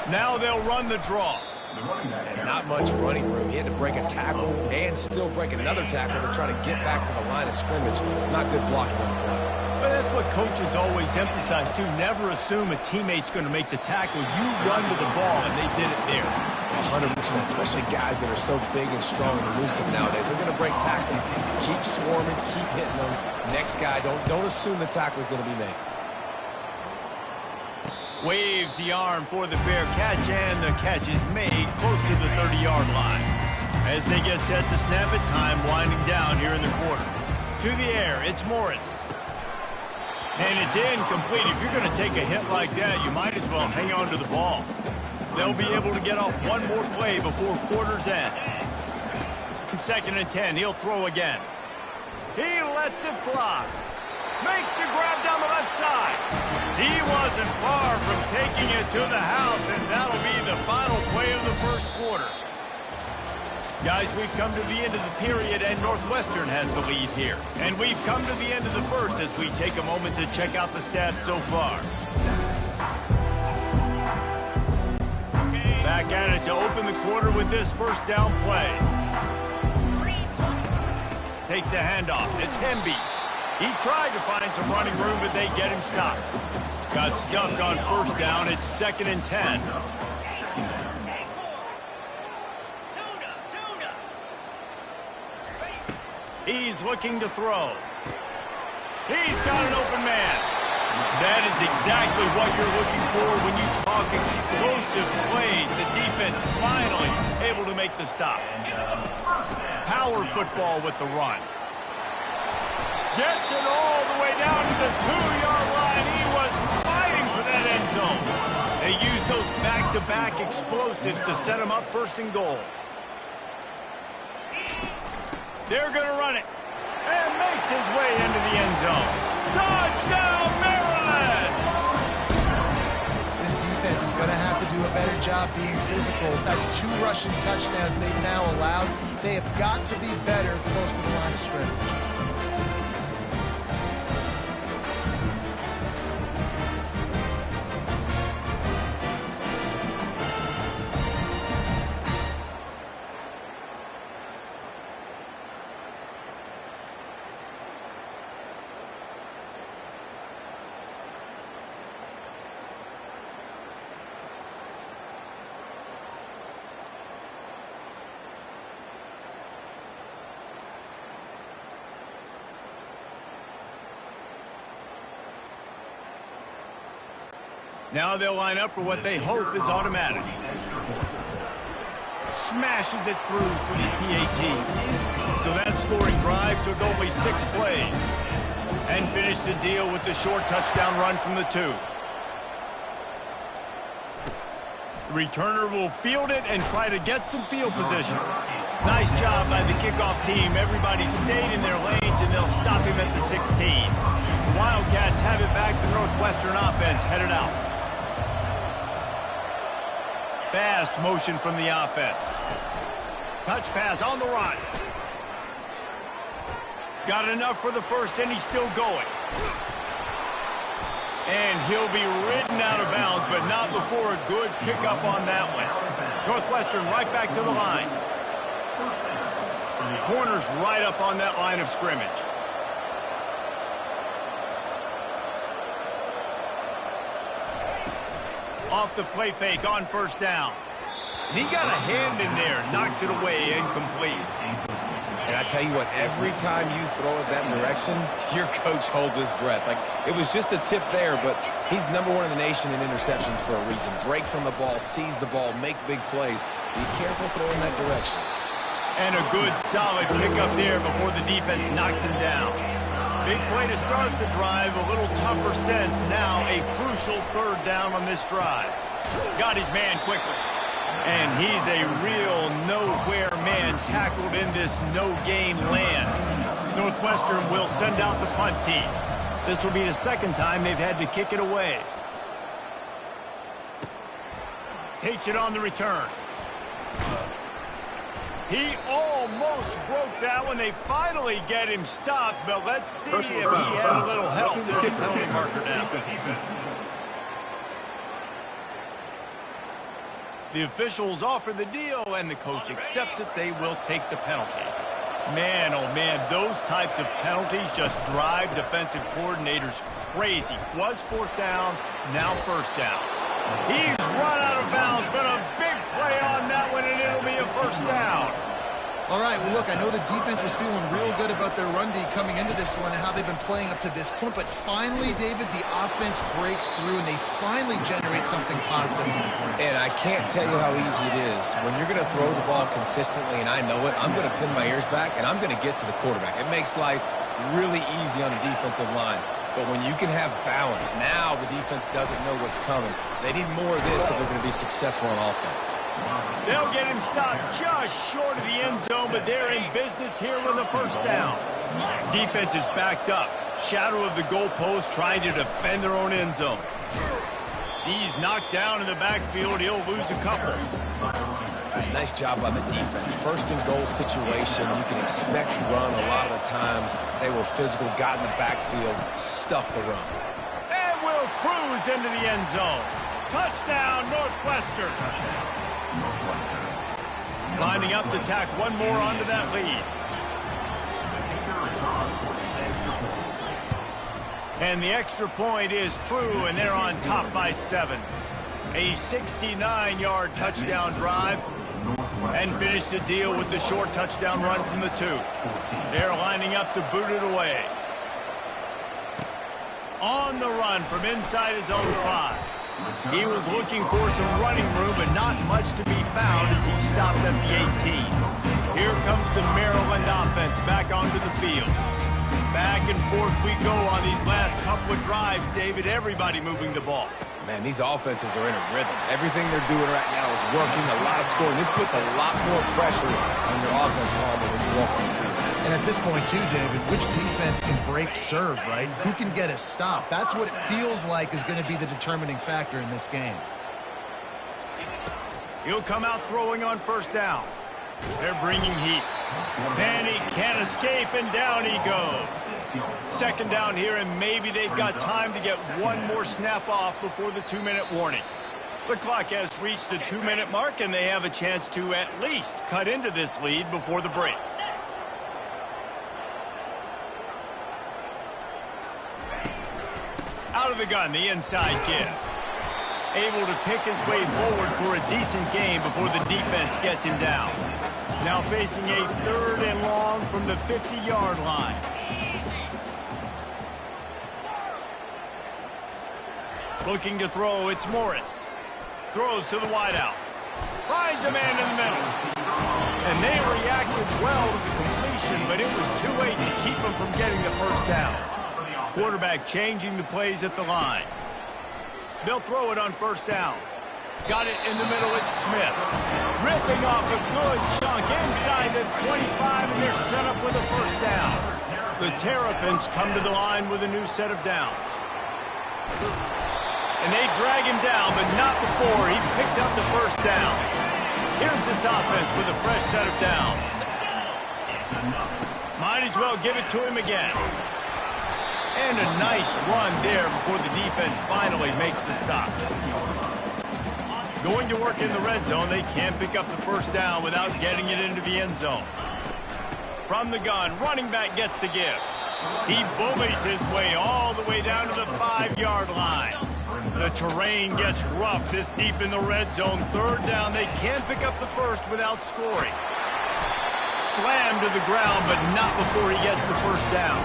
Now they'll run the draw. And not much running room. He had to break a tackle and still break another tackle to try to get back to the line of scrimmage. Not good blocking on the play. But that's what coaches always emphasize, too. Never assume a teammate's going to make the tackle. You run to the ball, and they did it there. 100%, especially guys that are so big and strong and elusive nowadays. They're going to break tackles. Keep swarming, keep hitting them. Next guy, don't assume the tackle is going to be made. Waves the arm for the fair catch, and the catch is made close to the 30-yard line. As they get set to snap it, time winding down here in the quarter. To the air, it's Morris. And it's incomplete. If you're going to take a hit like that, you might as well hang on to the ball. They'll be able to get off one more play before quarter's end. 2nd and 10, he'll throw again. He lets it fly. Makes the grab down the left side. He wasn't far from taking it to the house, and that'll be the final play of the first quarter. Guys, we've come to the end of the period, and Northwestern has the lead here. And we've come to the end of the first as we take a moment to check out the stats so far. Back at it to open the quarter with this first down play. Takes the handoff. It's Hemby. He tried to find some running room, but they get him stopped. Got stuffed on first down. It's 2nd and 10. He's looking to throw. He's got an open man. That is exactly what you're looking for when you talk explosive plays. The defense finally able to make the stop. Power football with the run. Gets it all the way down to the 2-yard line. He was fighting for that end zone. They use those back-to-back explosives to set him up first and goal. They're going to run it. And makes his way into the end zone. Touchdown, Maryland! This defense is going to have to do a better job being physical. That's 2 rushing touchdowns they've now allowed. They have got to be better close to the line of scrimmage. Now they'll line up for what they hope is automatic. Smashes it through for the PAT. So that scoring drive took only 6 plays. And finished the deal with the short touchdown run from the 2. The returner will field it and try to get some field position. Nice job by the kickoff team. Everybody stayed in their lanes, and they'll stop him at the 16. The Wildcats have it back. The Northwestern offense headed out. Fast motion from the offense. Touch pass on the run. Got enough for the first, and he's still going. And he'll be ridden out of bounds, but not before a good pickup on that one. Northwestern right back to the line. Corners right up on that line of scrimmage. Off the play fake on first down. And he got a hand in there, knocks it away, incomplete. And I tell you what, every time you throw it that direction, your coach holds his breath. Like, it was just a tip there, but he's #1 in the nation in interceptions for a reason. Breaks on the ball, sees the ball, make big plays. Be careful throwing that direction. And a good, solid pickup there before the defense knocks him down. Big play to start the drive, a little tougher sense. Now a crucial 3rd down on this drive. Got his man quickly. And he's a real nowhere man tackled in this no-game land. Northwestern will send out the punt team. This will be the 2nd time they've had to kick it away. Takes it on the return. He almost broke that one. They finally get him stopped, but let's see if he had a little help. There's a penalty marker now. The officials offer the deal, and the coach accepts it. They will take the penalty. Man, oh man, those types of penalties just drive defensive coordinators crazy. Was 4th down, now 1st down. He's run out of bounds, but a big play on that one, and it'll be a 1st down. All right, well, look, I know the defense was feeling real good about their run D coming into this one and how they've been playing up to this point, but finally, David, the offense breaks through, and they finally generate something positive on the play. And I can't tell you how easy it is. When you're going to throw the ball consistently, and I know it, I'm going to pin my ears back, and I'm going to get to the quarterback. It makes life really easy on the defensive line. But when you can have balance, now the defense doesn't know what's coming. They need more of this if they're going to be successful on offense. They'll get him stopped just short of the end zone, but they're in business here with a 1st down. Defense is backed up. Shadow of the goalpost, trying to defend their own end zone. He's knocked down in the backfield. He'll lose a couple. Nice job by the defense. 1st and goal situation. You can expect run a lot of the times. They were physical, got in the backfield, stuffed the run. And will cruise into the end zone. Touchdown, Northwestern. Lining up to tack one more onto that lead. And the extra point is true, and they're on top by 7. A 69-yard touchdown drive. And finish the deal with the short touchdown run from the 2. They're lining up to boot it away. On the run from inside his own 5. He was looking for some running room, but not much to be found as he stopped at the 18. Here comes the Maryland offense back onto the field. Back and forth we go on these last couple of drives, David. Everybody moving the ball. Man, these offenses are in a rhythm. Everything they're doing right now is working, a lot of scoring. This puts a lot more pressure on your offense, Palmer, when you walk on the field. And at this point, too, David, which defense can break serve, right? Who can get a stop? That's what it feels like is going to be the determining factor in this game. He'll come out throwing on first down. They're bringing heat. And he can't escape, and down he goes. Second down here, and maybe they've got time to get one more snap off before the 2-minute warning. The clock has reached the 2-minute mark, and they have a chance to at least cut into this lead before the break. Out of the gun, the inside give. Able to pick his way forward for a decent gain before the defense gets him down. Now facing a 3rd and long from the 50-yard line. Looking to throw, it's Morris. Throws to the wideout. Finds a man in the middle. And they reacted well to the completion, but it was too late to keep him from getting the first down. Quarterback changing the plays at the line. They'll throw it on first down. Got it in the middle, it's Smith. Ripping off a good chunk inside the 25, and they're set up with a first down. The Terrapins come to the line with a new set of downs. And they drag him down, but not before he picks up the first down. Here's this offense with a fresh set of downs. Might as well give it to him again. And a nice run there before the defense finally makes the stop. Going to work in the red zone, they can't pick up the first down without getting it into the end zone. From the gun, running back gets to give. He bullies his way all the way down to the 5-yard line. The terrain gets rough this deep in the red zone. 3rd down, they can't pick up the first without scoring. Slammed to the ground, but not before he gets the first down.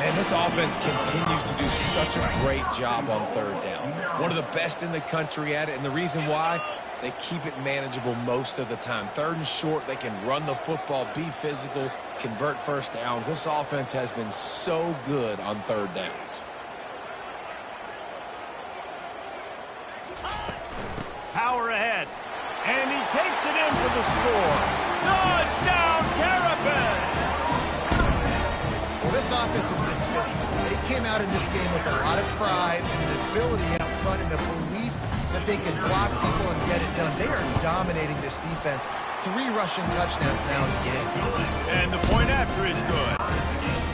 Man, this offense continues to do such a great job on 3rd down. One of the best in the country at it, and the reason why, they keep it manageable most of the time. 3rd and short, they can run the football, be physical, convert first downs. This offense has been so good on 3rd downs. Power ahead, and he takes it in for the score. Touchdown, Terrapins! Well, this offense has been physical. They came out in this game with a lot of pride and an ability out front and a belief that they can block people and get it done. They are dominating this defense. 3 rushing touchdowns now in the game. And the point after is good.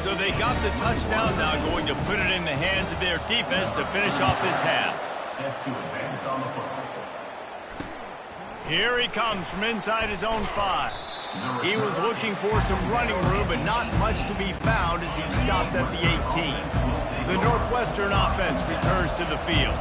So they got the touchdown, now going to put it in the hands of their defense to finish off this half. Set to advance on the football. Here he comes from inside his own 5. He was looking for some running room, but not much to be found as he stopped at the 18. The Northwestern offense returns to the field.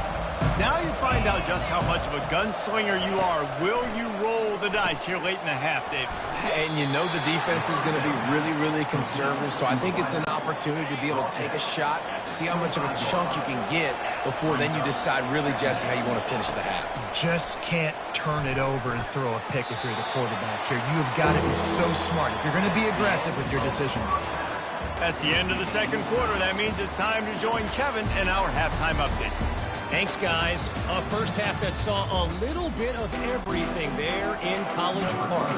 Now you find out just how much of a gunslinger you are. Will you roll the dice here late in the half, David? And you know the defense is going to be really, really conservative, so I think it's an opportunity to be able to take a shot, see how much of a chunk you can get before then you decide really, Jesse, how you want to finish the half. You just can't turn it over and throw a pick if you're the quarterback here. You have got to be so smart if you're going to be aggressive with your decision. That's the end of the second quarter. That means it's time to join Kevin in our halftime update. Thanks, guys. A first half that saw a little bit of everything there in College Park.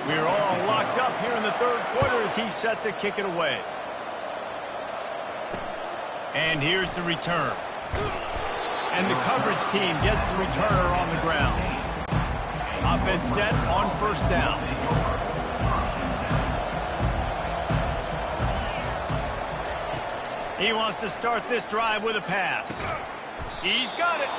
We're all locked up here in the 3rd quarter as he's set to kick it away. And here's the return. And the coverage team gets the returner on the ground. Offense set on first down. He wants to start this drive with a pass. He's got it.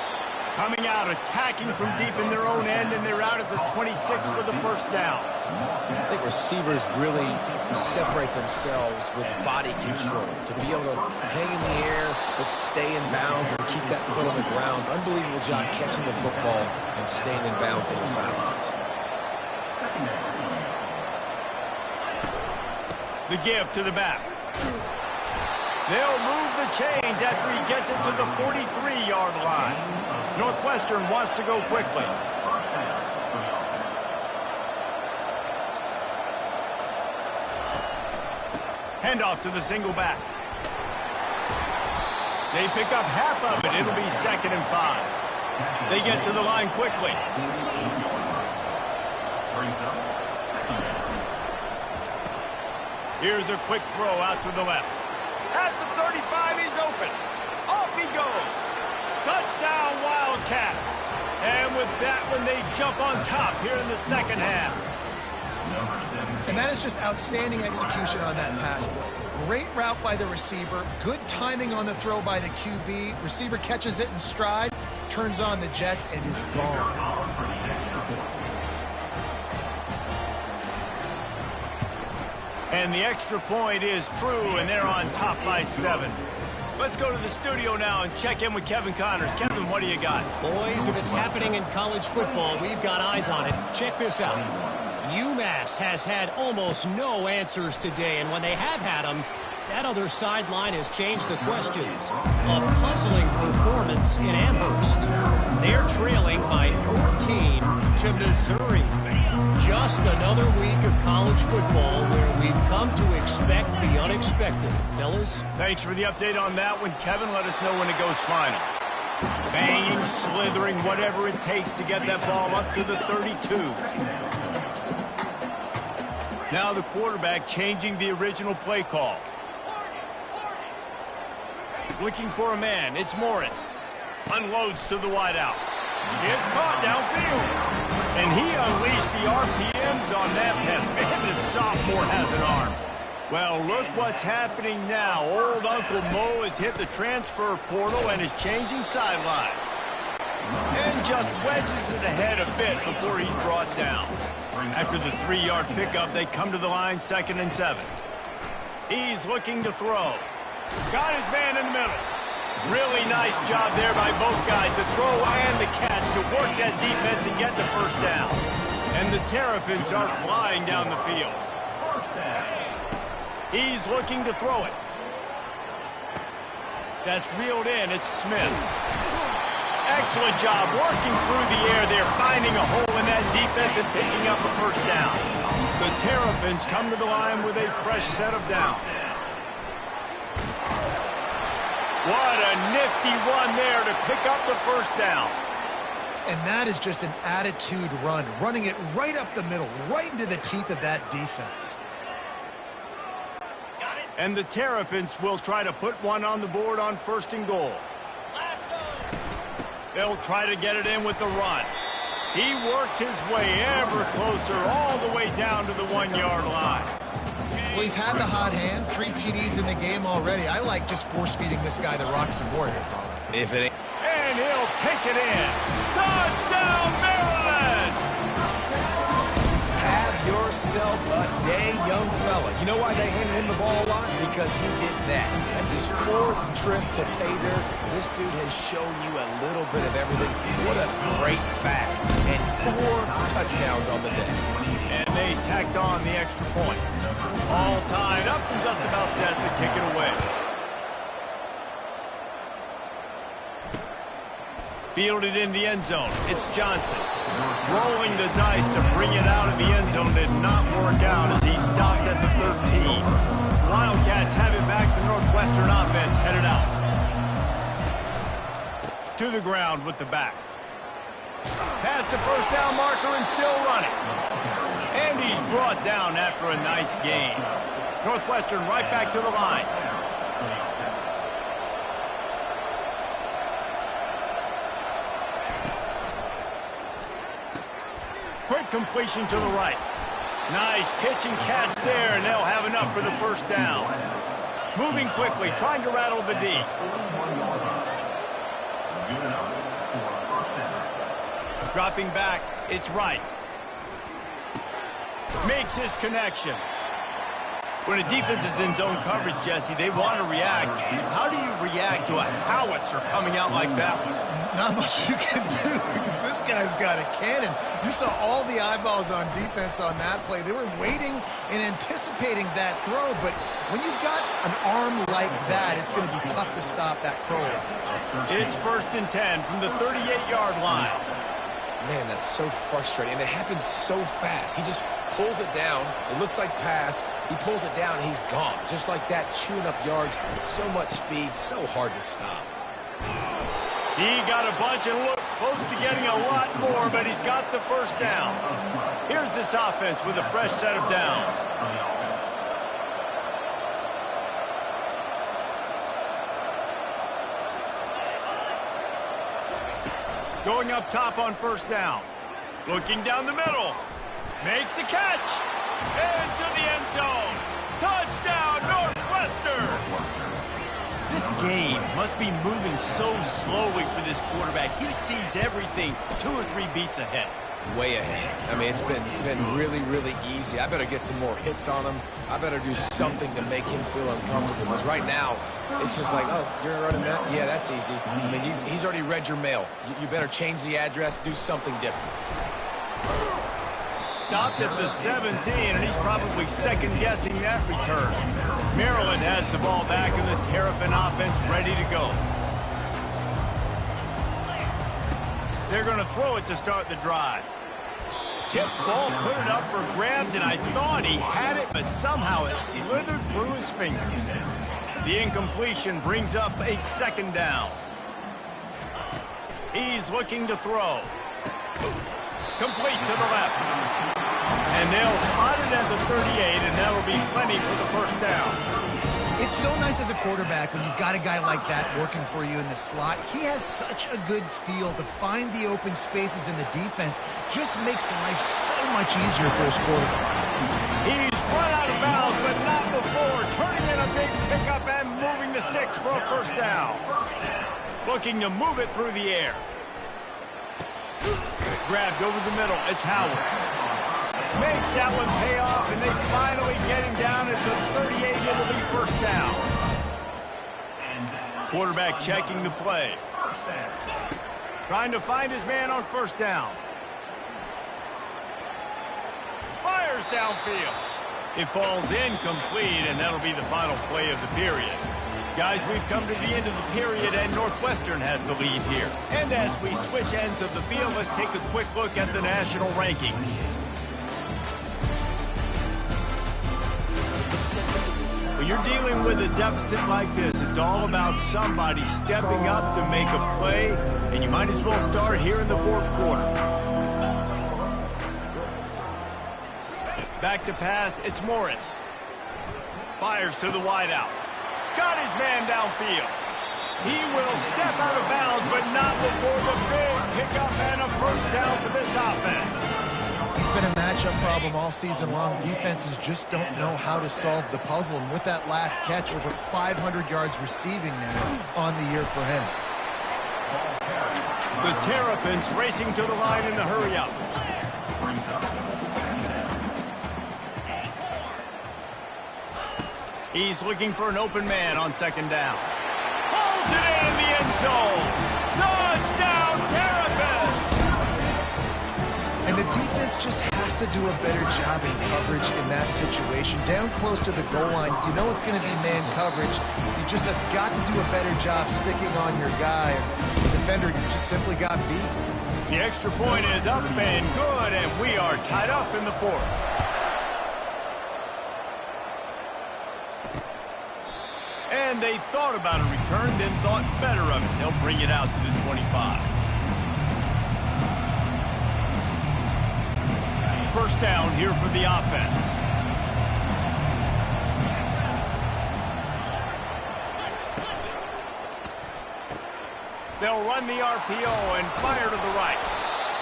Coming out, attacking from deep in their own end, and they're out at the 26 with the first down. I think receivers really separate themselves with body control to be able to hang in the air but stay in bounds and keep that foot on the ground. Unbelievable job catching the football and staying in bounds on the sidelines. Second down. The give to the back. They'll move the chains after he gets it to the 43-yard line. Northwestern wants to go quickly. First down for the offense. Handoff to the single back. They pick up half of it. It'll be 2nd and 5. They get to the line quickly. Brings up second down. Here's a quick throw out to the left. At the 35, he's open. Off he goes. Touchdown, Wildcats. And with that one, they jump on top here in the second half. And that is just outstanding execution on that pass play. Great route by the receiver. Good timing on the throw by the QB. Receiver catches it in stride, turns on the jets, and is gone. And the extra point is true, and they're on top by 7. Let's go to the studio now and check in with Kevin Connors. Kevin, what do you got? Boys, if it's happening in college football, we've got eyes on it. Check this out. UMass has had almost no answers today, and when they have had them, that other sideline has changed the questions. A puzzling performance in Amherst. They're trailing by 14 to Missouri. Just another week of college football where we've come to expect the unexpected. Fellas? Thanks for the update on that one, Kevin. Let us know when it goes final. Banging, slithering, whatever it takes to get that ball up to the 32. Now the quarterback changing the original play call. Looking for a man. It's Morris. Unloads to the wideout. It's caught downfield. And he unleashed the RPMs on that pass. Man, this sophomore has an arm. Well, look what's happening now. Old Uncle Mo has hit the transfer portal and is changing sidelines. And just wedges it ahead a bit before he's brought down. After the 3-yard pickup, they come to the line 2nd and 7. He's looking to throw. Got his man in the middle. Really nice job there by both guys, the throw and the catch, to work that defense and get the first down. And the Terrapins are flying down the field. He's looking to throw it. That's reeled in. It's Smith. Excellent job working through the air there, finding a hole in that defense and picking up a first down. The Terrapins come to the line with a fresh set of downs. What a nifty run there to pick up the first down. And that is just an attitude run, running it right up the middle, right into the teeth of that defense. And the Terrapins will try to put one on the board on 1st and goal. They'll try to get it in with the run. He works his way ever closer all the way down to the 1-yard line. Well, he's had the hot hand, 3 TDs in the game already. I like just force-feeding this guy the rocks and more here, Colin. If it ain't... And he'll take it in. Touchdown, Maryland! Have yourself a day, young fella. You know why they handed him the ball a lot? Because he did that. That's his 4th trip to pay dirt. This dude has shown you a little bit of everything. What a great back. And 4 touchdowns on the day. And they tacked on the extra point. All tied up and just about set to kick it away. Fielded in the end zone. It's Johnson. Rolling the dice to bring it out of the end zone did not work out as he stopped at the 13. Wildcats have it back. The Northwestern offense headed out. To the ground with the back. Past the first down marker and still running. And he's brought down after a nice gain. Northwestern right back to the line. Quick completion to the right. Nice pitch and catch there, and they'll have enough for the first down. Moving quickly, trying to rattle the D. Dropping back, it's right. Makes his connection. When a defense is in zone coverage, Jesse, they want to react. How do you react to a howitzer coming out like that? Not much you can do because this guy's got a cannon. You saw all the eyeballs on defense on that play. They were waiting and anticipating that throw, but when you've got an arm like that, it's going to be tough to stop that throw. It's 1st and 10 from the 38-yard line. Man, that's so frustrating, and it happens so fast. He just pulls it down. It looks like pass. He pulls it down, and he's gone. Just like that, chewing up yards. So much speed, so hard to stop. He got a bunch and looked close to getting a lot more, but he's got the first down. Here's this offense with a fresh set of downs. Going up top on 1st down. Looking down the middle. Makes the catch. Into the end zone. Touchdown, Northwestern. This game must be moving so slowly for this quarterback. He sees everything 2 or 3 beats ahead. Way ahead. I mean, it's been really, really easy. I better get some more hits on him. I better do something to make him feel uncomfortable. Because right now, it's just like, oh, you're running that? Yeah, that's easy. I mean, he's already read your mail. You better change the address, do something different. Stopped at the 17, and he's probably second-guessing that return. Maryland has the ball back, and the Terrapin offense ready to go. They're going to throw it to start the drive. Tip ball, put it up for grabs, and I thought he had it, but somehow it slithered through his fingers. The incompletion brings up a 2nd down. He's looking to throw. Complete to the left. And they'll spot it at the 38, and that'll be plenty for the 1st down. It's so nice as a quarterback when you've got a guy like that working for you in the slot. He has such a good feel to find the open spaces in the defense. Just makes life so much easier for his quarterback. He's run out of bounds, but not before. Turning in a big pickup and moving the sticks for a 1st down. Looking to move it through the air. Grabbed over the middle. It's Howard. Makes that one pay off, and they finally get him down at the 38. It'll be 1st down. Quarterback checking the play. Trying to find his man on 1st down. Fires downfield. It falls incomplete, and that'll be the final play of the period. Guys, we've come to the end of the period, and Northwestern has the lead here. And as we switch ends of the field, let's take a quick look at the national rankings. When you're dealing with a deficit like this, it's all about somebody stepping up to make a play, and you might as well start here in the 4th quarter. Back to pass, it's Morris. Fires to the wideout. Got his man downfield. He will step out of bounds, but not before the big pickup and a 1st down for this offense. It's been a matchup problem all season long. Defenses just don't know how to solve the puzzle. And with that last catch, over 500 yards receiving now on the year for him. The Terrapins racing to the line in the hurry-up. He's looking for an open man on 2nd down. Pulls it in the end zone. Touchdown, Terrapins! And the defense just has to do a better job in coverage in that situation. Down close to the goal line, you know it's going to be man coverage. You just have got to do a better job sticking on your guy. The defender just simply got beat. The extra point is up and good, and we are tied up in the 4th. And they thought about a return, then thought better of it. They'll bring it out to the 25. 1st down here for the offense. They'll run the RPO and fire to the right.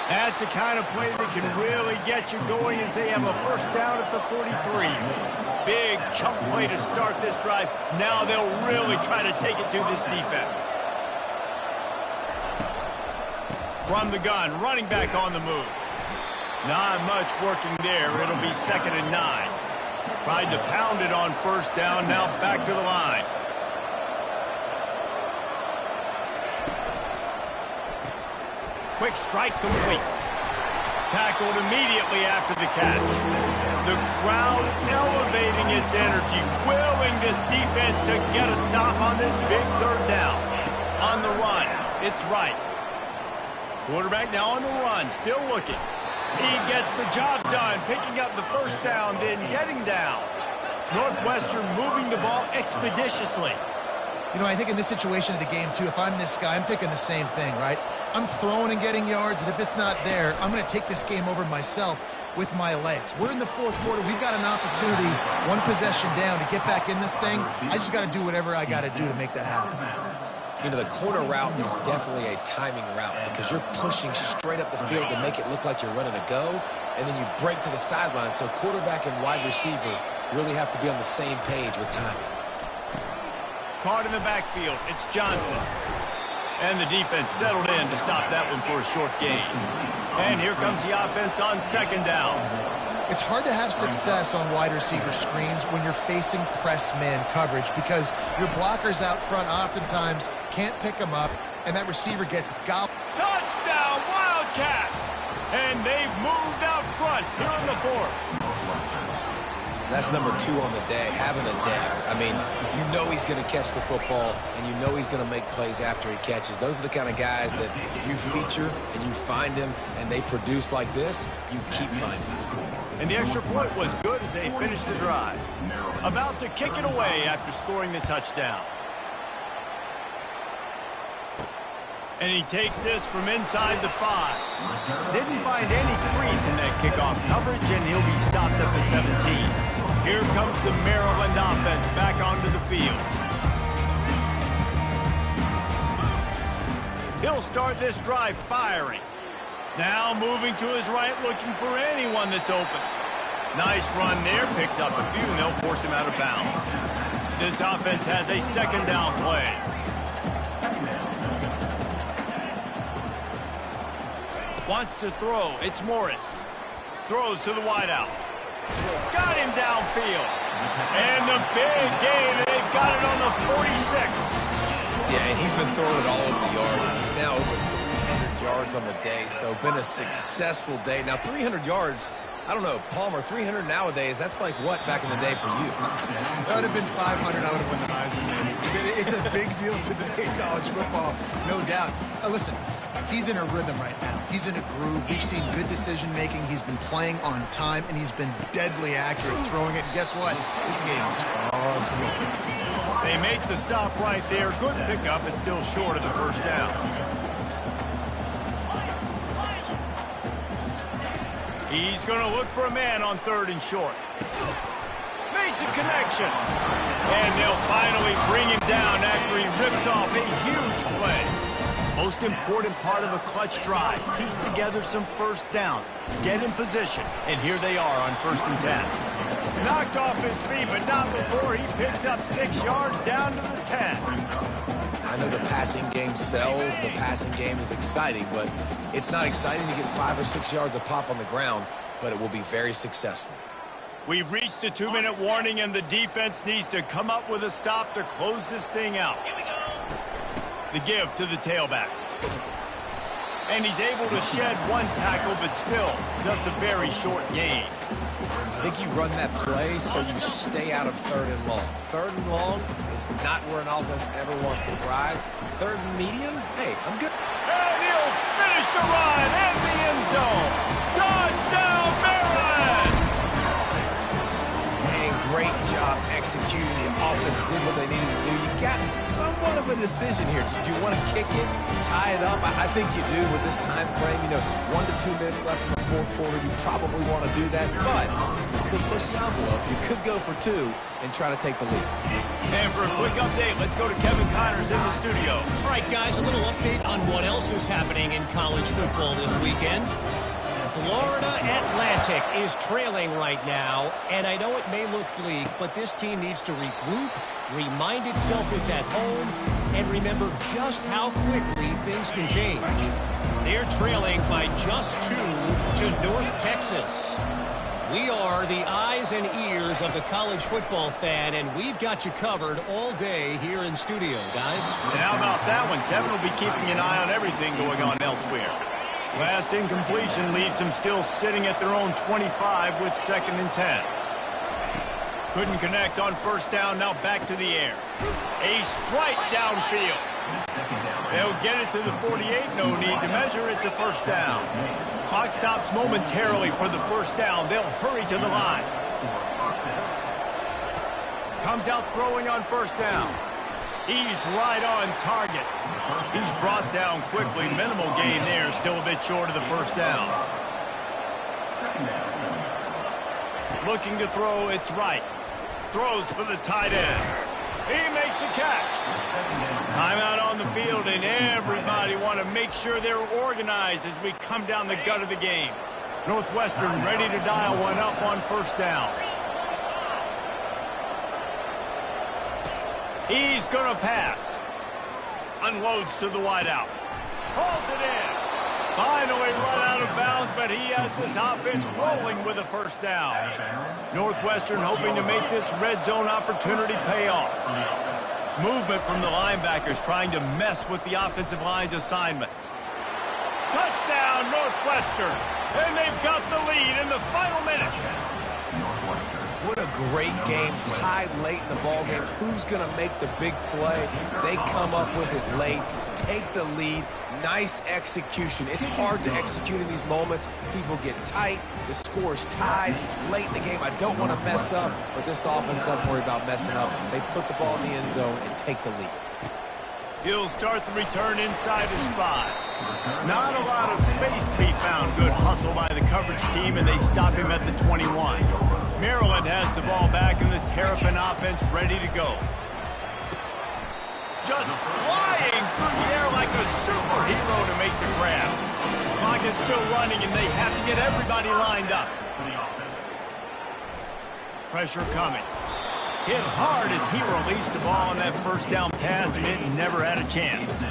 That's the kind of play that can really get you going as they have a 1st down at the 43. Big chunk play to start this drive. Now they'll really try to take it to this defense. From the gun, running back on the move. Not much working there. It'll be 2nd and 9. Tried to pound it on first down, now back to the line. Quick strike complete. Tackled immediately after the catch. The crowd elevating its energy, willing this defense to get a stop on this big third down. On the run, it's right. Quarterback now on the run, still looking. He gets the job done, picking up the first down, then getting down. Northwestern moving the ball expeditiously. You know, I think in this situation of the game, too, if I'm this guy, I'm thinking the same thing, right? I'm throwing and getting yards, and if it's not there, I'm going to take this game over myself with my legs. We're in the fourth quarter. We've got an opportunity, one possession down, to get back in this thing. I just got to do whatever I got to do to make that happen. You know, the corner route is definitely a timing route because you're pushing straight up the field to make it look like you're running a go, and then you break to the sideline. So quarterback and wide receiver really have to be on the same page with timing. Caught in the backfield, it's Johnson. And the defense settled in to stop that one for a short gain. And here comes the offense on second down. It's hard to have success on wide receiver screens when you're facing press man coverage because your blockers out front oftentimes can't pick them up, and that receiver gets gobbled. Touchdown, Wildcats! And they've moved out front here in the fourth. That's number 2 on the day, having a day. I mean, you know he's going to catch the football, and you know he's going to make plays after he catches. Those are the kind of guys that you feature, and you find them, and they produce like this, you keep finding them. And the extra point was good as they finished the drive. About to kick it away after scoring the touchdown. And he takes this from inside the 5. Didn't find any crease in that kickoff coverage, and he'll be stopped at the 17. Here comes the Maryland offense back onto the field. He'll start this drive firing. Now moving to his right, looking for anyone that's open. Nice run there, picks up a few, and they'll force him out of bounds. This offense has a second down play. Wants to throw, it's Morris. Throws to the wideout. Got him downfield. And the big gain, and they've got it on the 46. Yeah, and he's been throwing it all over the yard. He's now over 300 yards on the day, so been a successful day. Now, 300 yards, I don't know, Palmer, 300 nowadays, that's like what back in the day for you? That would have been 500. I would have won the Heisman. It's a big deal today in college football, no doubt. Listen, he's in a rhythm right now. He's in a groove. We've seen good decision-making. He's been playing on time, and he's been deadly accurate throwing it. And guess what? This game is far from over. They make the stop right there. Good pickup. It's still short of the first down. He's going to look for a man on third and short. Makes a connection. And they'll finally bring him down after he rips off a huge play. Most important part of a clutch drive. Piece together some first downs. Get in position. And here they are on 1st and 10. Knocked off his feet, but not before he picks up 6 yards down to the 10. I know the passing game sells. The passing game is exciting, but it's not exciting to get 5 or 6 yards a pop on the ground, but it will be very successful. We've reached the 2-minute warning, and the defense needs to come up with a stop to close this thing out. The give to the tailback. And he's able to shed one tackle, but still just a very short gain. I think you run that play so you stay out of 3rd and long. 3rd and long is not where an offense ever wants to thrive. 3rd and medium, hey, I'm good. And he'll finish the run in the end zone. Touchdown, Maryland! And great job executing. The offense did what they needed to do. You got somewhat of a decision here. Do you want to kick it, tie it up? I think you do with this time frame. You know, 1 to 2 minutes left in the fourth quarter. You probably want to do that, but you could push the envelope. You could go for 2 and try to take the lead. And for a quick update, let's go to Kevin Connors in the studio. All right, guys, a little update on what else is happening in college football this weekend. Florida Atlantic is trailing right now, and I know it may look bleak, but this team needs to regroup, remind itself it's at home, and remember just how quickly things can change. They're trailing by just 2 to North Texas. We are the eyes and ears of the college football fan, and we've got you covered all day here in studio, guys. And how about that one? Kevin will be keeping an eye on everything going on elsewhere. Last incompletion leaves them still sitting at their own 25 with 2nd and 10. Couldn't connect on first down, now back to the air. A strike downfield. They'll get it to the 48, no need to measure, it's a first down. Clock stops momentarily for the first down. They'll hurry to the line. Comes out throwing on first down. He's right on target. He's brought down quickly. Minimal gain there, still a bit short of the first down. Looking to throw, it's right. Throws for the tight end. He makes a catch. Timeout on the field, and everybody want to make sure they're organized as we come down the gut of the game. Northwestern ready to dial one up on first down. He's going to pass. Unloads to the wideout. Pulls it in. Finally run out of bounds, but he has this offense rolling with a first down. Northwestern hoping to make this red zone opportunity pay off. Movement from the linebackers trying to mess with the offensive line's assignments. Touchdown, Northwestern. And they've got the lead in the final minute. What a great game, tied late in the ballgame. Who's going to make the big play? They come up with it late, take the lead. Nice execution. It's hard to execute in these moments. People get tight. The score's tied late in the game. I don't want to mess up, but this offense doesn't worry about messing up. They put the ball in the end zone and take the lead. He'll start the return inside his 5. Not a lot of space to be found. Good hustle by the coverage team, and they stop him at the 21. Maryland has the ball back, and the Terrapin offense ready to go. Just flying through the air like a superhero to make the grab. Clock is still running, and they have to get everybody lined up. Pressure coming. Hit hard as he released the ball on that first down pass, and it never had a chance.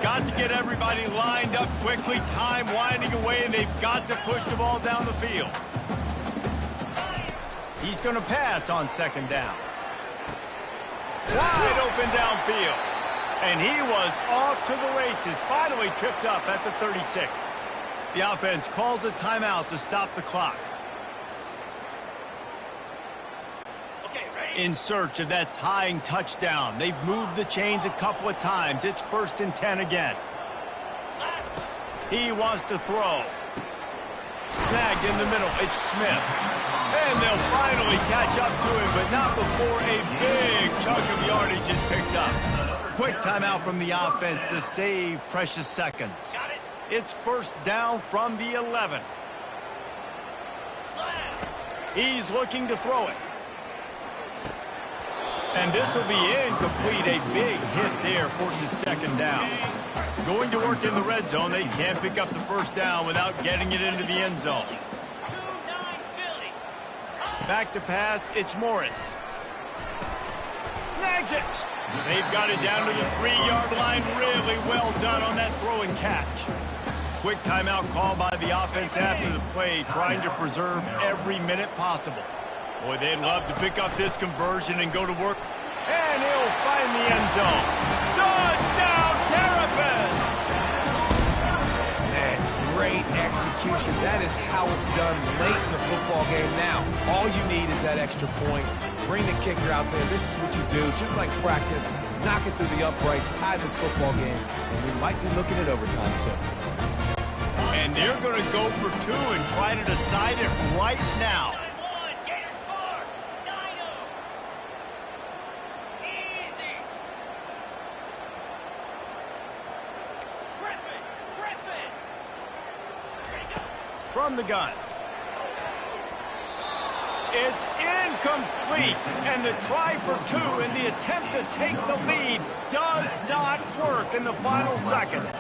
Got to get everybody lined up quickly. Time winding away, and they've got to push the ball down the field. He's going to pass on second down. Wide open downfield. And he was off to the races, finally tripped up at the 36. The offense calls a timeout to stop the clock. In search of that tying touchdown. They've moved the chains a couple of times. It's 1st and 10 again. He wants to throw. Snagged in the middle. It's Smith. And they'll finally catch up to him, but not before a big chunk of yardage is picked up. Quick timeout from the offense to save precious seconds. It's first down from the 11. He's looking to throw it. And this will be incomplete. A big hit there forces second down. Going to work in the red zone. They can't pick up the first down without getting it into the end zone. Back to pass. It's Morris. Snags it. They've got it down to the 3-yard line. Really well done on that throw and catch. Quick timeout called by the offense after the play, trying to preserve every minute possible. Boy, they'd love to pick up this conversion and go to work. And he'll find the end zone. Touchdown, Terrapins! Man, great execution. That is how it's done late in the football game. Now, all you need is that extra point. Bring the kicker out there. This is what you do. Just like practice, knock it through the uprights, tie this football game, and we might be looking at overtime soon. And they're going to go for 2 and try to decide it right now. From the gun. It's incomplete, and the try for 2 and the attempt to take the lead does not work in the final seconds.